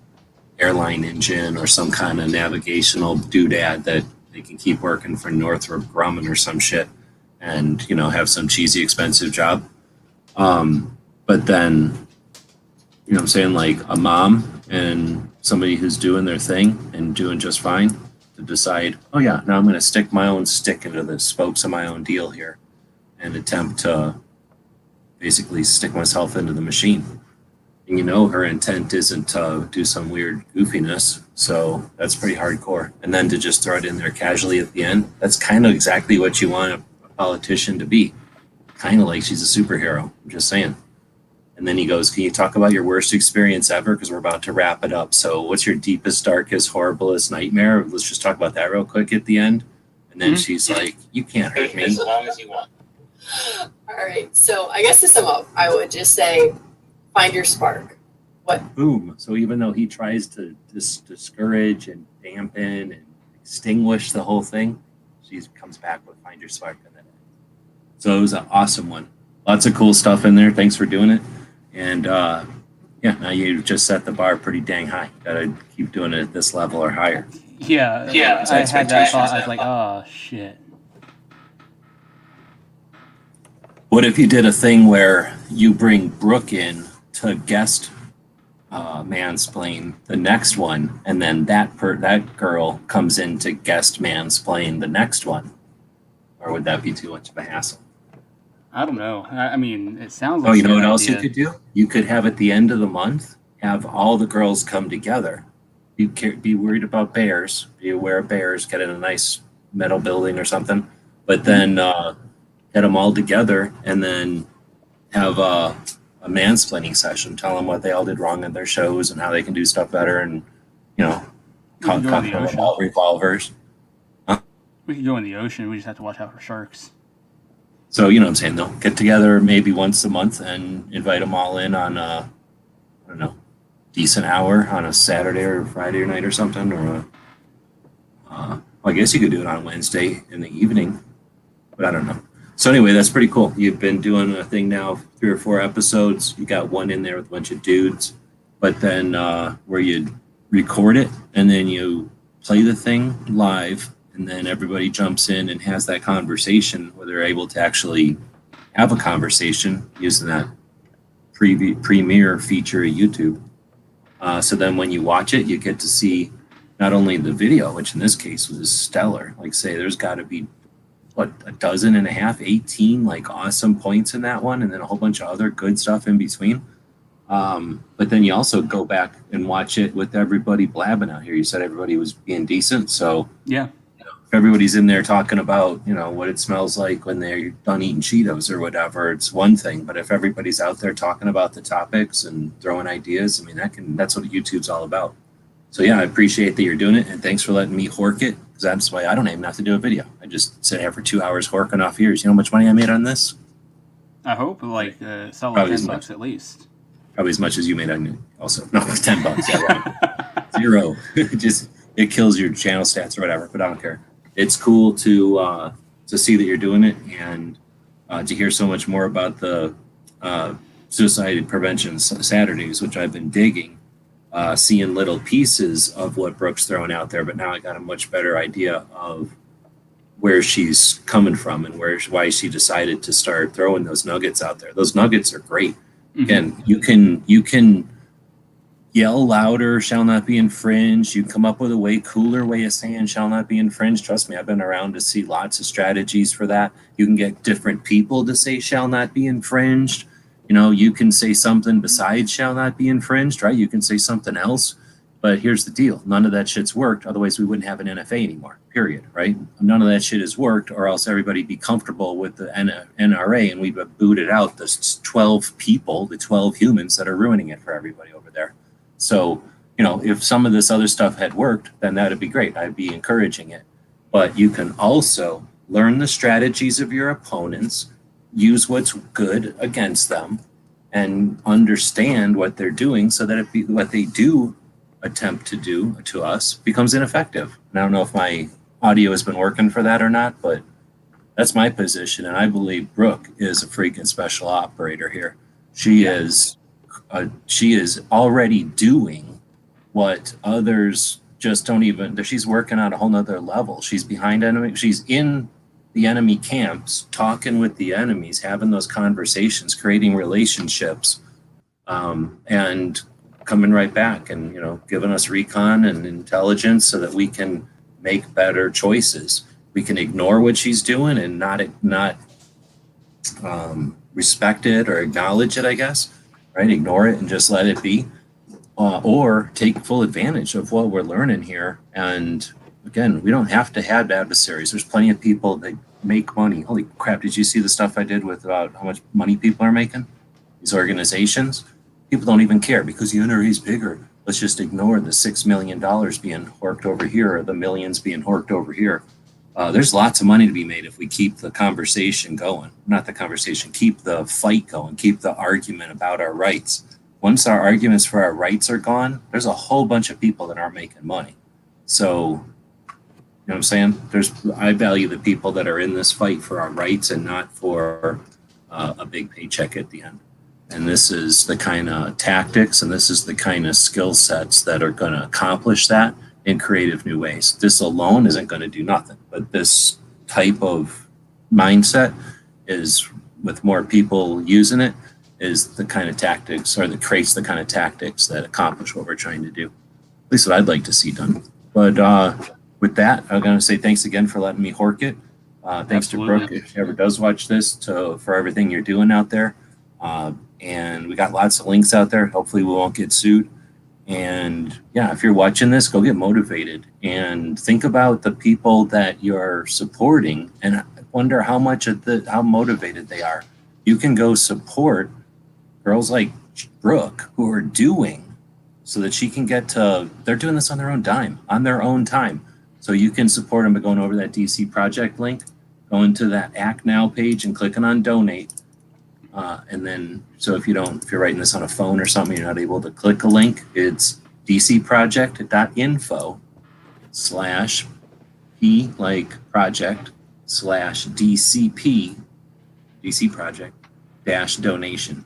airline engine or some kind of navigational doodad that they can keep working for Northrop Grumman or some shit and, have some cheesy, expensive job. But then, I'm saying, like a mom and somebody who's doing their thing and doing just fine to decide, oh yeah, now I'm going to stick my own stick into the spokes of my own deal here and attempt to basically stick myself into the machine. And her intent isn't to do some weird goofiness, so that's pretty hardcore. And then to just throw it in there casually at the end, that's kind of exactly what you want a politician to be. Kind of like she's a superhero, I'm just saying. And then he goes, can you talk about your worst experience ever? Because we're about to wrap it up. So what's your deepest, darkest, horriblest nightmare? Let's just talk about that real quick at the end. And then she's like, you can't hurt me. As long as you want. All right. So I guess to sum up, I would just say, find your spark. What? Boom. So even though he tries to discourage and dampen and extinguish the whole thing, she comes back with find your spark. And then, so it was an awesome one. Lots of cool stuff in there. Thanks for doing it. And now you just set the bar pretty dang high. Got to keep doing it at this level or higher. Yeah. I had that thought. I was like, oh shit. What if you did a thing where you bring Brooke in to guest mansplain the next one, and then that girl comes in to guest mansplain the next one? Or would that be too much of a hassle? I don't know. I mean, it sounds like. Oh, you know what else you could do? You could have at the end of the month, have all the girls come together. Be worried about bears. Be aware of bears. Get in a nice metal building or something. But then get them all together and then have a mansplaining session. Tell them what they all did wrong in their shows and how they can do stuff better, and talk about revolvers. We could go in the ocean. We just have to watch out for sharks. So, what I'm saying, they'll get together maybe once a month and invite them all in on a, I don't know, decent hour on a Saturday or Friday night or something. Or I guess you could do it on Wednesday in the evening, but I don't know. So anyway, that's pretty cool. You've been doing a thing now, 3 or 4 episodes. You got one in there with a bunch of dudes, but then where you record it and then you play the thing live, and then everybody jumps in and has that conversation where they're able to actually have a conversation using that premiere feature of YouTube. So then when you watch it, you get to see not only the video, which in this case was stellar. Like, say, there's got to be, a dozen and a half, 18 like awesome points in that one, and then a whole bunch of other good stuff in between. But then you also go back and watch it with everybody blabbing out here. You said everybody was being decent. So yeah. If everybody's in there talking about, what it smells like when they're done eating Cheetos or whatever, it's one thing. But if everybody's out there talking about the topics and throwing ideas, I mean, that's what YouTube's all about. So yeah, I appreciate that you're doing it, and thanks for letting me hork it, because that's why I don't even have to do a video. I just sit here for 2 hours horking off ears. You know how much money I made on this? I hope like solid Probably $10 at least. Probably as much as you made on it also. No, $10. Yeah, right. 0. It kills your channel stats or whatever, but I don't care. It's cool to see that you're doing it, and to hear so much more about the suicide prevention Saturdays, which I've been digging, seeing little pieces of what Brooke's throwing out there, but now I got a much better idea of where she's coming from and why she decided to start throwing those nuggets out there. Those nuggets are great. Mm-hmm. Again, you can yell louder, shall not be infringed. You come up with a way cooler way of saying shall not be infringed. Trust me, I've been around to see lots of strategies for that. You can get different people to say shall not be infringed. You can say something besides shall not be infringed, right? You can say something else. But here's the deal. None of that shit's worked. Otherwise, we wouldn't have an NFA anymore, period, right? None of that shit has worked, or else everybody be comfortable with the NRA and we'd have booted out the 12 people, the 12 humans that are ruining it for everybody over there. So, if some of this other stuff had worked, then that'd be great. I'd be encouraging it. But you can also learn the strategies of your opponents, use what's good against them, and understand what they're doing so that what they do attempt to do to us becomes ineffective. And I don't know if my audio has been working for that or not, but that's my position. And I believe Brooke is a freaking special operator here. She is already doing what others just don't even. She's working on a whole nother level. She's behind enemy. She's in the enemy camps, talking with the enemies, having those conversations, creating relationships, and coming right back and giving us recon and intelligence so that we can make better choices. We can ignore what she's doing and not respect it or acknowledge it, I guess, right? Ignore it and just let it be, or take full advantage of what we're learning here. And again, we don't have to have adversaries. There's plenty of people that make money. Holy crap, did you see the stuff I did with about how much money people are making? These organizations, people don't even care because the NRA is bigger. Let's just ignore the $6 million being horked over here or the millions being horked over here. There's lots of money to be made if we keep the conversation going. Not the conversation, keep the fight going, keep the argument about our rights. Once our arguments for our rights are gone, there's a whole bunch of people that aren't making money. So, what I'm saying? I value the people that are in this fight for our rights and not for a big paycheck at the end. And this is the kind of tactics and this is the kind of skill sets that are going to accomplish that in creative new ways. This alone isn't going to do nothing, but this type of mindset is, with more people using it, is the kind of tactics, or that creates the kind of tactics that accomplish what we're trying to do. At least what I'd like to see done. But with that, I'm going to say thanks again for letting me hork it. Thanks Absolutely. to Brooke, if she ever does watch this, for everything you're doing out there. And we got lots of links out there. Hopefully we won't get sued. And yeah, if you're watching this, go get motivated and think about the people that you're supporting and wonder how motivated they are. You can go support girls like Brooke who are doing so that she can they're doing this on their own time. So you can support them by going over that DC Project link, going to that Act Now page and clicking on donate. And then, so if you're writing this on a phone or something, you're not able to click a link, it's dcproject.info/p like project/DCP, DC Project -donation.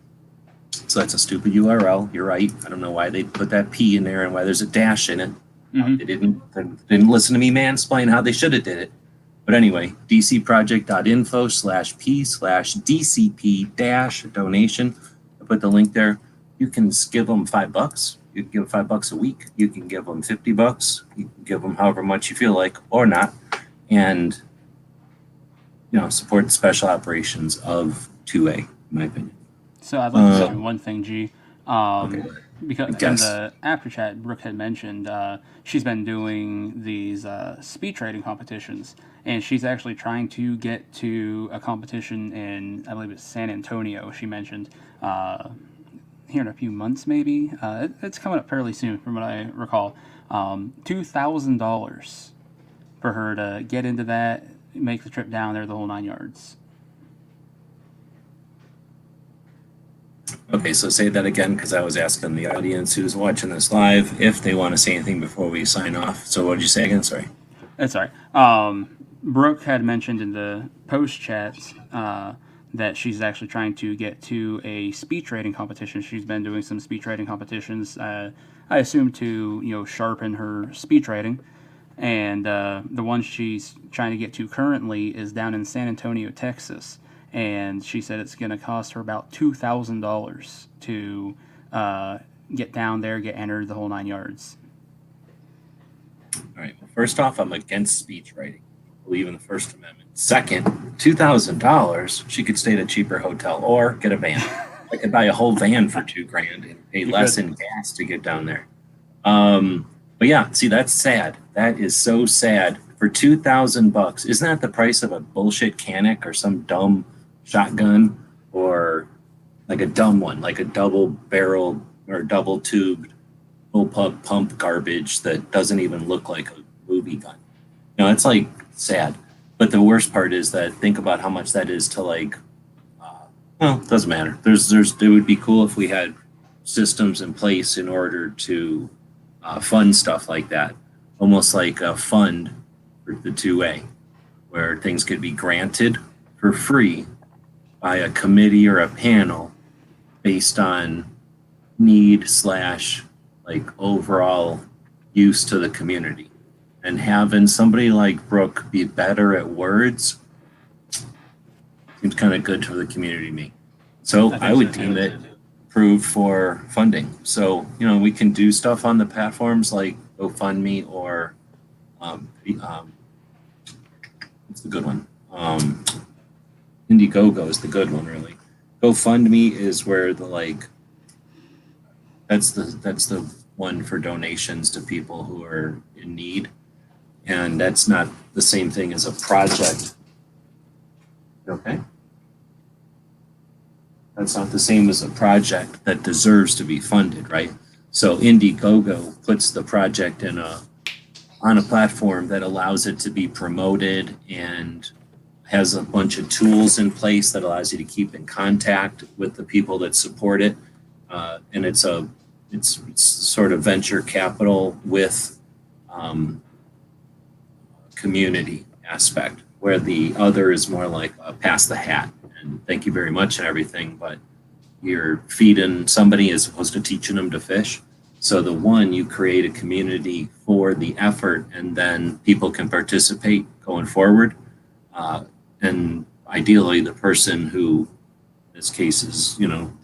So that's a stupid URL. You're right. I don't know why they put that P in there and why there's a dash in it. Mhm. They didn't listen to me mansplain how they should have did it. But anyway, dcproject.info/p/DCP-donation. I put the link there. You can give them $5. You can give $5 a week. You can give them $50. You can give them however much you feel like, or not, and support the special operations of 2A, in my opinion. So I'd like to say one thing, G. Okay. Because in the after chat, Brooke had mentioned she's been doing these speed trading competitions, and she's actually trying to get to a competition in, I believe it's San Antonio. She mentioned here in a few months, maybe. It's coming up fairly soon, from what I recall. $2,000 for her to get into that, make the trip down there, the whole 9 yards. Okay, so say that again, because I was asking the audience who's watching this live if they want to say anything before we sign off. So what did you say again? Sorry. That's all right. Brooke had mentioned in the post chat that she's actually trying to get to a speed trading competition. She's been doing some speed trading competitions, I assume to sharpen her speed trading. And the one she's trying to get to currently is down in San Antonio, Texas. And she said it's going to cost her about $2,000 to get down there, get entered, the whole 9 yards. All right. Well, first off, I'm against speech writing. I believe in the First Amendment. Second, $2,000, she could stay at a cheaper hotel or get a van. I could buy a whole van for $2,000 and pay less in gas to get down there. But yeah, see, that's sad. That is so sad. For $2,000, isn't that the price of a bullshit Canic or some dumb shotgun, or like a dumb one, like a double barreled or double tubed bullpup pump garbage that doesn't even look like a movie gun? It's like sad. But the worst part is that think about how much that is to like. Well, it doesn't matter. It would be cool if we had systems in place in order to fund stuff like that, almost like a fund for the 2A, where things could be granted for free by a committee or a panel based on need slash like overall use to the community. And having somebody like Brooke be better at words seems kind of good for the community to me. So I would deem it approved for funding. So, we can do stuff on the platforms like GoFundMe or what's the good one? Indiegogo is the good one, really. GoFundMe is where that's the one for donations to people who are in need. And that's not the same thing as a project. Okay. That's not the same as a project that deserves to be funded, right? So Indiegogo puts the project on a platform that allows it to be promoted and has a bunch of tools in place that allows you to keep in contact with the people that support it. And it's sort of venture capital with community aspect, where the other is more like a pass the hat and thank you very much and everything, but you're feeding somebody as opposed to teaching them to fish. So the one, you create a community for the effort, and then people can participate going forward. And ideally, the person who, in this case, is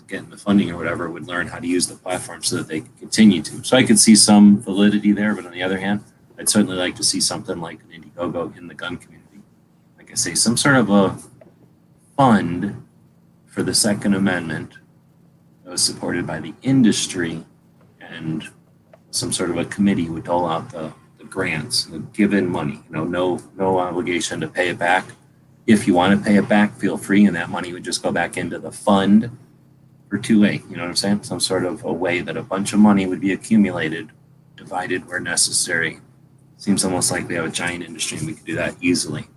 getting the funding or whatever, would learn how to use the platform so that they can continue to. So I could see some validity there, but on the other hand, I'd certainly like to see something like an Indiegogo in the gun community. Like I say, some sort of a fund for the Second Amendment that was supported by the industry, and some sort of a committee would dole out the grants, the given money. No obligation to pay it back. If you want to pay it back, feel free, and that money would just go back into the fund for 2A. You know what I'm saying? Some sort of a way that a bunch of money would be accumulated, divided where necessary. Seems almost like we have a giant industry and we could do that easily.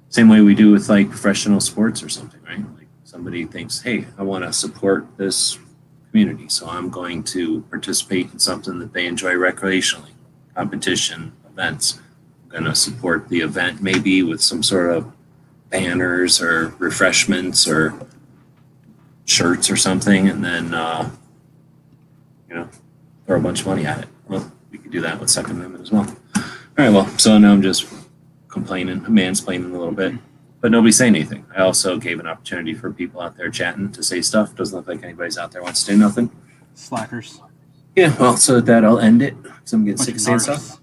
Same way we do with like professional sports or something, right? Like somebody thinks, hey, I want to support this community, so I'm going to participate in something that they enjoy recreationally, competition, events. I'm going to support the event maybe with some sort of banners or refreshments or shirts or something, and then throw a bunch of money at it. Well, we could do that with Second Amendment as well. All right, well, so now I'm just complaining, mansplaining a little bit, but nobody's saying anything. I also gave an opportunity for people out there chatting to say stuff. Doesn't look like anybody's out there wants to say nothing. Slackers. Yeah, well, so with that, I'll end it. Some get sick of saying narcs. stuff.